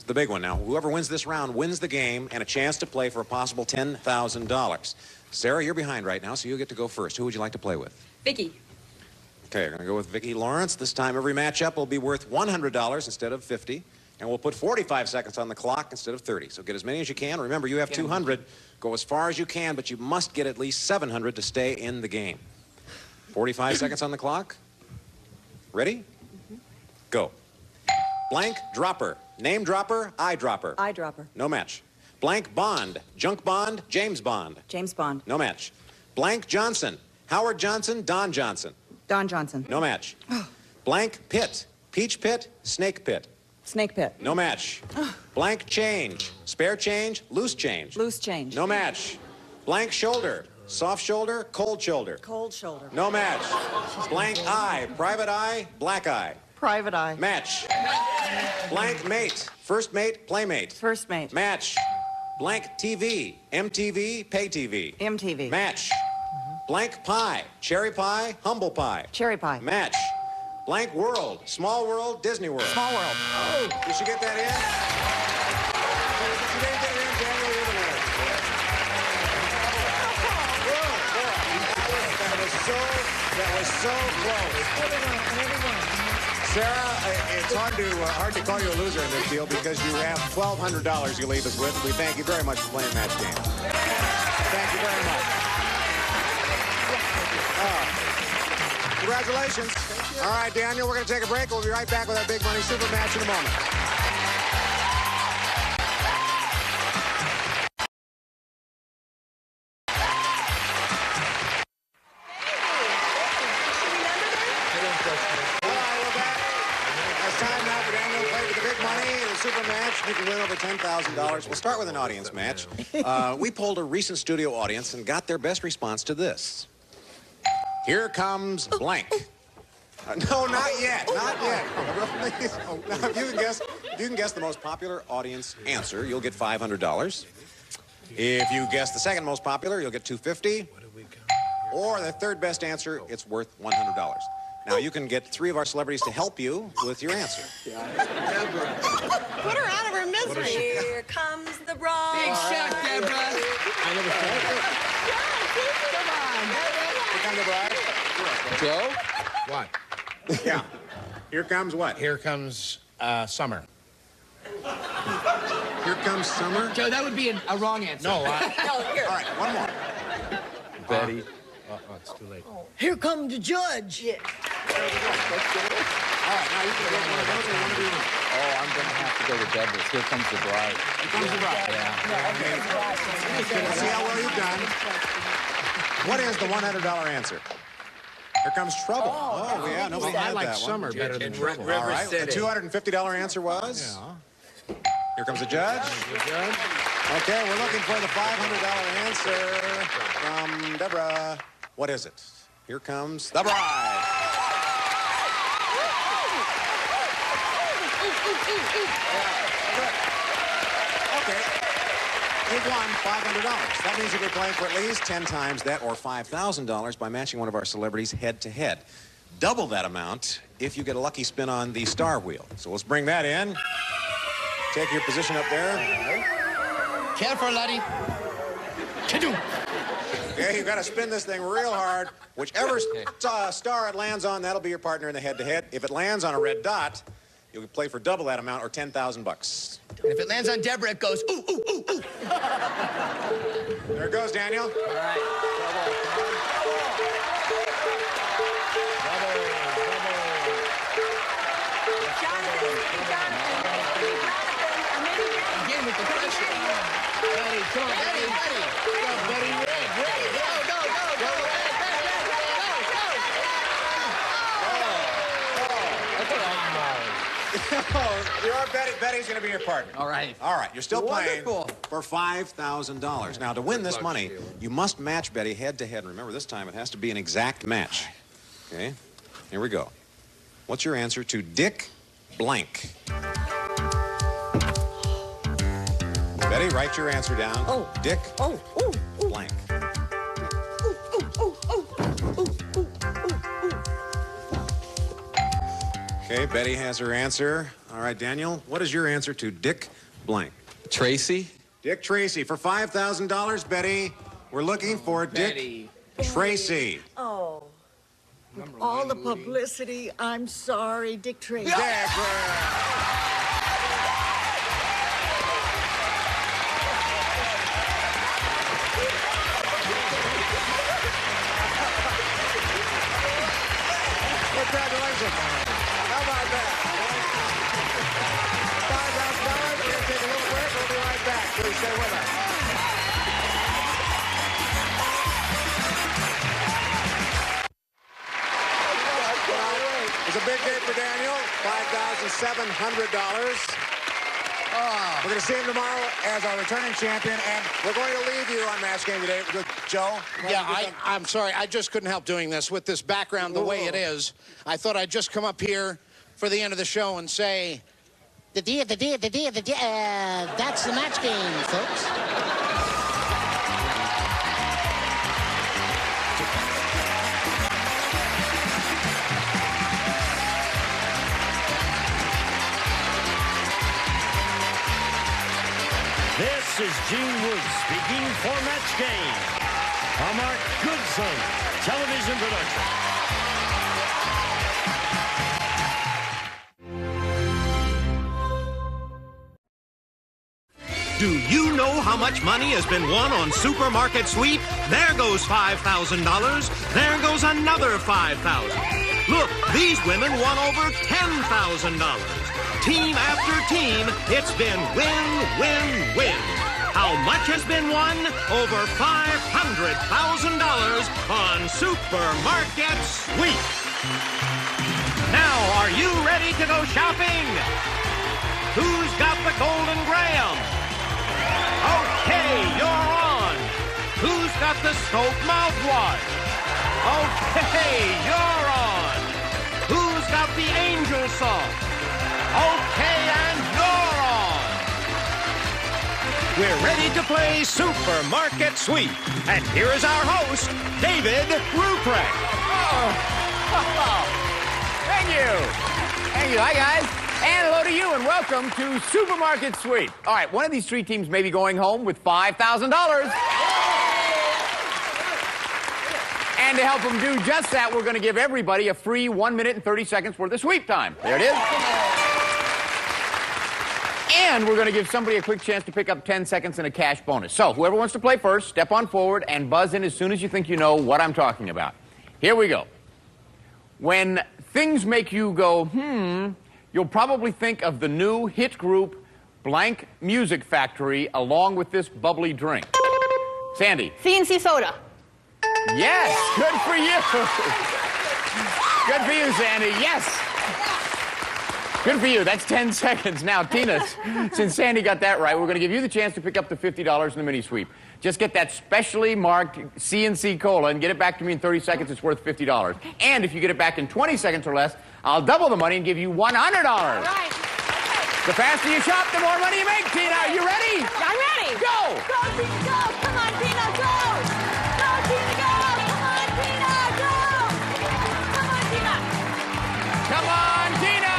It's the big one now. Whoever wins this round wins the game and a chance to play for a possible $10,000. Sarah, you're behind right now, so you get to go first. Who would you like to play with? Vicky. Okay, we're going to go with Vicki Lawrence. This time every matchup will be worth $100 instead of $50. And we'll put 45 seconds on the clock instead of 30. So get as many as you can. Remember, you have 200. Go as far as you can, but you must get at least 700 to stay in the game. 45 seconds on the clock. Ready? Go. Blank dropper. Name dropper, eyedropper. Eyedropper. No match. Blank Bond. Junk Bond, James Bond. James Bond. No match. Blank Johnson. Howard Johnson, Don Johnson. Don Johnson. No match. Blank Pit. Peach Pit, Snake Pit. Snake Pit. No match. Blank Change. Spare change, loose change. Loose change. No match. Blank Shoulder. Soft shoulder, cold shoulder. Cold shoulder. No match. Blank Eye. Private eye, black eye. Private eye. Match. Blank Mate. First mate, playmate. First mate. Match. Blank TV. MTV, pay TV. MTV. Match. Blank Pie. Cherry pie, humble pie. Cherry pie. Match. Blank World. Small World, Disney World. Small World. Oh, did you get that in? If you didn't get it in, Daniel, you're the winner. That was so close. Sarah, it's hard to call you a loser in this deal because you have $1,200 you leave us with. We thank you very much for playing Match Game. Thank you very much. Congratulations. All right, Daniel, we're going to take a break. We'll be right back with our Big Money Super Match in a moment. Super match. You can win over $10,000. We'll start with an audience match. We polled a recent studio audience and got their best response to this. Here comes blank. No, not yet. Not yet. Now, if you can guess the most popular audience answer, you'll get $500. If you guess the second most popular, you'll get $250. Or the third best answer, it's worth $100. Now, you can get 3 of our celebrities to help you with your answer. Put her out of her misery. Here comes the bride. Big shot, Deborah. I never thought Here comes the bride. Joe? What? Yeah. Here comes what? Here comes summer. Here comes summer? Joe, that would be a wrong answer. No, All right, one more. Betty. Oh, it's too late. Here comes the judge. All right, now you can get one of those or one of these. Oh, I'm going to have to go with Deborah's. Here comes the bride. Here comes the bride. Yeah. Okay. Let's see how well you've done. What is the $100 answer? Here comes trouble. Oh yeah, nobody had I like that summer one. better than trouble. All right, the $250 answer was? Yeah. Here comes the judge. Okay, we're looking for the $500 answer from Deborah. What is it? Here comes the bride. Okay. You've won $500. That means you'll be playing for at least 10 times that or $5,000 by matching one of our celebrities head-to-head. Double that amount if you get a lucky spin on the star wheel. So let's bring that in. Take your position up there. Careful, laddie. Ka-doom. Okay, you've got to spin this thing real hard. Whichever star it lands on, that'll be your partner in the head-to-head. If it lands on a red dot, you'll play for double that amount or $10,000. And if it lands on Deborah, it goes, ooh, ooh, ooh, ooh. There it goes, Daniel. All right. Again with the pressure. Betty, come on, Betty. Go, Betty, ready. Go. You are Betty's going to be your partner. All right. All right, you're still playing Wonderful. for $5,000. Now, to win this money, you must match Betty head-to-head. Remember, this time it has to be an exact match. Okay, here we go. What's your answer to Dick Blank? Betty, write your answer down. Oh. Dick Blank. Okay, Betty has her answer. All right, Daniel, what is your answer to Dick blank? Tracy. Dick Tracy. For $5,000, Betty, we're looking for Dick Tracy. Oh. With all the publicity, I'm sorry, Dick Tracy. Congratulations. How about that? $5,000. We're going to take a little break. We'll be right back. Please stay with us. It's a big day for Daniel. $5,700. We're going to see him tomorrow as our returning champion, and we're going to leave you on Match Game today with Joe. Yeah, I'm sorry. I just couldn't help doing this with this background the way it is. I thought I'd just come up here for the end of the show and say, that's the Match Game, folks. This is Gene Woods speaking for Match Game, a Mark Goodson television production. Do you know how much money has been won on Supermarket Sweep? There goes $5,000. There goes another $5,000. Look, these women won over $10,000. Team after team, it's been win, win, win. How much has been won? Over $500,000 on Supermarket Sweep. Now, are you ready to go shopping? Who's got the Golden Graham? Okay, you're on. Who's got the Scope mouthwash? Okay, you're on. Who's got the Angel Salt? Okay, and you're on. We're ready to play Supermarket Sweep. And here is our host, David Ruprecht. Thank you. Thank you. Hi, guys. And hello to you, and welcome to Supermarket Sweep. All right, one of these three teams may be going home with $5,000. And to help them do just that, we're going to give everybody a free 1 minute and 30 seconds worth of sweep time. There it is. And we're going to give somebody a quick chance to pick up 10 seconds and a cash bonus. So whoever wants to play first, step on forward and buzz in as soon as you think you know what I'm talking about. Here we go. When things make you go, you'll probably think of the new hit group Blank Music Factory along with this bubbly drink. Sandy. CNC soda. Yes, good for you. Good for you, Sandy. Yes. Good for you. That's 10 seconds. Now, Tina, since Sandy got that right, we're going to give you the chance to pick up the $50 in the mini sweep. Just get that specially marked CNC Cola and get it back to me in 30 seconds. It's worth $50. And if you get it back in 20 seconds or less, I'll double the money and give you $100. All right. The faster you shop, the more money you make, Tina. Are you ready? I'm ready. Go. Go, Tina, go. Come on, Tina, go. Go, Tina, go. Come on, Tina, go. Come on, Tina. Come on, Tina.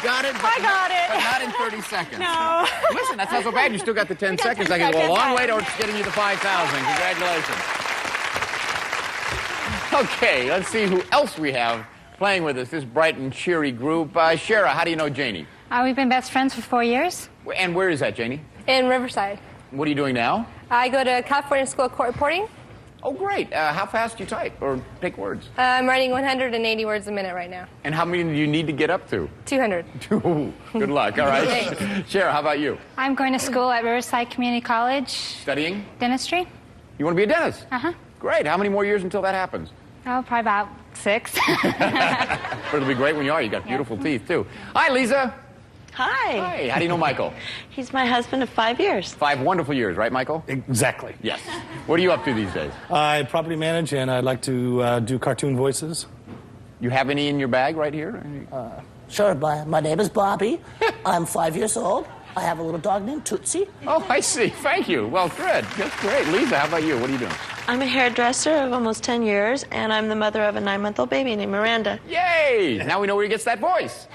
Got it, I got it. But not in 30 seconds. No. Listen, that's not so bad. You still got the 10 seconds. I can go a long way towards getting you the 5,000. Congratulations. Okay, let's see who else we have playing with us. This bright and cheery group. Shara, how do you know Janie? We've been best friends for 4 years. And where is that, Janie? In Riverside. What are you doing now? I go to California School of Court Reporting. Oh, great. How fast do you type or pick words? I'm writing 180 words a minute right now. And how many do you need to get up to? 200. Good luck. All right. Shara, how about you? I'm going to school at Riverside Community College. Studying? Dentistry. You want to be a dentist? Uh-huh. Great. How many more years until that happens? Oh, probably about 6. But it'll be great when you are. You got beautiful teeth, too. Hi, Lisa. Hi. Hi. How do you know Michael? He's my husband of 5 years. 5 wonderful years, right, Michael? Exactly. Yes. What are you up to these days? I property manage, and I like to do cartoon voices. You have any in your bag right here? Sure. My name is Bobby. I'm 5 years old. I have a little dog named Tootsie. Oh, I see. Thank you. Well, good. That's great. Lisa, how about you? What are you doing? I'm a hairdresser of almost 10 years, and I'm the mother of a 9-month-old baby named Miranda. Yay! Now we know where he gets that voice.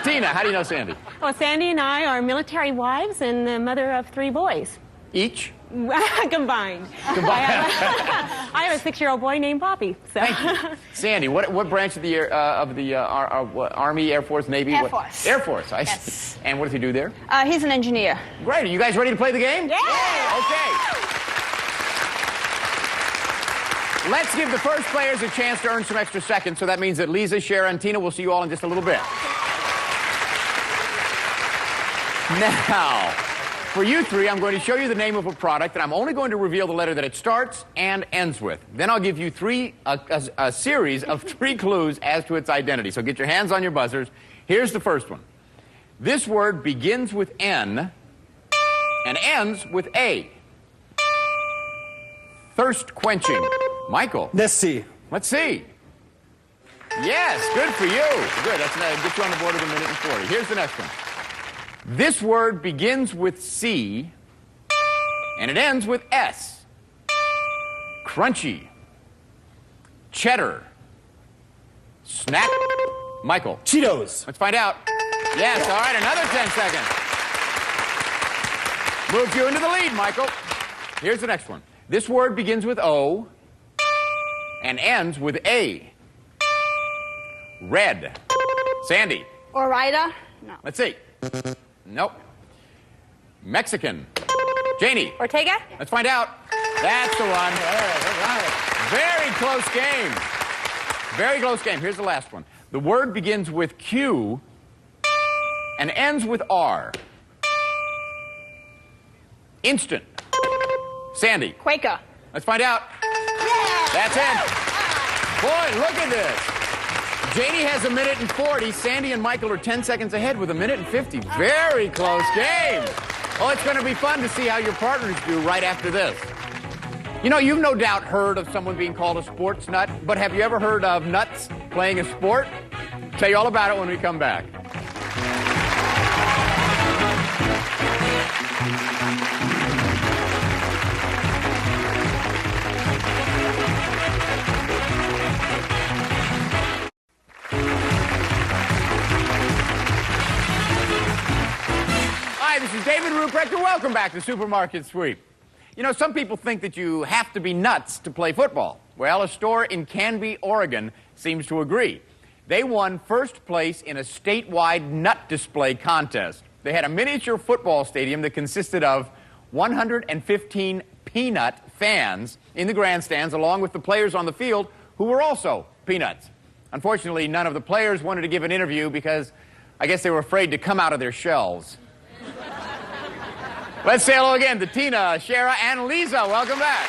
Tina, how do you know Sandy? Well, Sandy and I are military wives and the mother of 3 boys. Each? Combined. I have a 6-year-old boy named Bobby. So. Thank you. Sandy, what branch of the Army, Air Force, Navy? Air Force. Air Force. Yes. And what does he do there? He's an engineer. Great. Are you guys ready to play the game? Yeah. Okay. Let's give the first players a chance to earn some extra seconds. So that means that Lisa, Shara, and Tina will see you all in just a little bit. Now, for you 3, I'm going to show you the name of a product, and I'm only going to reveal the letter that it starts and ends with. Then I'll give you a series of 3 clues as to its identity. So get your hands on your buzzers. Here's the first one. This word begins with N and ends with A. Thirst quenching. Michael. Let's see. Let's see. Yes, good for you. Good. That's get you on the board with 1:40. Here's the next one. This word begins with C and it ends with S. Crunchy. Cheddar. Snack. Michael. Cheetos. Let's find out. Yes, all right, another 10 seconds. Moves you into the lead, Michael. Here's the next one. This word begins with O and ends with A. Red. Sandy. Orida? No. Let's see. Nope. Mexican. Janie. Ortega? Let's find out. That's the one. Very close game. Very close game. Here's the last one. The word begins with Q and ends with R. Instant. Sandy. Quaker. Let's find out. That's it. Boy, look at this. Janie has 1:40. Sandy and Michael are 10 seconds ahead with 1:50. Very close game. Oh, it's going to be fun to see how your partners do right after this. You know, you've no doubt heard of someone being called a sports nut, but have you ever heard of nuts playing a sport? I'll tell you all about it when we come back. Hi, this is David Ruprecht, and welcome back to Supermarket Sweep. You know, some people think that you have to be nuts to play football. Well, a store in Canby, Oregon seems to agree. They won first place in a statewide nut display contest. They had a miniature football stadium that consisted of 115 peanut fans in the grandstands, along with the players on the field who were also peanuts. Unfortunately, none of the players wanted to give an interview because I guess they were afraid to come out of their shells. Let's say hello again to Tina, Shara, and Lisa. Welcome back.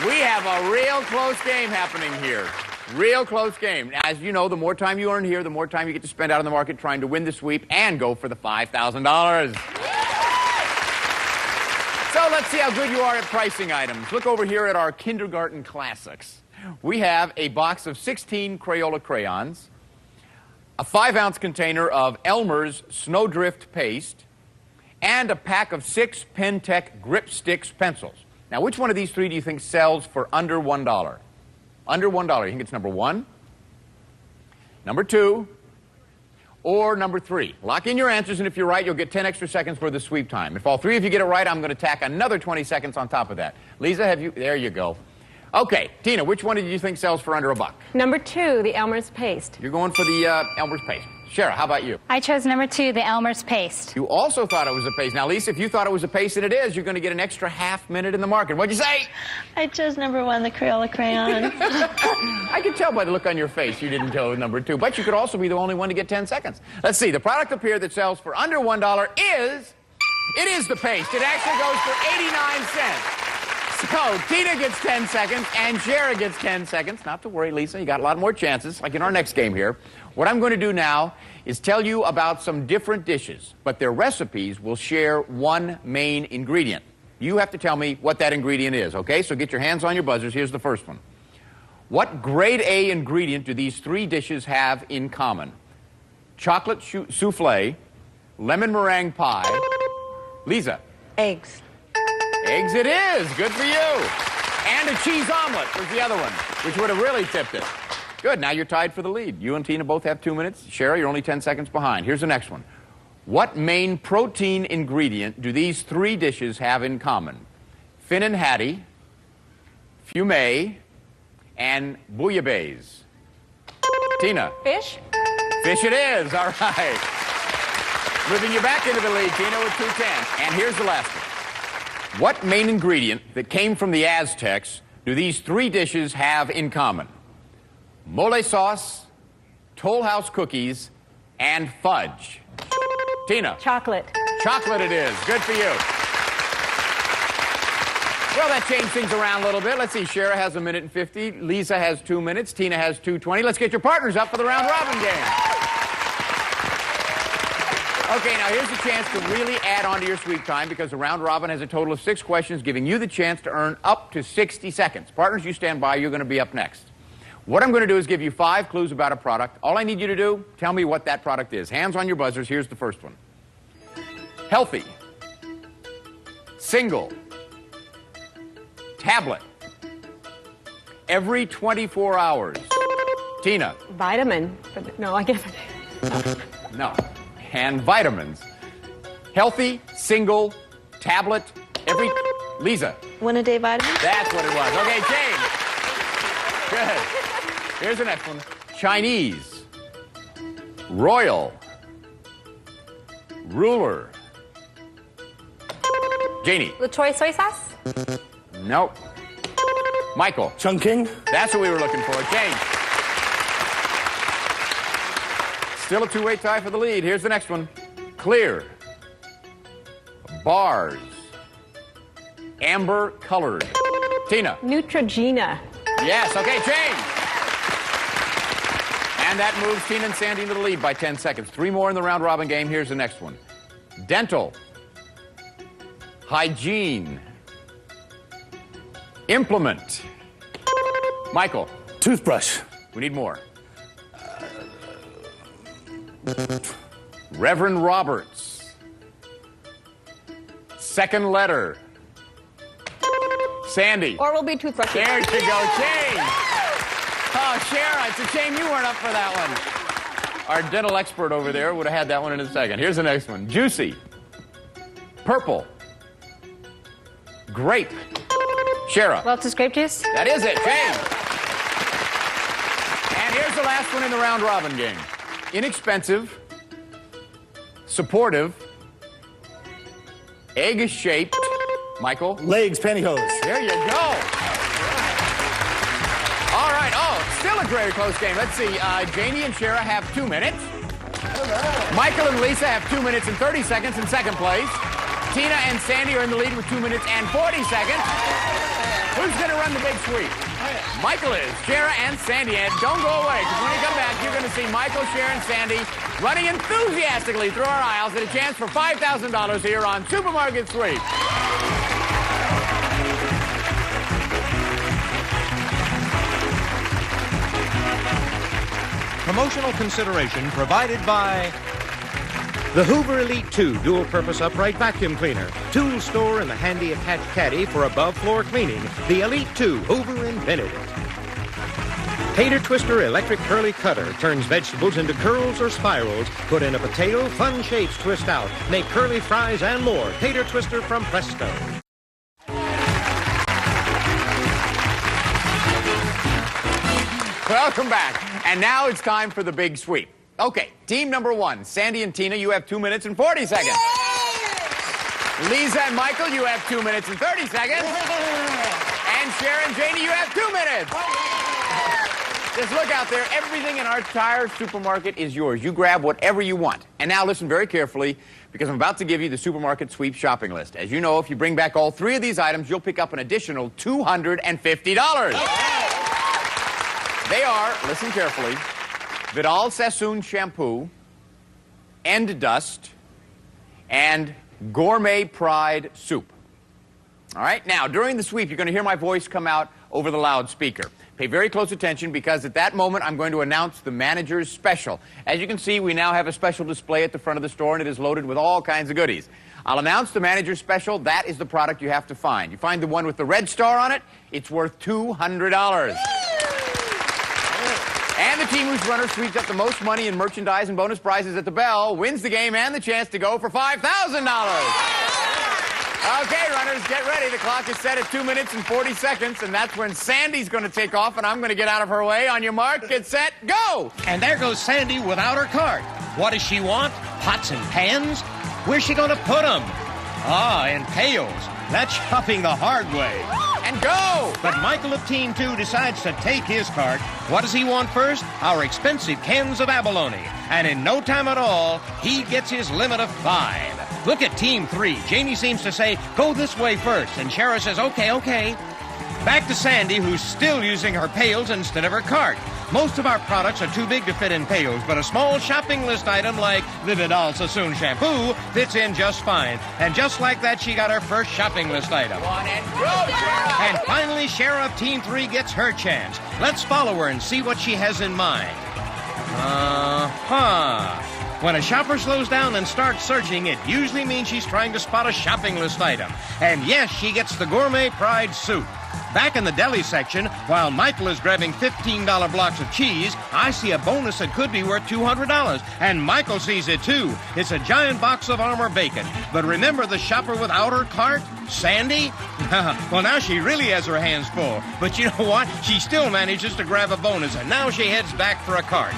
We have a real close game happening here. Real close game. As you know, the more time you earn here, the more time you get to spend out in the market trying to win the sweep and go for the $5,000. So let's see how good you are at pricing items. Look over here at our kindergarten classics. We have a box of 16 Crayola crayons, a 5-ounce container of Elmer's Snowdrift paste, and a pack of 6 Pentec Grip Sticks pencils. Now, which one of these 3 do you think sells for under $1? Under $1. You think it's number 1, number 2, or number 3? Lock in your answers, and if you're right, you'll get 10 extra seconds for the sweep time. If all 3 of you get it right, I'm going to tack another 20 seconds on top of that. Lisa, have you? There you go. Okay, Tina, which one did you think sells for under $1? Number 2, the Elmer's paste. You're going for the Elmer's paste. Shara, how about you? I chose number 2, the Elmer's paste. You also thought it was a paste. Now, Lisa, if you thought it was a paste and it is, you're going to get an extra half minute in the market. What'd you say? I chose number 1, the Crayola crayon. I can tell by the look on your face you didn't chose number 2, but you could also be the only one to get 10 seconds. Let's see. The product up here that sells for under $1 is... It is the paste. It actually goes for 89 cents. So, Tina gets 10 seconds, and Shara gets 10 seconds. Not to worry, Lisa, you got a lot more chances, like in our next game here. What I'm going to do now is tell you about some different dishes, but their recipes will share one main ingredient. You have to tell me what that ingredient is, okay? So get your hands on your buzzers. Here's the first one. What grade A ingredient do these three dishes have in common? Chocolate souffle, lemon meringue pie. Lisa. Eggs. Eggs it is. Good for you. And a cheese omelet was the other one, which would have really tipped it. Good. Now you're tied for the lead. You and Tina both have 2 minutes. Shara, you're only 10 seconds behind. Here's the next one. What main protein ingredient do these three dishes have in common? Finnan Haddie, fumet, and bouillabaisse. Tina. Fish. Fish it is. All right. Moving you back into the lead, Tina, with 2/10. And here's the last one. What main ingredient that came from the Aztecs do these three dishes have in common? Mole sauce, Toll House cookies, and fudge. Tina. Chocolate. Chocolate it is. Good for you. Well, that changed things around a little bit. Let's see. Shara has 1 minute and 50. Lisa has 2 minutes. Tina has 2:20. Let's get your partners up for the round robin game. Okay, now here's a chance to really add on to your sweep time because the round robin has a total of 6 questions, giving you the chance to earn up to 60 seconds. Partners, you stand by. You're going to be up next. What I'm going to do is give you 5 clues about a product. All I need you to do, tell me what that product is. Hands on your buzzers. Here's the first one. Healthy. Single. Tablet. Every 24 hours. Tina. Vitamin. No, I guess. No. And vitamins. Healthy, single, tablet, every... Lisa. One-a-day vitamin? That's what it was. Okay, James. Good. Here's the next one. Chinese. Royal. Ruler. Janie. LaCroix soy sauce? Nope. Michael. Chungking? That's what we were looking for. James. Still a 2-way tie for the lead. Here's the next one. Clear. Bars. Amber colored. Tina. Neutrogena. Yes, okay, James. And that moves Tina and Sandy into the lead by 10 seconds. 3 more in the round robin game. Here's the next one. Dental. Hygiene. Implement. Michael. Toothbrush. We need more. Reverend Roberts. Second letter. Sandy. Oral-B toothbrush. There you go, James. Oh, Shara, it's a shame you weren't up for that one. Our dental expert over there would have had that one in a second. Here's the next one. Juicy. Purple. Grape. Shara. Welch's grape juice? That is it, James. And here's the last one in the round robin game. Inexpensive, supportive, egg-shaped. Michael? Legs, pantyhose. There you go. All right. Oh, still a very close game. Let's see. Janie and Shara have 2 minutes. Michael and Lisa have 2 minutes and 30 seconds in second place. Tina and Sandy are in the lead with 2 minutes and 40 seconds. Who's going to run the big sweep? Michael is. Shara and Sandy. And don't go away, because when we come back, you're going to see Michael, Shara, and Sandy running enthusiastically through our aisles at a chance for $5,000 here on Supermarket Sweep. Promotional consideration provided by the Hoover Elite 2 dual-purpose upright vacuum cleaner. Tool store and the handy attached caddy for above-floor cleaning. The Elite 2 Hoover invented it. Tater Twister electric curly cutter turns vegetables into curls or spirals. Put in a potato, fun shapes twist out. Make curly fries and more. Tater Twister from Presto. Welcome back. And now it's time for the big sweep. Okay, team number 1, Sandy and Tina, you have 2 minutes and 40 seconds. Lisa and Michael, you have 2 minutes and 30 seconds. And Shara and Janie, you have 2 minutes. Just look out there. Everything in our entire supermarket is yours. You grab whatever you want. And now listen very carefully, because I'm about to give you the supermarket sweep shopping list. As you know, if you bring back all 3 of these items, you'll pick up an additional $250. They are, listen carefully, Vidal Sassoon shampoo, End Dust, and Gourmet Pride soup. All right, now, during the sweep, you're going to hear my voice come out over the loudspeaker. Pay very close attention, because at that moment, I'm going to announce the manager's special. As you can see, we now have a special display at the front of the store, and it is loaded with all kinds of goodies. I'll announce the manager's special. That is the product you have to find. You find the one with the red star on it, it's worth $200. And the team whose runner sweeps up the most money in merchandise and bonus prizes at the bell wins the game and the chance to go for $5,000. Okay, runners, get ready. The clock is set at 2 minutes and 40 seconds, and that's when Sandy's going to take off, and I'm going to get out of her way. On your mark, get set, go! And there goes Sandy without her cart. What does she want? Pots and pans? Where's she going to put them? Ah, in pails. That's shopping the hard way. And go! But Michael of Team 2 decides to take his cart. What does he want first? Our expensive cans of abalone. And in no time at all, he gets his limit of 5. Look at Team 3. Janie seems to say, go this way first. And Shara says, okay, okay. Back to Sandy, who's still using her pails instead of her cart. Most of our products are too big to fit in pails, but a small shopping list item like the Vidal Sassoon shampoo fits in just fine. And just like that, she got her first shopping list item. And finally, Shara of Team 3 gets her chance. Let's follow her and see what she has in mind. When a shopper slows down and starts searching, it usually means she's trying to spot a shopping list item. And yes, she gets the Gourmet Pride soup. Back in the deli section, while Michael is grabbing $15 blocks of cheese, I see a bonus that could be worth $200. And Michael sees it, too. It's a giant box of Armour bacon. But remember the shopper without her cart? Sandy? Well, now she really has her hands full. But you know what? She still manages to grab a bonus, and now she heads back for a cart.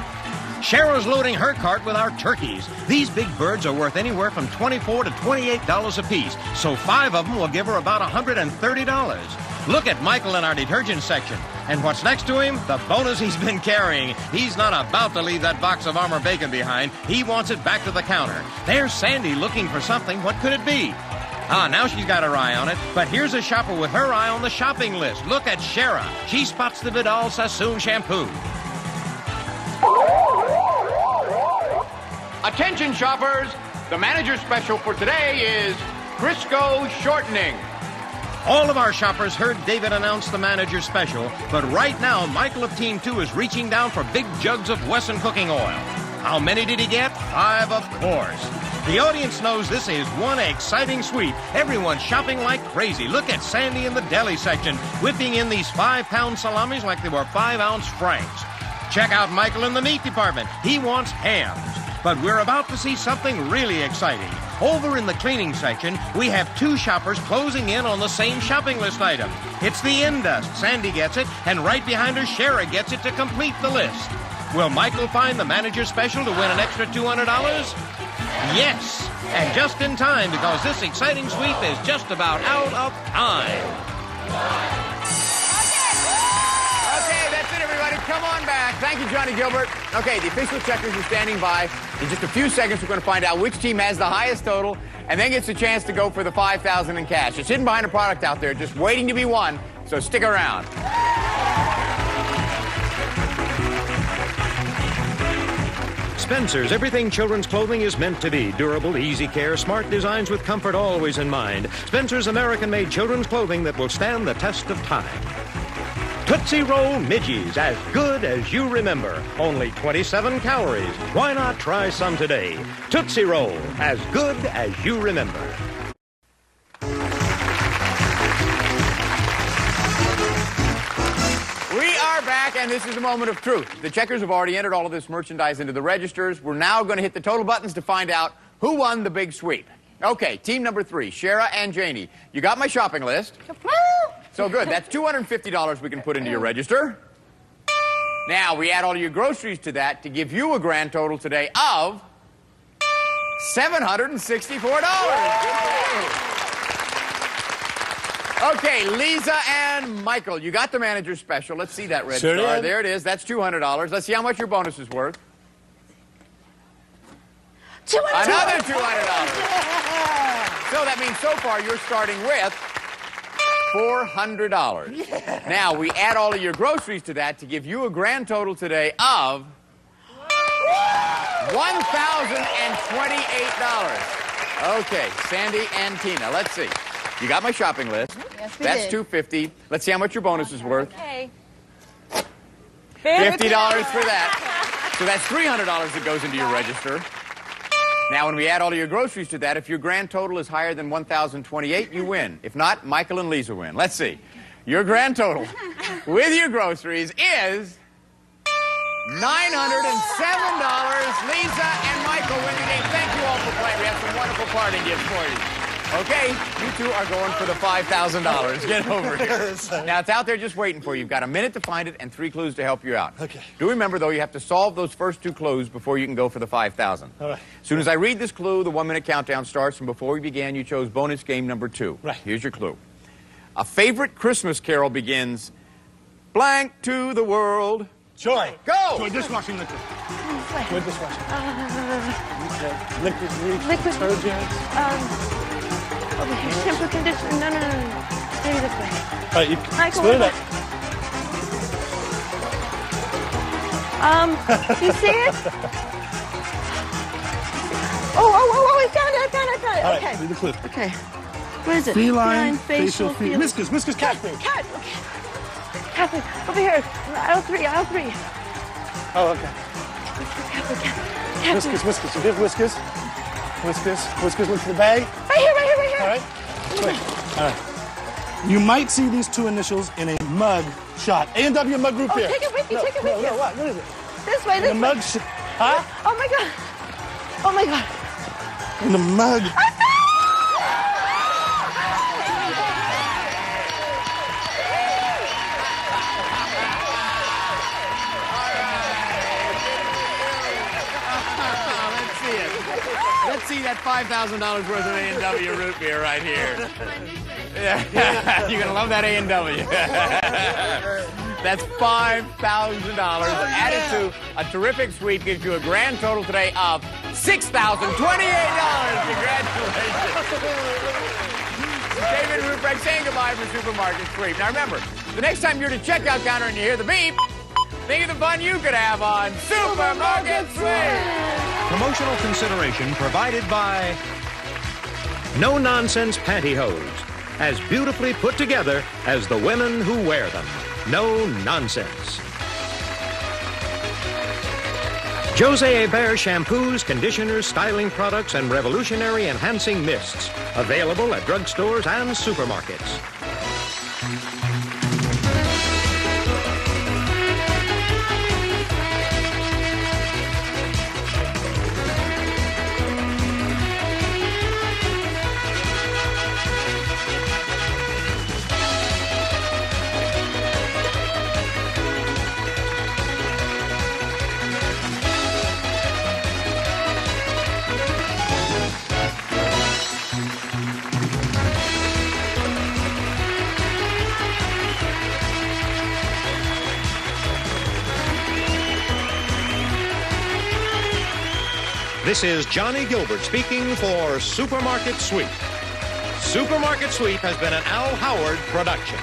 Shara's loading her cart with our turkeys. These big birds are worth anywhere from $24 to $28 a piece, so 5 of them will give her about $130. Look at Michael in our detergent section. And what's next to him? The bonus he's been carrying. He's not about to leave that box of Armour bacon behind. He wants it back to the counter. There's Sandy looking for something. What could it be? Ah, now she's got her eye on it. But here's a shopper with her eye on the shopping list. Look at Shara. She spots the Vidal Sassoon shampoo. Attention, shoppers. The manager's special for today is Crisco Shortening. All of our shoppers heard David announce the manager's special, but right now, Michael of Team 2 is reaching down for big jugs of Wesson cooking oil. How many did he get? 5, of course. The audience knows this is one exciting sweep. Everyone's shopping like crazy. Look at Sandy in the deli section, whipping in these 5-pound salamis like they were 5-ounce franks. Check out Michael in the meat department. He wants hams. But we're about to see something really exciting. Over in the cleaning section, we have 2 shoppers closing in on the same shopping list item. It's the End Dust. Sandy gets it, and right behind her, Shara gets it to complete the list. Will Michael find the manager's special to win an extra $200? Yes, and just in time, because this exciting sweep is just about out of time. Come on back. Thank you, Johnny Gilbert. Okay, the official checkers are standing by. In just a few seconds, we're going to find out which team has the highest total and then gets a chance to go for the $5,000 in cash. It's hidden behind a product out there just waiting to be won, so stick around. Spencer's Everything Children's Clothing is meant to be. Durable, easy care, smart designs with comfort always in mind. Spencer's American-made children's clothing that will stand the test of time. Tootsie Roll Midgies, as good as you remember. Only 27 calories. Why not try some today? Tootsie Roll, as good as you remember. We are back, and this is the moment of truth. The checkers have already entered all of this merchandise into the registers. We're now going to hit the total buttons to find out who won the big sweep. Okay, team number 3, Shara and Janie. You got my shopping list. So good. That's $250 we can put into your register. Now, we add all your groceries to that to give you a grand total today of $764. Okay, Lisa and Michael, you got the manager special. Let's see that red Sure star. did. There it is. That's $200. Let's see how much your bonus is worth. Another $200. So that means so far you're starting with $400. Yeah. Now, we add all of your groceries to that to give you a grand total today of $1,028. Okay, Sandy and Tina, let's see. You got my shopping list. Yes, we That's did. $250. Let's see how much your bonus is worth. Okay. $50 for that. So that's $300 that goes into your register. Now, when we add all of your groceries to that, if your grand total is higher than $1,028, you win. If not, Michael and Lisa win. Let's see. Your grand total with your groceries is $907. Lisa and Michael win the game. Thank you all for playing. We have some wonderful party gifts for you. Okay, you two are going for the $5,000. Get over here. Now, it's out there just waiting for you. You've got a minute to find it and 3 clues to help you out. Okay. Do remember, though, you have to solve those first 2 clues before you can go for the $5,000. All right. As soon as I read this clue, the 1-minute countdown starts, and before we began, you chose bonus game number 2. Right. Here's your clue. A favorite Christmas carol begins, blank to the world. Joy. Go! Joy dishwashing liquid. Joy dishwashing. Liquid Liquid. detergent. Over here, shampoo, conditioner. No. Maybe this way. All right, you Michael, split it up. You see it? Oh, I found it. All right, Okay. read the clue. Okay. What is it? Feline facial feline. Whiskers cat food. Cat. Okay. Cat food. Over here. Aisle 3. Oh, okay. Cat food. Whiskers. You give whiskers. Whiskers, look for the bag. Right here. All right. Wait. All right. You might see these 2 initials in a mug shot. A&W mug root beer. Take it with you. No, Take it with you. What is it? This way. In the mug shot. Huh? Oh my God. In the mug. Let's see that $5,000 worth of A&W root beer right here. Yeah. You're going to love that A&W. That's $5,000. Added to a terrific suite gives you a grand total today of $6,028. Congratulations. David Ruprecht saying goodbye for Supermarket Sweep. Now remember, the next time you're at the checkout counter and you hear the beep, think of the fun you could have on Supermarket Sweep. Promotional consideration provided by No Nonsense Pantyhose, as beautifully put together as the women who wear them. No nonsense. Jose Hebert shampoos, conditioners, styling products, and revolutionary enhancing mists. Available at drugstores and supermarkets. This is Johnny Gilbert speaking for Supermarket Sweep. Supermarket Sweep has been an Al Howard production.